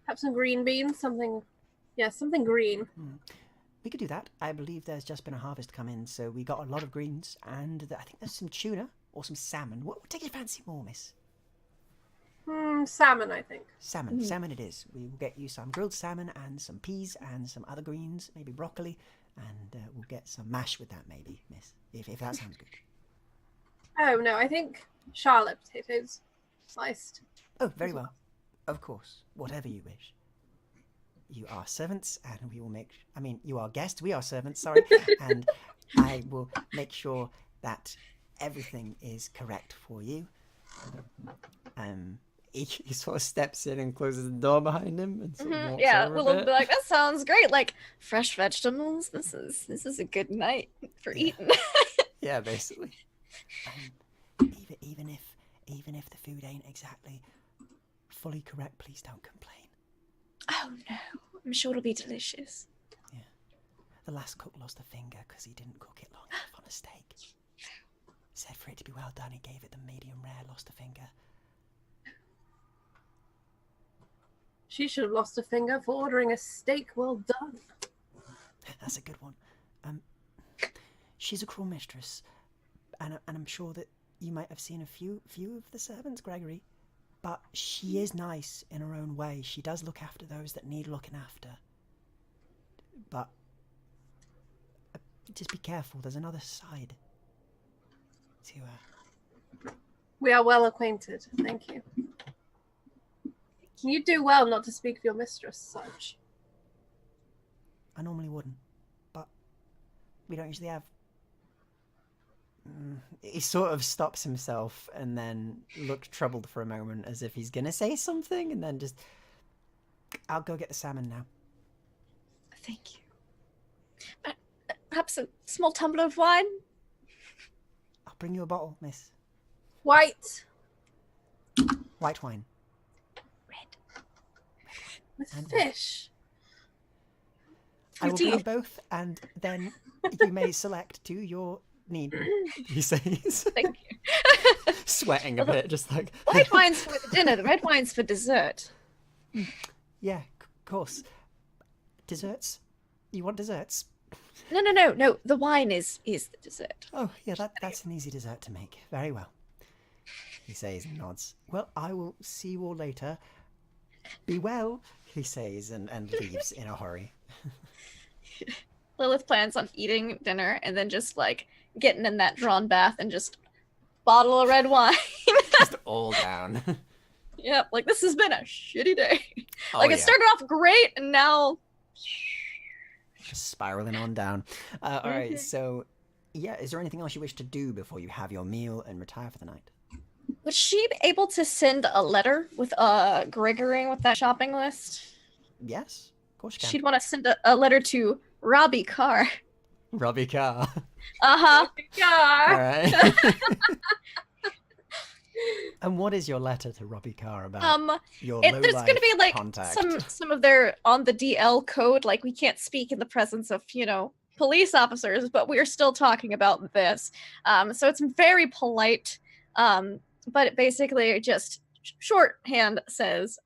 perhaps some green beans, something green. We could do that. I believe there's just been a harvest come in, so we got a lot of greens, and I think there's some tuna or some salmon. What would take your fancy more, miss? Salmon, I think. Salmon it is. We will get you some grilled salmon and some peas and some other greens, maybe broccoli, and we'll get some mash with that, maybe, miss, if that sounds good. Oh, no, I think Charlotte potatoes sliced. Oh, very well. Of course, whatever you wish. You are servants, and we will you are guests, we are servants, sorry, and I will make sure that everything is correct for you. He sort of steps in and closes the door behind him and sort of walks over We'll a bit. be like, that sounds great. Like, fresh vegetables, this is a good night for eating. Yeah, basically. Even if the food ain't exactly fully correct, please don't complain. Oh no, I'm sure it'll be delicious. Yeah. The last cook lost a finger because he didn't cook it long enough on a steak. Said for it to be well done, he gave it the medium rare, lost a finger. She should have lost a finger for ordering a steak well done. That's a good one. She's a cruel mistress, and I'm sure that you might have seen a few of the servants, Gregory. But she is nice in her own way. She does look after those that need looking after. But just be careful. There's another side to her. We are well acquainted, thank you. You do well not to speak of your mistress such. I normally wouldn't, but we don't usually have. He sort of stops himself and then looked troubled for a moment as if he's gonna say something, and then just, I'll go get the salmon now. Thank you. Perhaps a small tumbler of wine? I'll bring you a bottle, miss. White. White wine. Red. With And fish. I will bring both, and then you may select to your need, he says. Thank you. Sweating a bit, just like... White wine's for the dinner, the red wine's for dessert. Yeah, of course. Desserts? You want desserts? No. The wine is the dessert. Oh, yeah, that's an easy dessert to make. Very well. He says and nods. Well, I will see you all later. Be well, he says, and leaves in a hurry. Lilith plans on eating dinner and then just like getting in that drawn bath and just bottle of red wine. Just all down. Yep, like this has been a shitty day. Oh, Like it yeah. started off great and now Just spiraling on down. All right, so Yeah, is there anything else you wish to do before you have your meal and retire for the night? Would she be able to send a letter with Gregory with that shopping list? Yes, of course you can. She'd want to send a letter to Robbie Carr. Robbie Carr. Uh-huh. All Yeah. right. And what is your letter to Robbie Carr about your There's low-life gonna be like contact? some of their on the DL code, like we can't speak in the presence of, police officers, but we're still talking about this. So it's very polite. But it basically just shorthand says,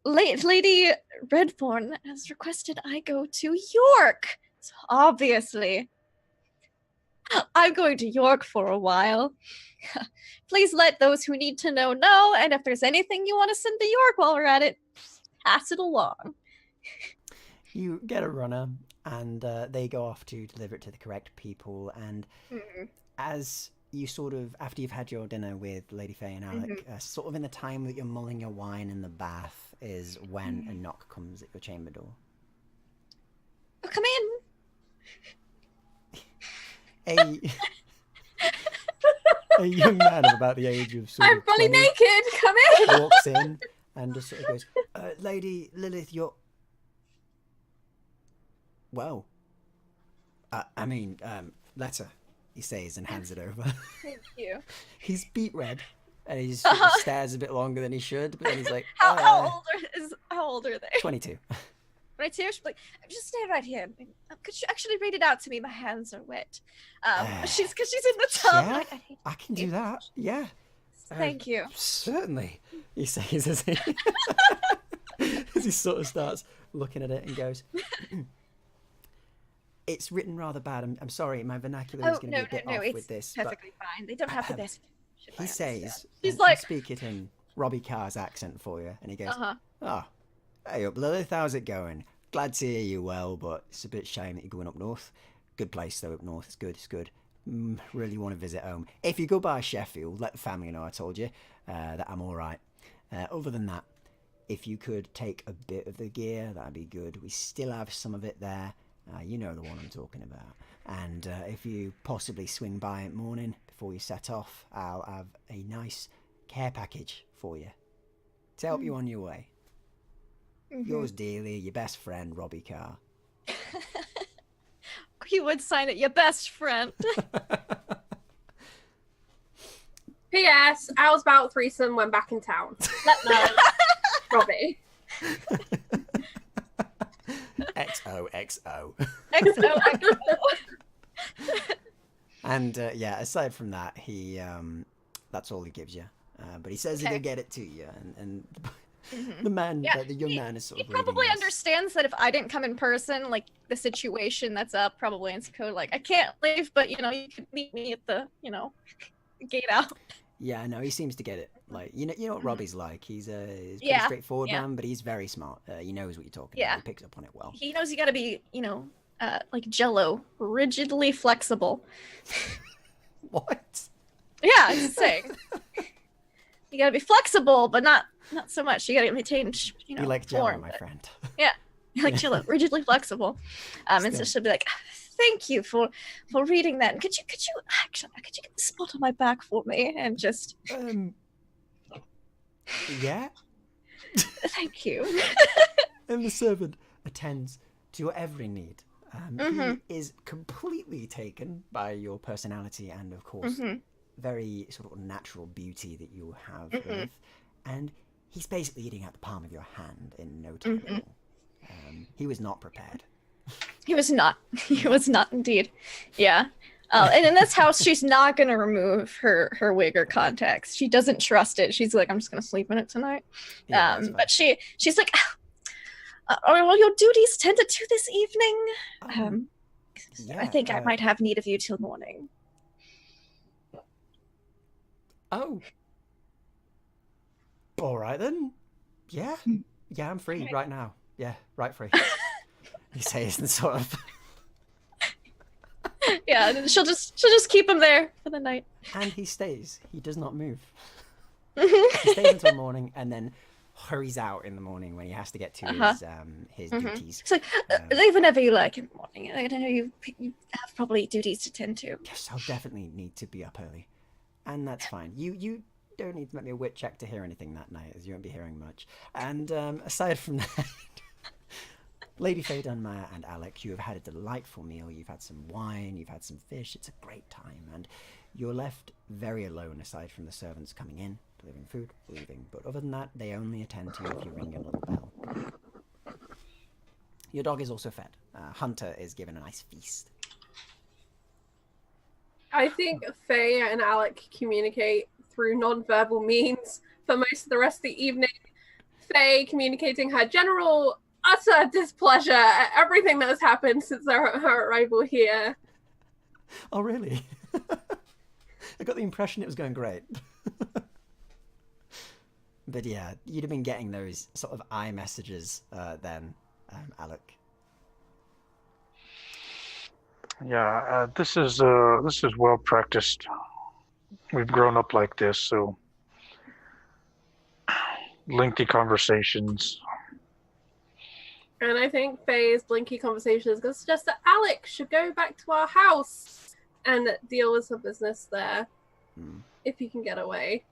Lady Redthorn has requested I go to York. So obviously, I'm going to York for a while. Please let those who need to know, and if there's anything you want to send to York while we're at it, pass it along. You get a runner, and they go off to deliver it to the correct people. And as you sort of, after you've had your dinner with Lady Faye and Alec, sort of in the time that you're mulling your wine in the bath is when a knock comes at your chamber door. Oh, come in. A young man of about the age of sort I'm of fully 20 naked. Come in. walks in and just sort of goes, Lady Lilith, you're... Well, letter, he says and hands it over. Thank you. He's beet red and he sort of stares a bit longer than he should, but then he's like, How old are they? 22. 22? She's like, just stay right here. Could you actually read it out to me? My hands are wet. Because she's in the tub. Yeah, Like, I can do that. Yeah. Thank you. Certainly, he says as he, as he sort of starts looking at it and goes, it's written rather bad. I'm sorry, my vernacular is going to be a bit off with this. It's perfectly fine. They don't have the best. He says, She's I'll like, speak it in Robbie Carr's accent for you. And he goes, uh-huh. oh, hey up Lilith, how's it going? Glad to hear you well, but it's a bit shame that you're going up north. Good place though up north, it's good. Really want to visit home. If you go by Sheffield, let the family know I told you that I'm alright. Other than that, if you could take a bit of the gear, that'd be good. We still have some of it there. You know the one I'm talking about. And if you possibly swing by at morning before you set off, I'll have a nice care package for you to help you on your way. Yours dearly, your best friend, Robbie Carr. You would sign it, your best friend. P.S. I was about threesome when back in town. Let know. Robbie. XOXO. XOXO. And yeah, aside from that, he that's all he gives you. But he says he'll get it to you, and the man, the young man, is sort of. He probably reading this. understands that if I didn't come in person, like the situation that's up, probably in code, like I can't leave, but you could meet me at the gate out. Yeah, no, he seems to get it. Like you know what Robbie's like. He's a pretty Yeah, straightforward yeah. man, but he's very smart. He knows what you're talking Yeah. about. He picks up on it well. He knows you gotta be, like Jello, rigidly flexible. What? Yeah, I'm just saying. You gotta be flexible, but not so much. You gotta maintain, You like Jello, form. my friend. Yeah, you like Jello, rigidly flexible. And so she'll be like, "Thank you for reading that. And could you get the spot on my back for me?" And just Yeah. thank you. And the servant attends to your every need. He is completely taken by your personality and, of course, very sort of natural beauty that you have with. And he's basically eating out the palm of your hand in no time at all. He was not prepared. He was not. He was not indeed. Yeah. And in this house, she's not going to remove her wig or contacts. She doesn't trust it. She's like, I'm just going to sleep in it tonight. Yeah, But she's like, are all your duties tended to this evening? Yeah, I think I might have need of you till morning. Oh. All right then. Yeah. Yeah, I'm free right now. Yeah, right free. He says and sort of. Yeah, and she'll just keep him there for the night. And he stays. He does not move. He stays until morning, and then hurries out in the morning when he has to get to his duties. So leave whenever you like in the morning. I know you have probably duties to tend to. Yes, I'll definitely need to be up early, and that's fine. You don't need to make me a wit check to hear anything that night, as you won't be hearing much. And aside from that, Lady Faye Dunmire and Alec, you have had a delightful meal. You've had some wine, you've had some fish. It's a great time, and you're left very alone aside from the servants coming in, delivering food, leaving. But other than that, they only attend to you if you ring a little bell. Your dog is also fed. Hunter is given a nice feast. I think Faye and Alec communicate through non-verbal means for most of the rest of the evening. Faye communicating her general utter displeasure at everything that has happened since her arrival here. Oh, really? I got the impression it was going great. But yeah, you'd have been getting those sort of eye messages then, Alec. Yeah, this is well practiced. We've grown up like this, so lengthy conversations. And I think Faye's blinky conversation is going to suggest that Alec should go back to our house and deal with some business there, if he can get away.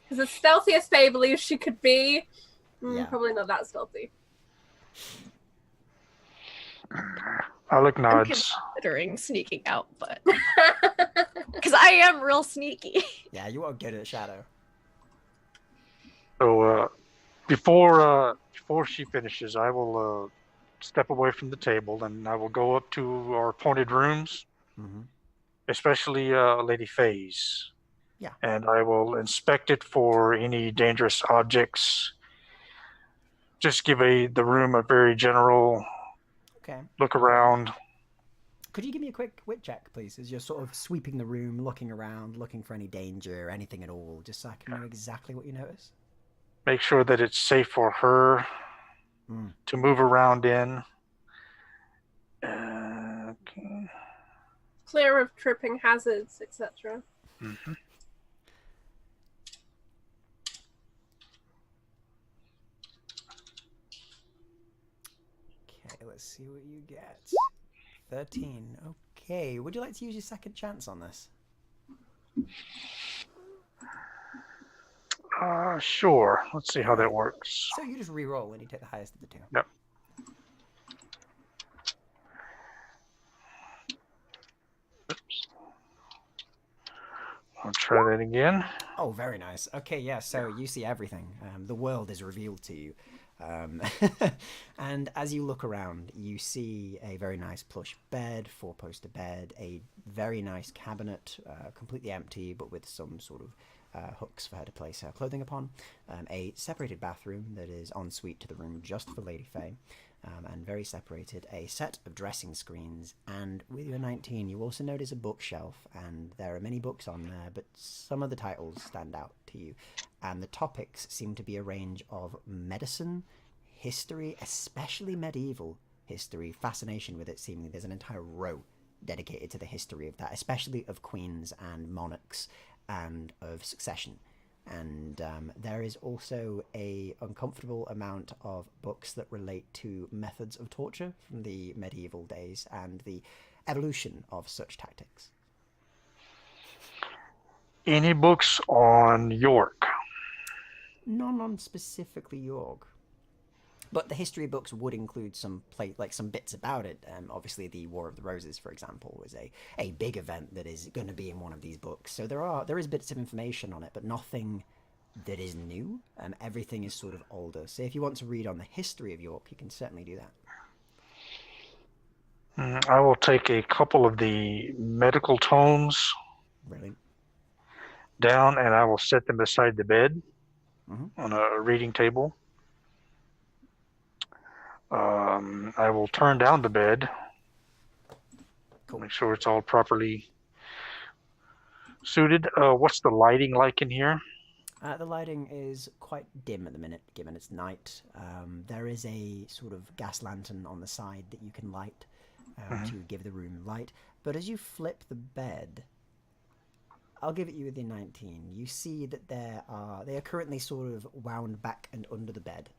Because as stealthy as Faye believes she could be, probably not that stealthy. Alec I'm nods. considering sneaking out, but because I am real sneaky. Yeah, you are good at shadow. So before she finishes, I will step away from the table and I will go up to our appointed rooms, especially Lady Faye's. Yeah. And I will inspect it for any dangerous objects. Just give the room a very general look around. Could you give me a quick wit check, please, as you're sort of sweeping the room, looking around, looking for any danger or anything at all, just so I can know exactly what you notice? Make sure that it's safe for her to move around in. Okay. Clear of tripping hazards, etc. Mm-hmm. Okay, let's see what you get. 13. Okay, would you like to use your second chance on this? Sure. Let's see how that works. So you just re-roll and you take the highest of the two. Yep. Oops. I'll try that again. Oh, very nice. Okay, yeah, so you see everything. The world is revealed to you. And as you look around, you see a very nice plush bed, four-poster bed, a very nice cabinet, completely empty, but with some sort of hooks for her to place her clothing upon, a separated bathroom that is ensuite to the room just for Lady Faye, and very separated, a set of dressing screens, and with your 19 you also notice a bookshelf, and there are many books on there, but some of the titles stand out to you, and the topics seem to be a range of medicine, history, especially medieval history, fascination with it seemingly. There's an entire row dedicated to the history of that, especially of queens and monarchs and of succession. And there is also a uncomfortable amount of books that relate to methods of torture from the medieval days and the evolution of such tactics. Any books on York? None on specifically York. But the history books would include some some bits about it. Obviously, the War of the Roses, for example, was a big event that is going to be in one of these books. So there is bits of information on it, but nothing that is new. Everything is sort of older. So if you want to read on the history of York, you can certainly do that. I will take a couple of the medical tomes Brilliant. down, and I will set them beside the bed on a reading table. I will turn down the bed. Cool. Make sure it's all properly suited. What's the lighting like in here? The lighting is quite dim at the minute, given it's night. There is a sort of gas lantern on the side that you can light to give the room light. But as you flip the bed, I'll give it you with the 19. You see that they are currently sort of wound back and under the bed,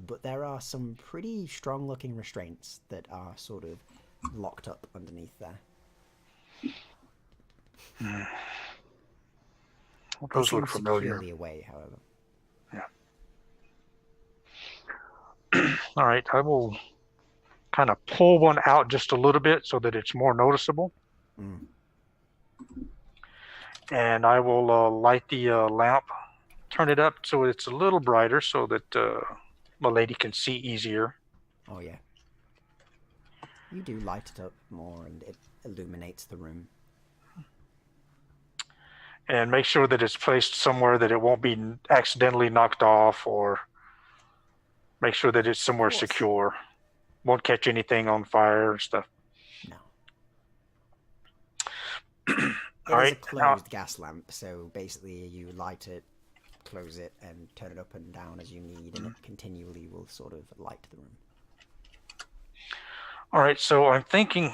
but there are some pretty strong-looking restraints that are sort of locked up underneath there. Well, They those seem look familiar. securely away, however. Yeah. All right, I will kind of pull one out just a little bit so that it's more noticeable. Mm. And I will light the lamp, turn it up so it's a little brighter so that my lady can see easier. Oh, yeah. You do light it up more and it illuminates the room. And make sure that it's placed somewhere that it won't be accidentally knocked off, or make sure that it's somewhere secure. Won't catch anything on fire and stuff. No. All It is right, a closed gas lamp, so basically you light it, close it, and turn it up and down as you need, and it continually will sort of light the room. All right, so I'm thinking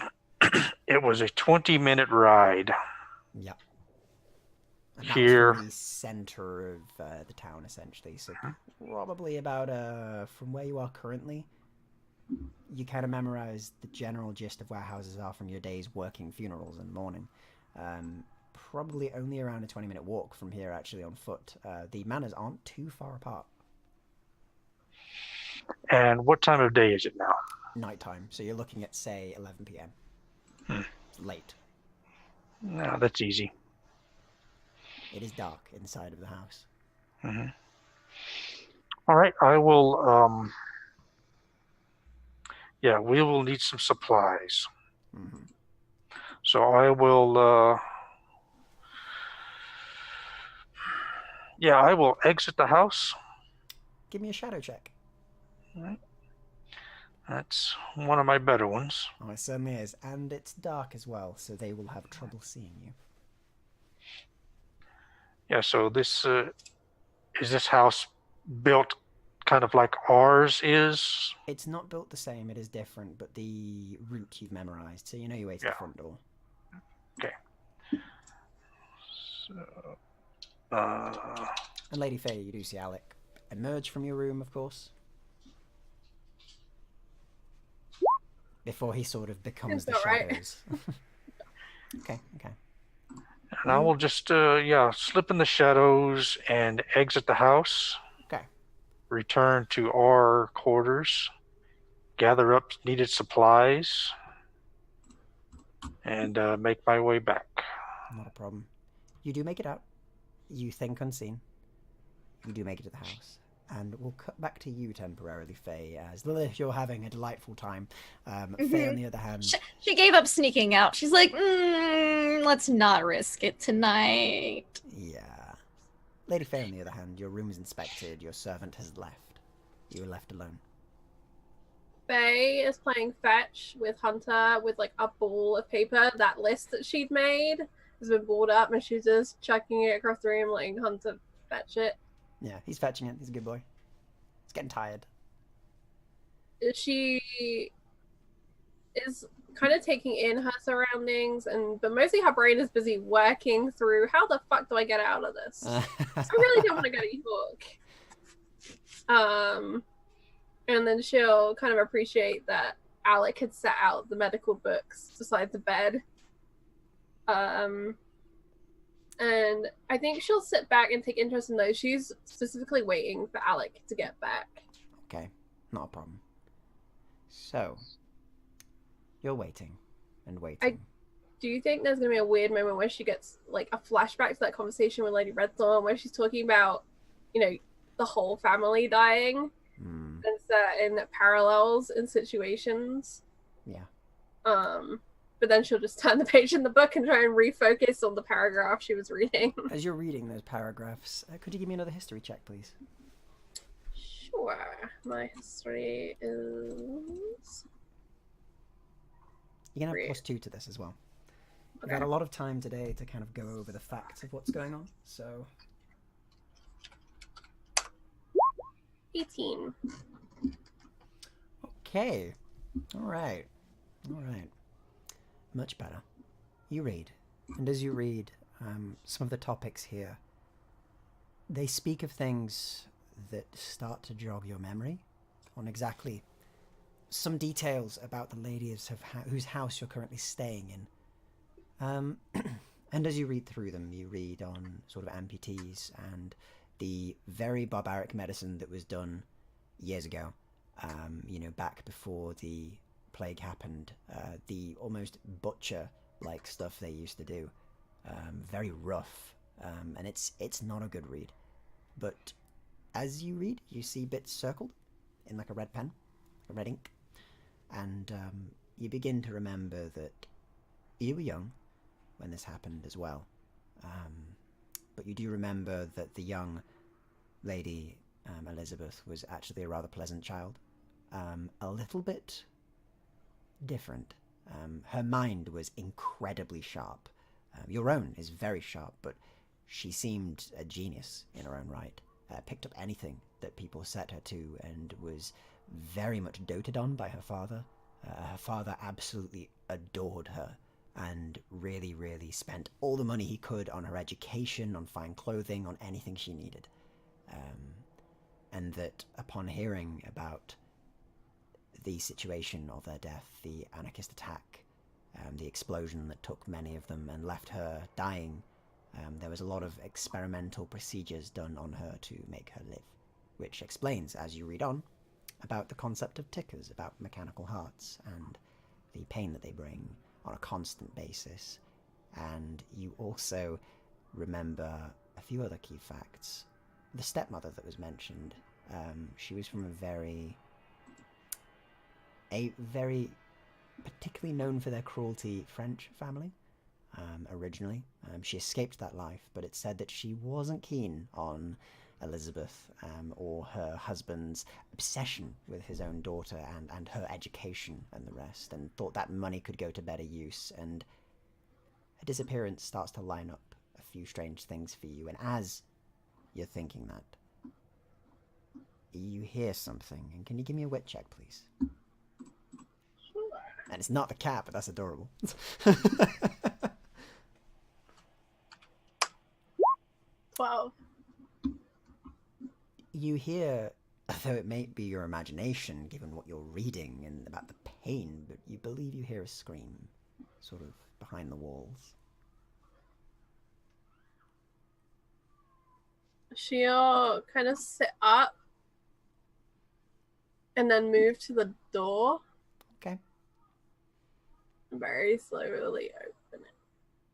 it was a 20-minute ride. Yeah. And that Here. was from the center of the town, essentially. So probably about from where you are currently, you kind of memorize the general gist of where houses are from your days working funerals and mourning. Probably only around a 20-minute walk from here, actually, on foot. The manors aren't too far apart. And what time of day is it now? Nighttime, so you're looking at, say, 11 p.m. Late. No, that's easy. It is dark inside of the house. Mm-hmm. All right, I will. Yeah, we will need some supplies. Mm-hmm. So I will. Yeah, I will exit the house. Give me a shadow check. All right. That's one of my better ones. Oh, it certainly is. And it's dark as well, so they will have trouble seeing you. Yeah, so this is this house built kind of like ours is? It's not built the same, it is different, but the route you've memorized, so you know your way to the front door. Okay. So, And Lady Faye, you do see Alec emerge from your room, of course. Before he sort of becomes the shadows. Okay. and I will just, slip in the shadows and exit the house. Okay. Return to our quarters, gather up needed supplies, and make my way back. Not a problem. You do make it out. You think unseen. You do make it to the house. And we'll cut back to you temporarily, Faye, as Lilith, you're having a delightful time. Faye, on the other hand... She gave up sneaking out. She's like, let's not risk it tonight. Yeah. Lady Faye, on the other hand, your room is inspected. Your servant has left. You are left alone. Faye is playing fetch with Hunter with like a ball of paper. That list that she'd made has been balled up, and she's just chucking it across the room, letting Hunter fetch it. Yeah, he's fetching it. He's a good boy. He's getting tired. She is kind of taking in her surroundings, but mostly her brain is busy working through how the fuck do I get out of this? I really don't want to go to York. And then she'll kind of appreciate that Alec had set out the medical books beside the bed. And I think she'll sit back and take interest in those. She's specifically waiting for Alec to get back. Okay, not a problem. So, you're waiting and waiting. Do you think there's going to be a weird moment where she gets like a flashback to that conversation with Lady Redthorn where she's talking about, the whole family dying and certain parallels in situations? Yeah. But then she'll just turn the page in the book and try and refocus on the paragraph she was reading. As you're reading those paragraphs, could you give me another history check, please? Sure. My history is... You can have +2 to this as well. We've had a lot of time today to kind of go over the facts of what's going on, so... 18. Okay. All right. Much better. You read. And as you read, some of the topics here, they speak of things that start to jog your memory on exactly some details about the ladies of whose house you're currently staying in. And as you read through them, you read on sort of amputees and the very barbaric medicine that was done years ago, back before the plague happened, the almost butcher-like stuff they used to do. Very rough, and it's not a good read. But as you read, you see bits circled in like a red pen, a red ink, and you begin to remember that you were young when this happened as well. But you do remember that the young lady, Elizabeth, was actually a rather pleasant child, a little bit different. Her mind was incredibly sharp. Your own is very sharp, but she seemed a genius in her own right. Picked up anything that people set her to and was very much doted on by her father. Her father absolutely adored her and really, really spent all the money he could on her education, on fine clothing, on anything she needed. And that upon hearing about the situation of their death, the anarchist attack, the explosion that took many of them and left her dying, there was a lot of experimental procedures done on her to make her live, which explains, as you read on, about the concept of tickers, about mechanical hearts, and the pain that they bring on a constant basis. And you also remember a few other key facts. The stepmother that was mentioned, she was from a very particularly known for their cruelty French family, originally. She escaped that life, but it said that she wasn't keen on Elizabeth or her husband's obsession with his own daughter and her education and the rest, and thought that money could go to better use. And her disappearance starts to line up a few strange things for you, and as you're thinking that, you hear something. And can you give me a wit check, please? And it's not the cat, but that's adorable. 12. You hear, though it may be your imagination, given what you're reading and about the pain, but you believe you hear a scream, sort of behind the walls. She'll kind of sit up and then move to the door. Okay. Very slowly open it.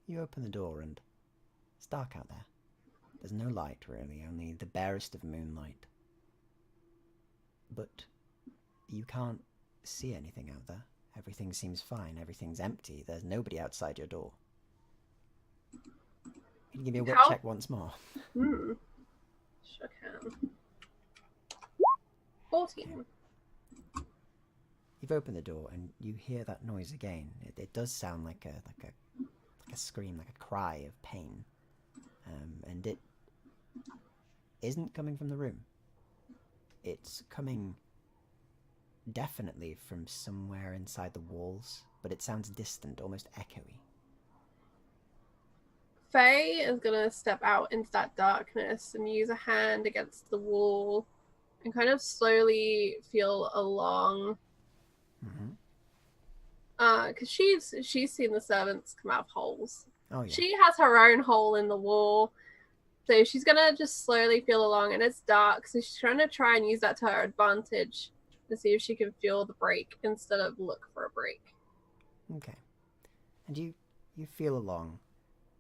You open the door and it's dark out there. There's no light, really, only the barest of moonlight. But you can't see anything out there. Everything seems fine. Everything's empty. There's nobody outside your door. Can you give me a wit check once more? Sure can. 14. Okay. You've opened the door and you hear that noise again. It does sound like a scream, like a cry of pain. And it isn't coming from the room. It's coming definitely from somewhere inside the walls, but it sounds distant, almost echoey. Faye is gonna step out into that darkness and use a hand against the wall and kind of slowly feel along. Because she's seen the servants come out of holes. Oh, yeah. She has her own hole in the wall. So she's gonna just slowly feel along, and it's dark, so she's trying to use that to her advantage to see if she can feel the break instead of look for a break. Okay. And you feel along,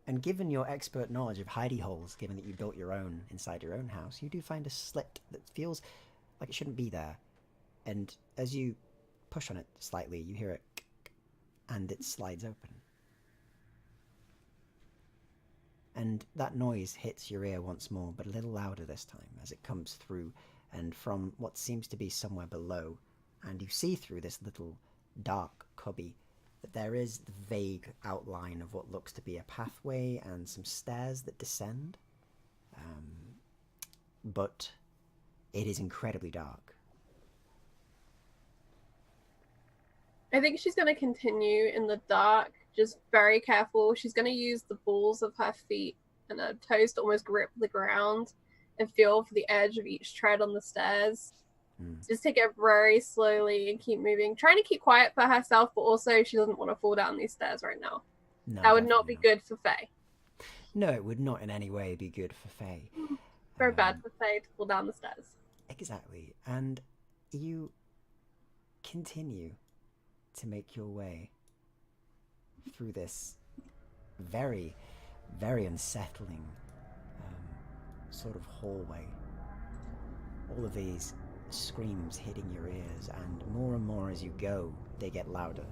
and given your expert knowledge of hidey holes, given that you built your own inside your own house, you do find a slit that feels like it shouldn't be there. And as you push on it slightly, you hear it, and it slides open. And that noise hits your ear once more, but a little louder this time as it comes through and from what seems to be somewhere below. And you see through this little dark cubby that there is the vague outline of what looks to be a pathway and some stairs that descend. But it is incredibly dark. I think she's going to continue in the dark just very careful. She's going to use the balls of her feet and her toes to almost grip the ground and feel for the edge of each tread on the stairs. Just take it very slowly and keep moving, trying to keep quiet for herself, but also she doesn't want to fall down these stairs right now. No, that would not be definitely good for Faye. No, it would not in any way be good for Faye. Very bad for Faye to fall down the stairs. Exactly. And you continue to make your way through this very, very unsettling sort of hallway. All of these screams hitting your ears, and more as you go, they get louder.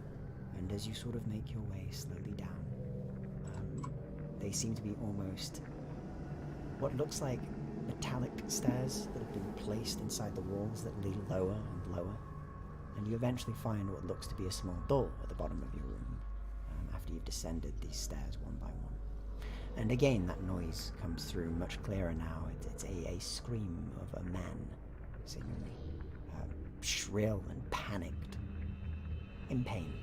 And as you sort of make your way slowly down, they seem to be almost what looks like metallic stairs that have been placed inside the walls that lead lower and lower. And you eventually find what looks to be a small door at the bottom of your room after you've descended these stairs one by one. And again, that noise comes through much clearer now. It's a scream of a man, seemingly shrill and panicked, in pain.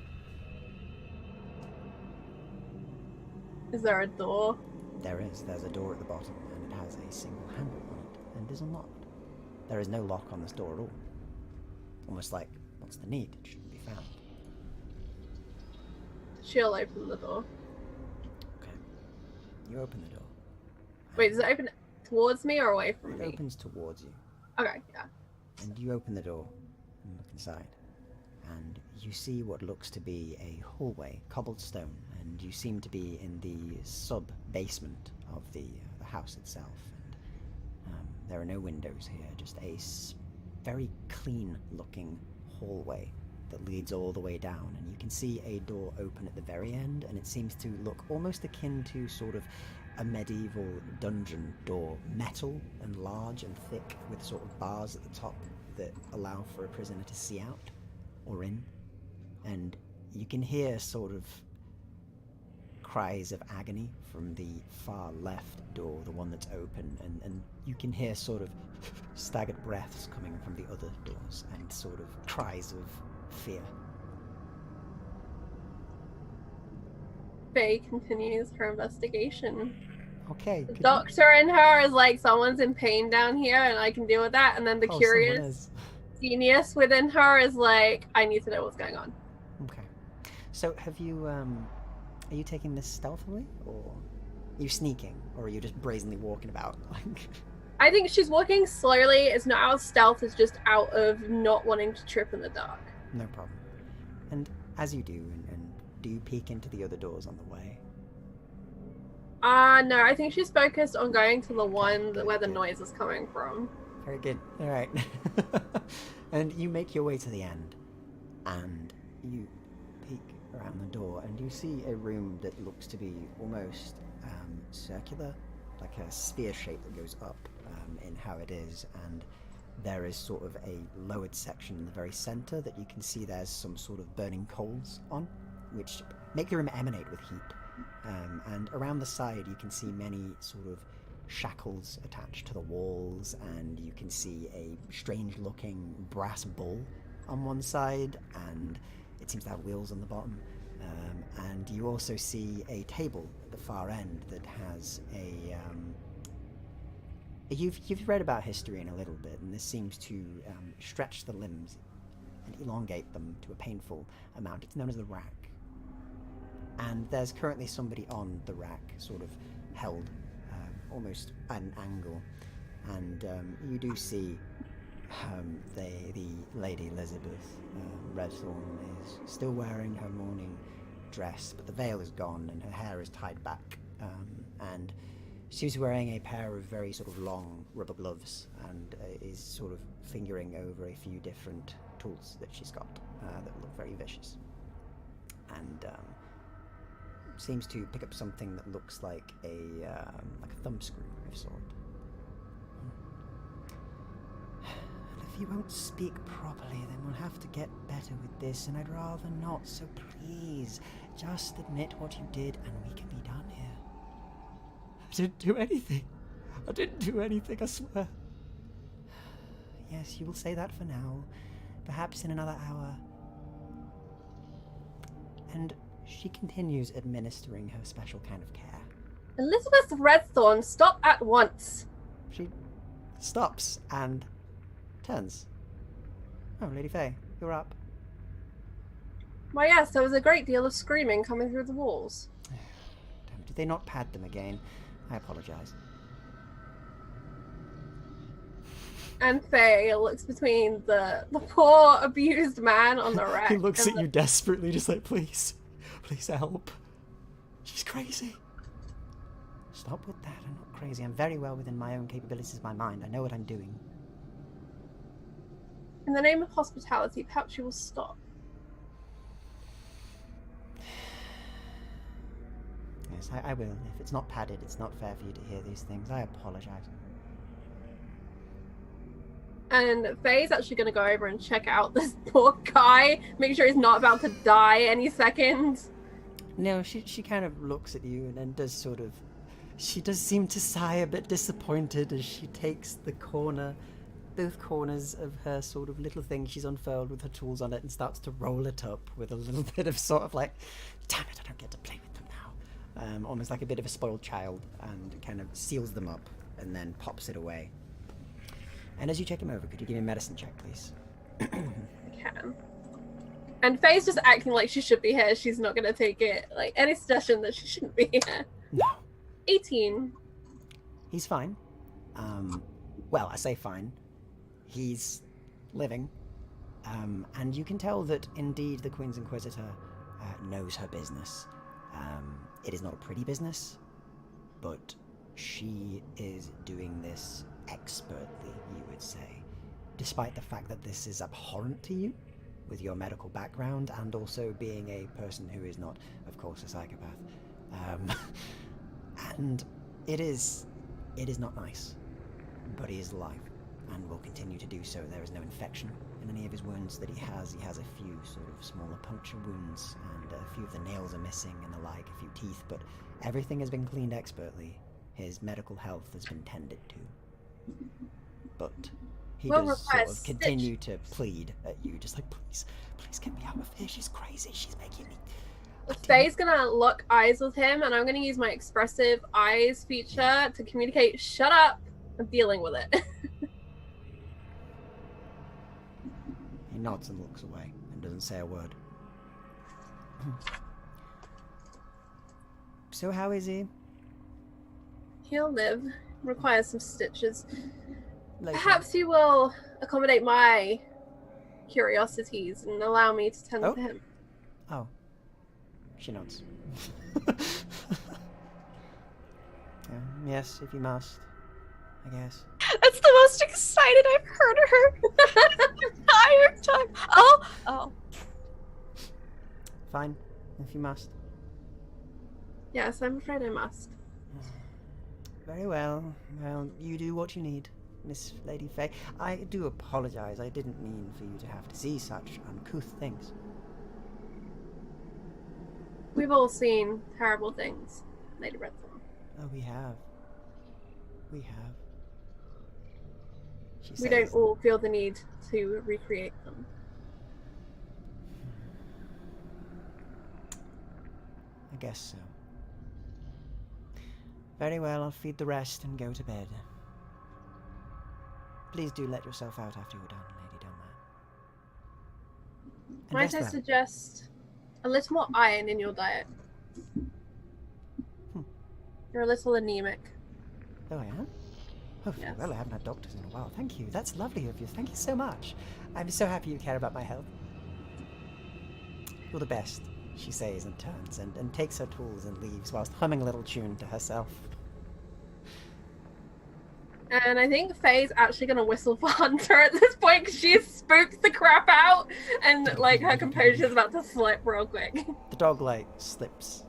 Is there a door? There's a door at the bottom, and it has a single handle on it, and is unlocked. There is no lock on this door at all. Almost like, what's the need? It shouldn't be found. She'll open the door. Okay. You open the door. Wait, does it open towards me or away from It me? opens towards you. Okay, yeah. And you open the door and look inside. And you see what looks to be a hallway, cobbled stone, and you seem to be in the sub-basement of the house itself. And there are no windows here, just a very clean-looking hallway that leads all the way down. And you can see a door open at the very end, and it seems to look almost akin to sort of a medieval dungeon door, metal and large and thick, with sort of bars at the top that allow for a prisoner to see out or in. And you can hear sort of cries of agony from the far left door, the one that's open, and you can hear sort of staggered breaths coming from the other doors and sort of cries of fear. Faye continues her investigation. Okay. The doctor in her is like, someone's in pain down here and I can deal with that. And then the curious genius within her is like, I need to know what's going on. Okay. So have you, are you taking this stealthily, or are you sneaking, or are you just brazenly walking about? I think she's walking slowly. It's not out of stealth, it's just out of not wanting to trip in the dark. No problem. And as you do, and do you peek into the other doors on the way? No, I think she's focused on going to the one where the noise is coming from. Very good. All right. And you make your way to the end, and you peek around the door, and you see a room that looks to be almost circular, like a sphere shape that goes up in how it is, and there is sort of a lowered section in the very center that you can see there's some sort of burning coals on, which make the room emanate with heat. And around the side you can see many sort of shackles attached to the walls, and you can see a strange looking brass bull on one side, and it seems to have wheels on the bottom. And you also see a table at the far end that has a... You've read about history in a little bit, and this seems to stretch the limbs and elongate them to a painful amount. It's known as the rack. And there's currently somebody on the rack, sort of held almost at an angle. And you do see the Lady Elizabeth Redthorn is still wearing her morning dress, but the veil is gone and her hair is tied back. And she's wearing a pair of very sort of long rubber gloves, and is sort of fingering over a few different tools that she's got that look very vicious. And seems to pick up something that looks like a thumbscrew of sort. And if you won't speak properly, then we'll have to get better with this, and I'd rather not, so please, just admit what you did and we can be done here. I didn't do anything. I swear. Yes, you will say that for now. Perhaps in another hour. And she continues administering her special kind of care. Elizabeth Redthorn, stop at once. She stops and turns. Oh, Lady Faye, you're up. Why, yes, there was a great deal of screaming coming through the walls. Did they not pad them again? I apologize. And Faye looks between the poor abused man on the rack. He looks and at you desperately, just like, please, please help. She's crazy. Stop with that. I'm not crazy. I'm very well within my own capabilities of my mind. I know what I'm doing. In the name of hospitality, perhaps you will stop. Yes, I will. If it's not padded, it's not fair for you to hear these things. I apologize. And Faye's actually going to go over and check out this poor guy, make sure he's not about to die any second. No, she kind of looks at you and then does sort of... She does seem to sigh a bit disappointed as she takes the corner, both corners of her sort of little thing she's unfurled with her tools on it and starts to roll it up with a little bit of sort of like, damn it, I don't get to play with them now. Almost like a bit of a spoiled child, and kind of seals them up and then pops it away. And as you check him over, could you give me a medicine check, please? I can. And Faye's just acting like she should be here. She's not going to take it. Like, any suggestion that she shouldn't be here. No. 18. He's fine. Well, I say fine. He's living. And you can tell that indeed the Queen's Inquisitor knows her business. It is not a pretty business, but she is doing this expertly, you would say, despite the fact that this is abhorrent to you with your medical background and also being a person who is not, of course, a psychopath. And it is not nice, but he is alive and will continue to do so. There is no infection in any of his wounds that he has. He has a few sort of smaller puncture wounds, and a few of the nails are missing and the like, a few teeth, but everything has been cleaned expertly. His medical health has been tended to. But he does sort of continue to plead at you, just like, please get me out of here. She's crazy. She's making me... Faye's gonna lock eyes with him, and I'm gonna use my expressive eyes feature to communicate, shut up, I'm dealing with it. He nods and looks away and doesn't say a word. So how is he? He'll live. Requires some stitches. Later. Perhaps you will accommodate my curiosities and allow me to tend to him. Oh. She nods. Yes, if you must, I guess. That's the most excited I've heard her the entire time. Oh. Fine, if you must. Yes, I'm afraid I must. Very well. Well, you do what you need, Miss Lady Faye. I do apologize. I didn't mean for you to have to see such uncouth things. We've all seen terrible things, Lady Redthorn. Oh, we have. We have. She We says, don't all feel the need to recreate them. I guess so. Very well, I'll feed the rest and go to bed. Please do let yourself out after you're done, Lady Dunlap. And Might rest I well. suggest a little more iron in your diet? You're a little anemic. Oh, I am? Oh, Yes. well, I haven't had doctors in a while. Thank you. That's lovely of you. Thank you so much. I'm so happy you care about my health. You're the best, she says and turns and takes her tools and leaves whilst humming a little tune to herself. And I think Faye's actually going to whistle for Hunter at this point because she has spooked the crap out and like her composure is about to slip real quick. The dog, like, slips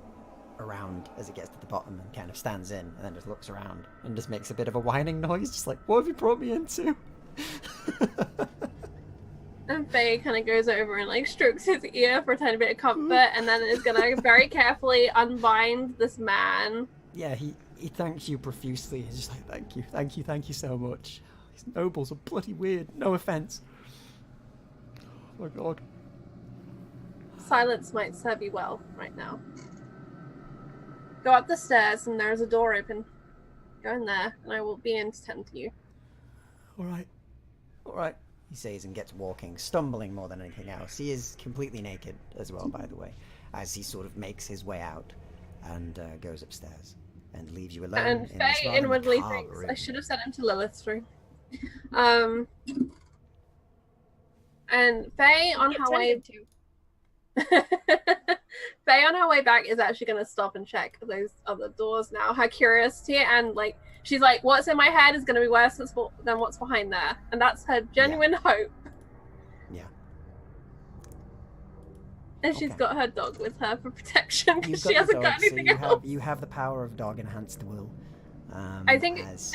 around as it gets to the bottom and kind of stands in and then just looks around and just makes a bit of a whining noise, just like, what have you brought me into? And Faye kind of goes over and like strokes his ear for a tiny bit of comfort and then is going to very carefully unbind this man. Yeah, he thanks you profusely. He's just like, thank you so much. These nobles are bloody weird. No offense. Oh my god. silence might serve you well right now. Go up the stairs and there's a door open. Go in there and I will be in to tend to you. All right, he says and gets walking, stumbling more than anything else. He is completely naked as well, by the way, as he sort of makes his way out and goes upstairs and leaves you alone. And in this Faye rather inwardly macabre thinks, room. I should have sent him to Lilith's room. And Faye on her way Faye on her way back is actually going to stop and check those other doors now. Her curiosity and like she's like, what's in my head is going to be worse than what's behind there, and that's her genuine hope. Yeah. And she's Okay. got her dog with her for protection You've because got she the hasn't got dog, so anything you else. you have the power of dog enhanced will. I think as...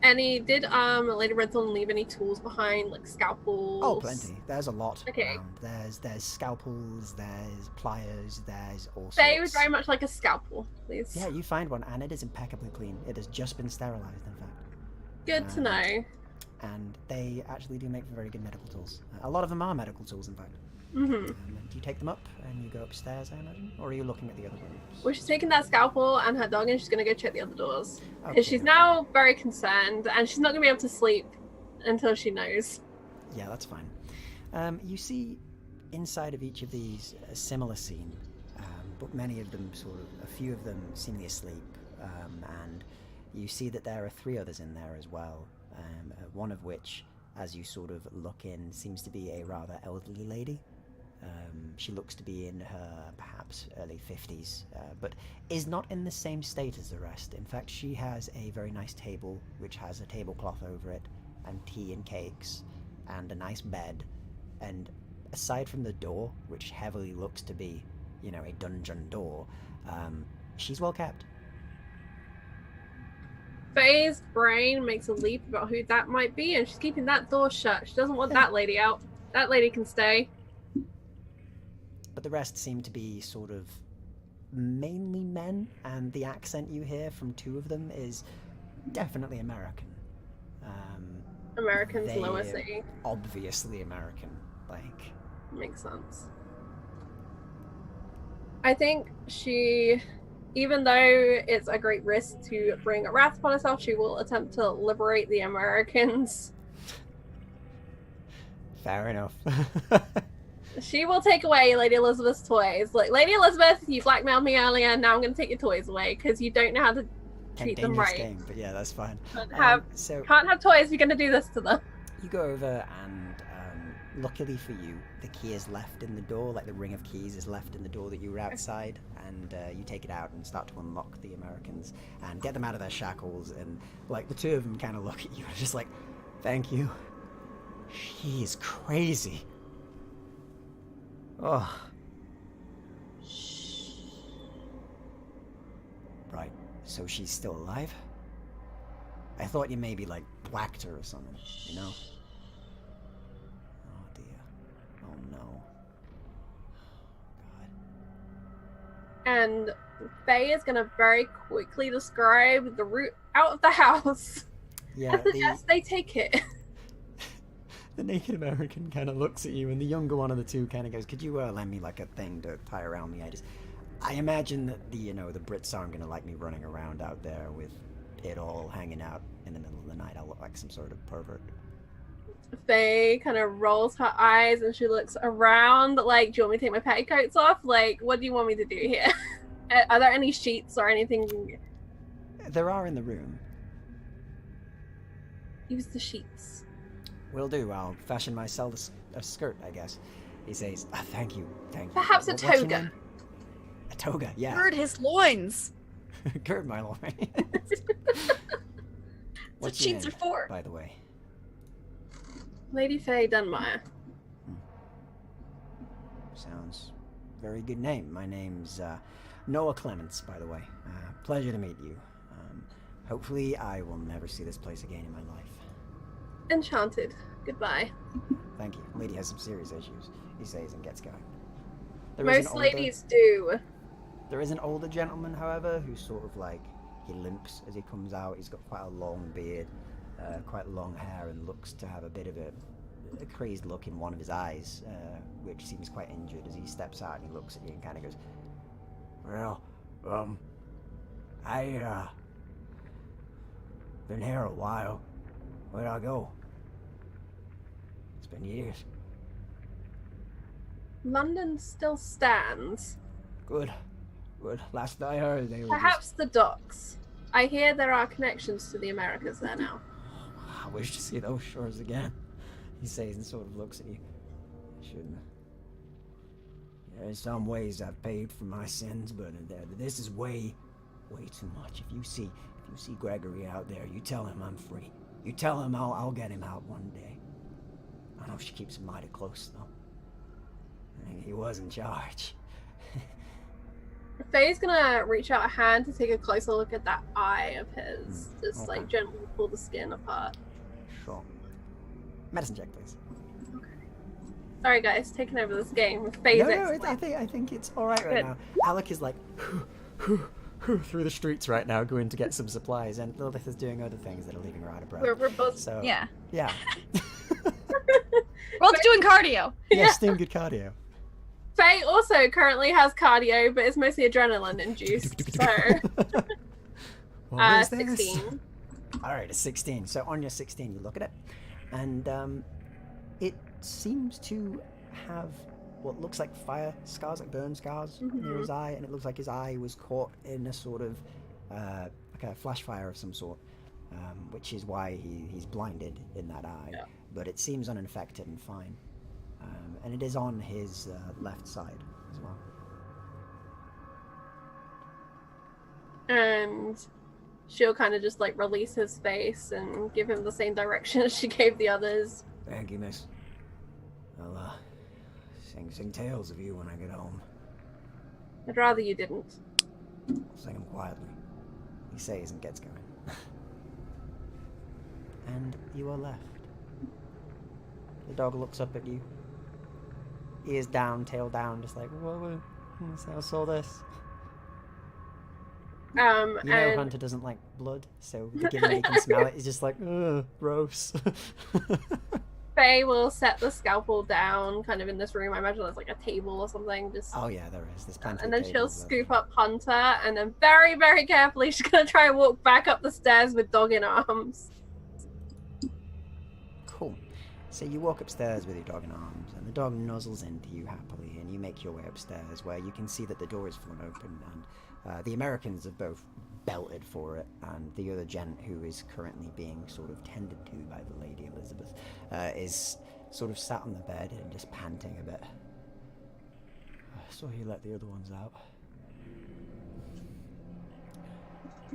did Lady Redthorn leave any tools behind, like scalpels? Oh, plenty. There's a lot Okay. around. There's scalpels, there's pliers, there's all sorts. Faye would very much like a scalpel, please. Yeah, you find one, and it is impeccably clean. It has just been sterilized, in fact. Good to know. And they actually do make for very good medical tools. A lot of them are medical tools, in fact. Mm-hmm. Do you take them up and you go upstairs, I imagine? Or are you looking at the other rooms? Well, she's taking that scalpel and her dog, and she's going to go check the other doors. Okay. Because she's now very concerned, and she's not going to be able to sleep until she knows. Yeah, that's fine. You see inside of each of these a similar scene, but many of them a few of them seemingly asleep, and you see that there are 3 others in there as well, one of which, as you sort of look in, seems to be a rather elderly lady. She looks to be in her perhaps early 50s, but is not in the same state as the rest. In fact, she has a very nice table, which has a tablecloth over it, and tea and cakes, and a nice bed. And aside from the door, which heavily looks to be, a dungeon door, she's well kept. Faye's brain makes a leap about who that might be, and she's keeping that door shut. She doesn't want that lady out. That lady can stay. But the rest seem to be sort of mainly men, and the accent you hear from 2 of them is definitely American. Americans They're lower C. Obviously American, Makes sense. I think she, even though it's a great risk to bring a wrath upon herself, she will attempt to liberate the Americans. Fair enough. She will take away Lady Elizabeth's toys. Like, Lady Elizabeth, you blackmailed me earlier, now I'm going to take your toys away because you don't know how to treat them Dangerous right. game, but yeah, that's fine. Can't So have toys if you're going to do this to them. you go over, and luckily for you, the key is left in the door, like the ring of keys is left in the door that you were outside, and you take it out and start to unlock the Americans and get them out of their shackles, and the 2 of them kind of look at you and just like, thank you. She is crazy. Oh. Right, so she's still alive? I thought you maybe, whacked her or something, Oh dear. Oh no. God. And Faye is going to very quickly describe the route out of the house. Yeah, and suggest they take it. the naked American kind of looks at you, and the younger one of the 2 kind of goes, could you lend me, a thing to tie around me? I imagine that the Brits aren't going to like me running around out there with it all hanging out in the middle of the night. I'll look like some sort of pervert. Faye kind of rolls her eyes and she looks around like, do you want me to take my petticoats off? What do you want me to do here? Are there any sheets or anything? There are in the room. Use the sheets. Will do. I'll fashion myself a skirt, I guess. He says, thank you. Perhaps a What's your toga. name? A toga, yeah. Gird his loins. Gird my loins. That's what What's your sheets are name, for. by the way? Lady Faye Dunmire. Sounds very good name. My name's Noah Clements, by the way. Pleasure to meet you. Hopefully I will never see this place again in my life. Enchanted. Goodbye. Thank you. Lady has some serious issues, he says, and gets going. Most ladies do. There is an older gentleman, however, who's sort of he limps as he comes out. He's got quite a long beard, quite long hair, and looks to have a bit of a a crazed look in one of his eyes, which seems quite injured as he steps out and he looks at you and kind of goes, "Well, I been here a while. Where'd I go? It's been years." London still stands. Good. Last I heard, they were Perhaps the docks. I hear there are connections to the Americas there now. I wish to see those shores again, he says and sort of looks at you. I shouldn't. In some ways I've paid for my sins, but this is way too much. If you see Gregory out there, you tell him I'm free. You tell him I'll get him out one day. I know she keeps him mighty close, though. I think he was in charge. Faye's gonna reach out a hand to take a closer look at that eye of his. Just Okay. like gently pull the skin apart. Sure. Medicine check, please. Sorry guys, taking over this game with Faye's I think it's all right right Good. now. Alec is like through the streets right now, going to get some supplies, and Lilith is doing other things that are leaving her out of breath. We're both So Yeah. yeah, We're both doing cardio. yes, doing good cardio. Faye also currently has cardio, but it's mostly adrenaline induced. So What is this? 16. All right, a 16. So on your 16, you look at it, and it seems to have what looks like fire scars, like burn scars near his eye, and it looks like his eye was caught in a sort of like a flash fire of some sort, which is why he's blinded in that eye. Yeah. But it seems uninfected and fine, and it is on his left side as well. And she'll kind of just like release his face and give him the same direction as she gave the others. Thank you, miss. I'll sing tales of you when I get home. I'd rather you didn't. I'll sing them quietly, he says and gets going. And you are left. The dog looks up at you, ears down, tail down, just like, whoa, I saw this. You know And Hunter doesn't like blood, so the given he can smell it, he's just like, ugh, gross. Faye will set the scalpel down kind of in this room. I imagine there's like a table or something. Just Oh yeah, there is. There's plenty and of then she'll tables there. scoop up Hunter, and then very, very carefully she's gonna try and walk back up the stairs with dog in arms. Cool. So you walk upstairs with your dog in arms, and the dog nuzzles into you happily, and you make your way upstairs, where you can see that the door is flung open, and the Americans have both belted for it, and the other gent, who is currently being sort of tended to by the Lady Elizabeth, is sort of sat on the bed and just panting a bit. So he let the other ones out.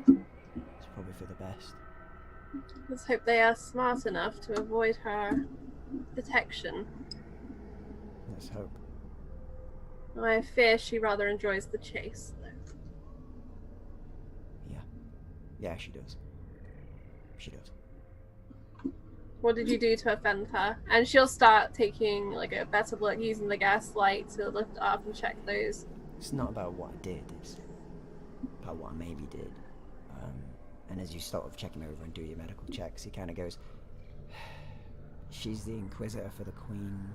It's probably for the best. Let's hope they are smart enough to avoid her detection. Let's hope. I fear she rather enjoys the chase, though. Yeah, she does. She does. What did you do to offend her? And she'll start taking like a better look, using the gaslight to lift up and check those. It's not about what I did, it's about what I maybe did. And as you sort of check him over and do your medical checks, he kind of goes, she's the Inquisitor for the Queen.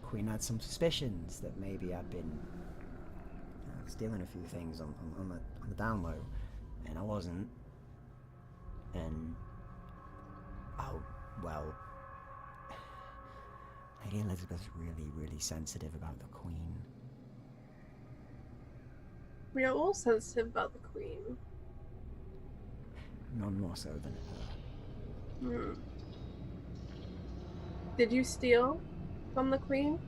The Queen had some suspicions that maybe I'd been stealing a few things on the down low, and I wasn't. And, oh, well, Lady Elizabeth's really, really sensitive about the Queen. We are all sensitive about the Queen. None more so than her. Hmm. Did you steal from the Queen?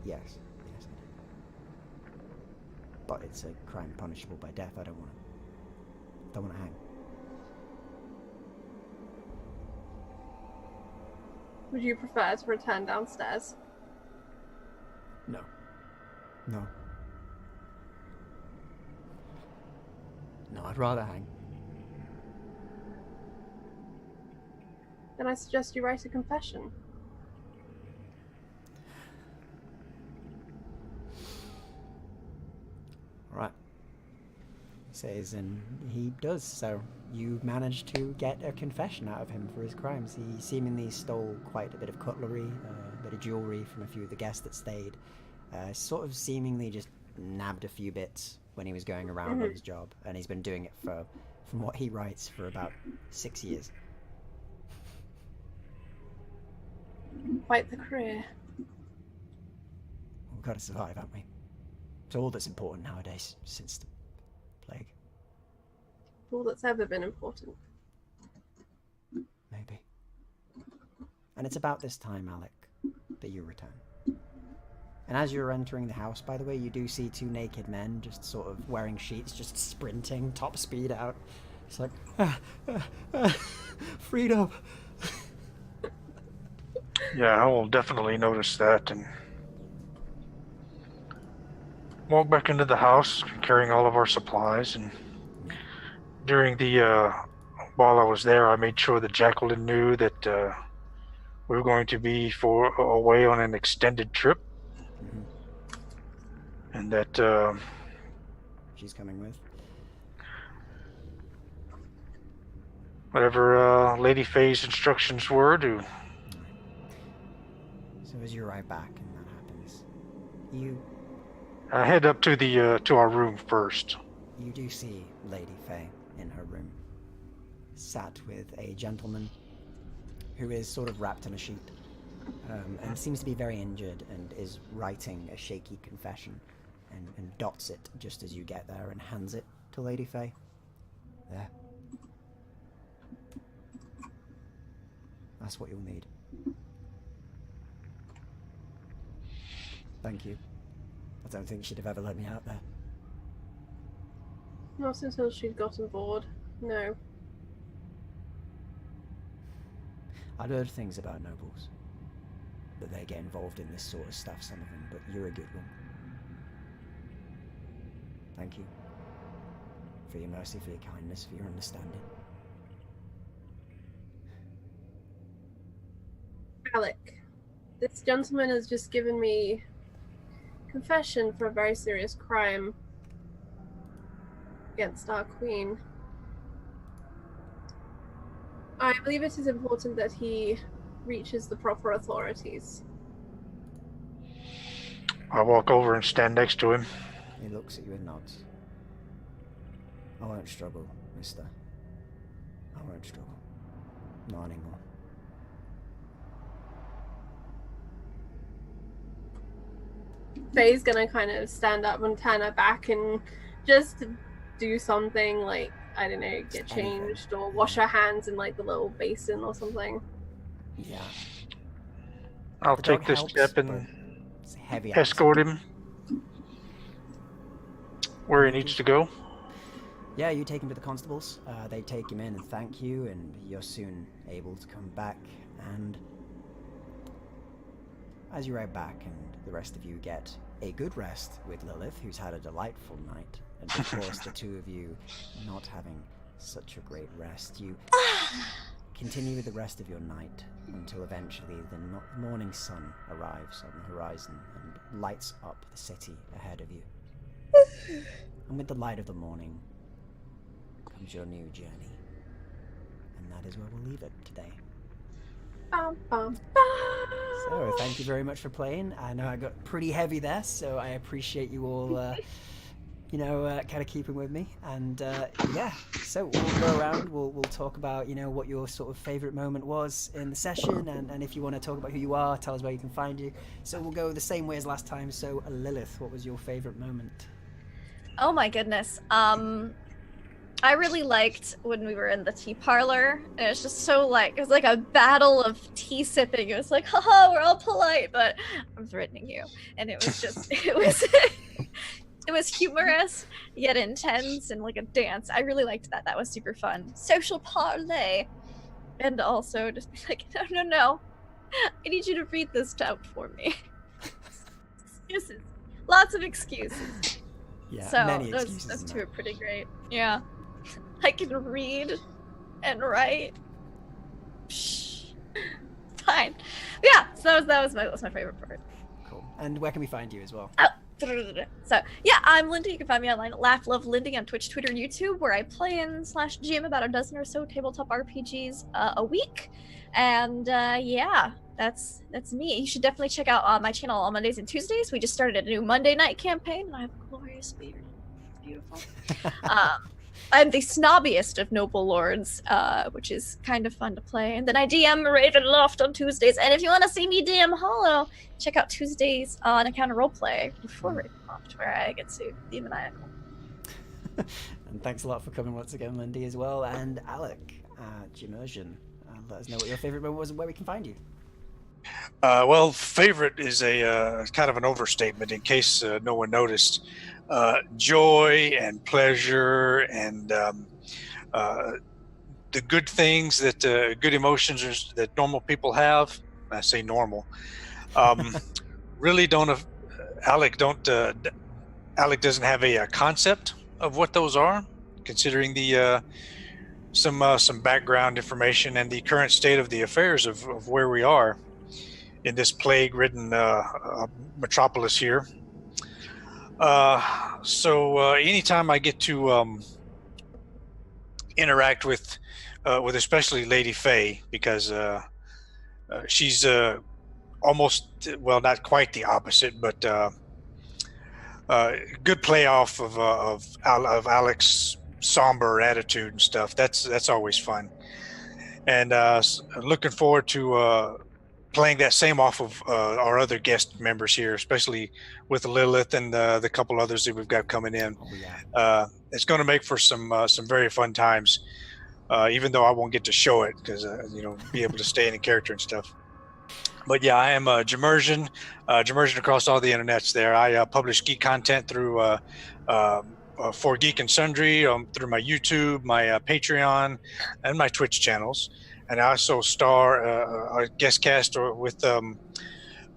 Yes, I did. But it's a crime punishable by death. I don't want to hang. Would you prefer to return downstairs? No. No, I'd rather hang. Then I suggest you write a confession. Right. says, and he does. So you managed to get a confession out of him for his crimes. He seemingly stole quite a bit of cutlery, a bit of jewelry from a few of the guests that stayed. Sort of seemingly just nabbed a few bits when he was going around on his job, and he's been doing it for, from what he writes, for about 6 years. Quite the career. We've got to survive, haven't we? It's all that's important nowadays, since the plague. All that's ever been important. Maybe. And it's about this time, Alec, that you return. And as you're entering the house, by the way, you do see 2 naked men just sort of wearing sheets, just sprinting top speed out. It's like, freedom. Yeah, I will definitely notice that and walk back into the house, carrying all of our supplies. And during the while I was there, I made sure that Jacqueline knew that we were going to be away on an extended trip, and that She's coming with. whatever Lady Faye's instructions were to. So as you arrive back and that happens, you Head up to the to our room first. You do see Lady Faye in her room, sat with a gentleman who is sort of wrapped in a sheet, and seems to be very injured and is writing a shaky confession, and dots it just as you get there and hands it to Lady Faye. There. That's what you'll need. Thank you. I don't think she'd have ever let me out there. Not until she'd gotten bored. No. I'd heard things about nobles, that they get involved in this sort of stuff, some of them, but you're a good one. Thank you. For your mercy, for your kindness, for your understanding. Alec, this gentleman has just given me confession for a very serious crime against our queen. I believe it is important that he reaches the proper authorities. I walk over and stand next to him. He looks at you and nods. I won't struggle, mister. I won't struggle. Not anymore. Faye's gonna kind of stand up and turn her back and just do something like, I don't know, get changed or wash her hands in like the little basin or something. Yeah. I'll The take dog this helps, step but and it's heavy. escort him where he needs to go. Yeah, you take him to the constables. They take him in and thank you, and you're soon able to come back. And as you ride back, and the rest of you get a good rest with Lilith, who's had a delightful night, and of course the two of you not having such a great rest, you continue with the rest of your night until eventually the morning sun arrives on the horizon and lights up the city ahead of you. And with the light of the morning comes your new journey. And that is where we'll leave it today. Bum, bum, bum. So, thank you very much for playing. I know I got pretty heavy there, so I appreciate you all, kind of keeping with me. And, yeah, so we'll go around, we'll talk about, what your sort of favourite moment was in the session, and if you want to talk about who you are, tell us where you can find you. So we'll go the same way as last time. So, Lilith, what was your favourite moment? Oh my goodness. I really liked when we were in the tea parlor. And it was just so it was like a battle of tea sipping. It was like, haha, we're all polite, but I'm threatening you. And it was just, it was humorous, yet intense, and like a dance. I really liked that. That was super fun. Social parlay. And also just be like, no. I need you to read this out for me. Excuses. Lots of excuses. Yeah, So many those excuses. two are pretty great. Yeah. I can read and write. Psh. Fine. Yeah, so that was my favorite part. Cool. And where can we find you as well? So yeah, I'm Lindy. You can find me online at Laugh Love Lindy on Twitch, Twitter, YouTube, where I play and /GM about a dozen or so tabletop RPGs a week. And yeah, that's me. You should definitely check out my channel on Mondays and Tuesdays. We just started a new Monday night campaign, and I have a glorious beard. It's beautiful. I'm the snobbiest of noble lords, which is kind of fun to play. And then I DM Ravenloft on Tuesdays. And if you want to see me DM Hollow, check out Tuesdays on Encounter Roleplay before Ravenloft, where I get to be maniacal. And thanks a lot for coming once again, Lindy, as well. And Alec, Immersion. Let us know what your favorite moment was and where we can find you. Well, favorite is a kind of an overstatement in case no one noticed. Joy and pleasure and the good things that good emotions that normal people have. I say normal. Really don't. Alec doesn't have a concept of what those are, considering the some background information and the current state of the affairs of where we are in this plague-ridden metropolis here. So anytime I get to interact with especially Lady Faye, because she's almost, well, not quite the opposite, but good playoff of Alec's somber attitude and stuff. That's always fun, and looking forward to playing that same off of our other guest members here, especially with Lilith and the couple others that we've got coming in. Oh, yeah. It's going to make for some very fun times, even though I won't get to show it because be able to stay in the character and stuff. But yeah, I am Jimmersion across all the internets. There, I publish geek content through for Geek and Sundry, through my YouTube, my Patreon, and my Twitch channels. And I also star a guest cast with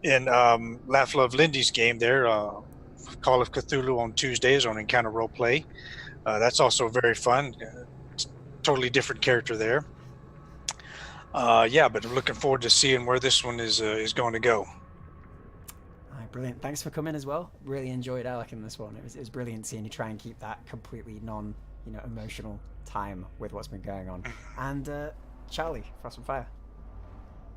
in Laugh Love Lindy's game there, Call of Cthulhu on Tuesdays on Encounter Roleplay. That's also very fun. Totally different character there. Yeah, but I'm looking forward to seeing where this one is going to go. All right, brilliant. Thanks for coming as well. Really enjoyed Alec in this one. It was brilliant seeing you try and keep that completely emotional time with what's been going on. And Charlie, Frost and Fire.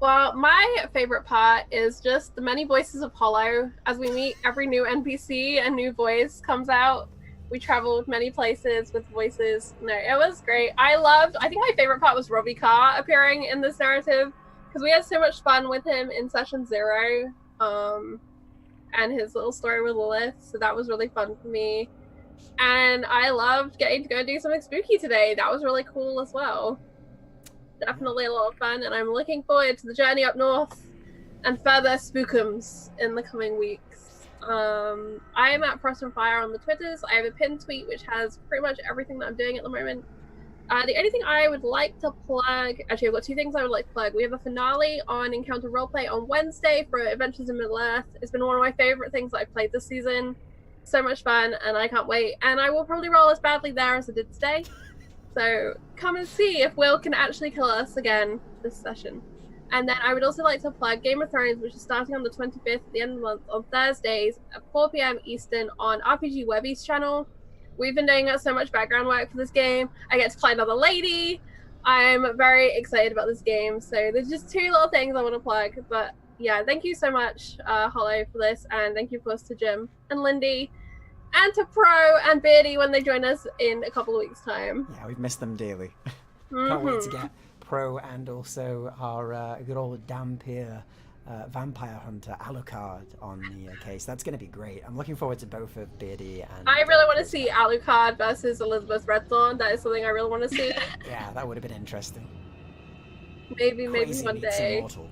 Well, my favorite part is just the many voices of Hollow. As we meet every new NPC, a new voice comes out. We traveled many places with voices. No, it was great. I think my favorite part was Robbie Carr appearing in this narrative, because we had so much fun with him in session 0, and his little story with Lilith. So that was really fun for me. And I loved getting to go do something spooky today. That was really cool as well. Definitely a lot of fun, and I'm looking forward to the journey up north and further spookums in the coming weeks. I am at Frost and Fire on the Twitters. I have a pinned tweet which has pretty much everything that I'm doing at the moment. The only thing I would like to plug, actually I've got 2 things I would like to plug. We have a finale on Encounter Roleplay on Wednesday for Adventures in Middle-earth. It's been one of my favorite things that I've played this season. So much fun, and I can't wait. And I will probably roll as badly there as I did today. So come and see if Will can actually kill us again this session. And then I would also like to plug Game of Thrones, which is starting on the 25th at the end of the month on Thursdays at 4 p.m. Eastern on RPG Webby's channel. We've been doing so much background work for this game. I get to play another lady. I'm very excited about this game. So there's just 2 little things I want to plug. But yeah, thank you so much, Hollow, for this. And thank you, of course, to Jim and Lindy. And to Pro and Beardy when they join us in a couple of weeks' time. Yeah, we've missed them dearly. Can't wait to get Pro and also our good old Dampier vampire hunter Alucard on the case. That's going to be great. I'm looking forward to both of Beardy and... I really want to see Alucard versus Elizabeth Redthorn. That is something I really want to see. Yeah, that would have been interesting. Maybe Crazy one meets day. Immortal.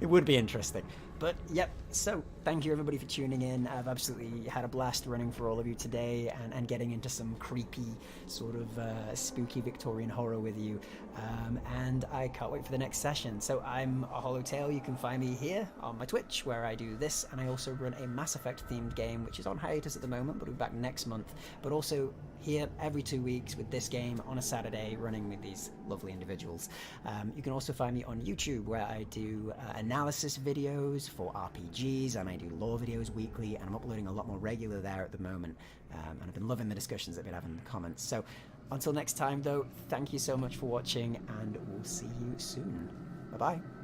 It would be interesting. But yep, so thank you everybody for tuning in. I've absolutely had a blast running for all of you today and getting into some creepy sort of spooky Victorian horror with you. And I can't wait for the next session. So I'm a Hollowtail. You can find me here on my Twitch where I do this, and I also run a Mass Effect themed game which is on hiatus at the moment, but we'll be back next month. But also here every 2 weeks with this game on a Saturday running with these lovely individuals. You can also find me on YouTube where I do analysis videos for RPG RPGs, and I do lore videos weekly, and I'm uploading a lot more regular there at the moment. And I've been loving the discussions that we've been having in the comments. So until next time, though, thank you so much for watching, and we'll see you soon. Bye-bye.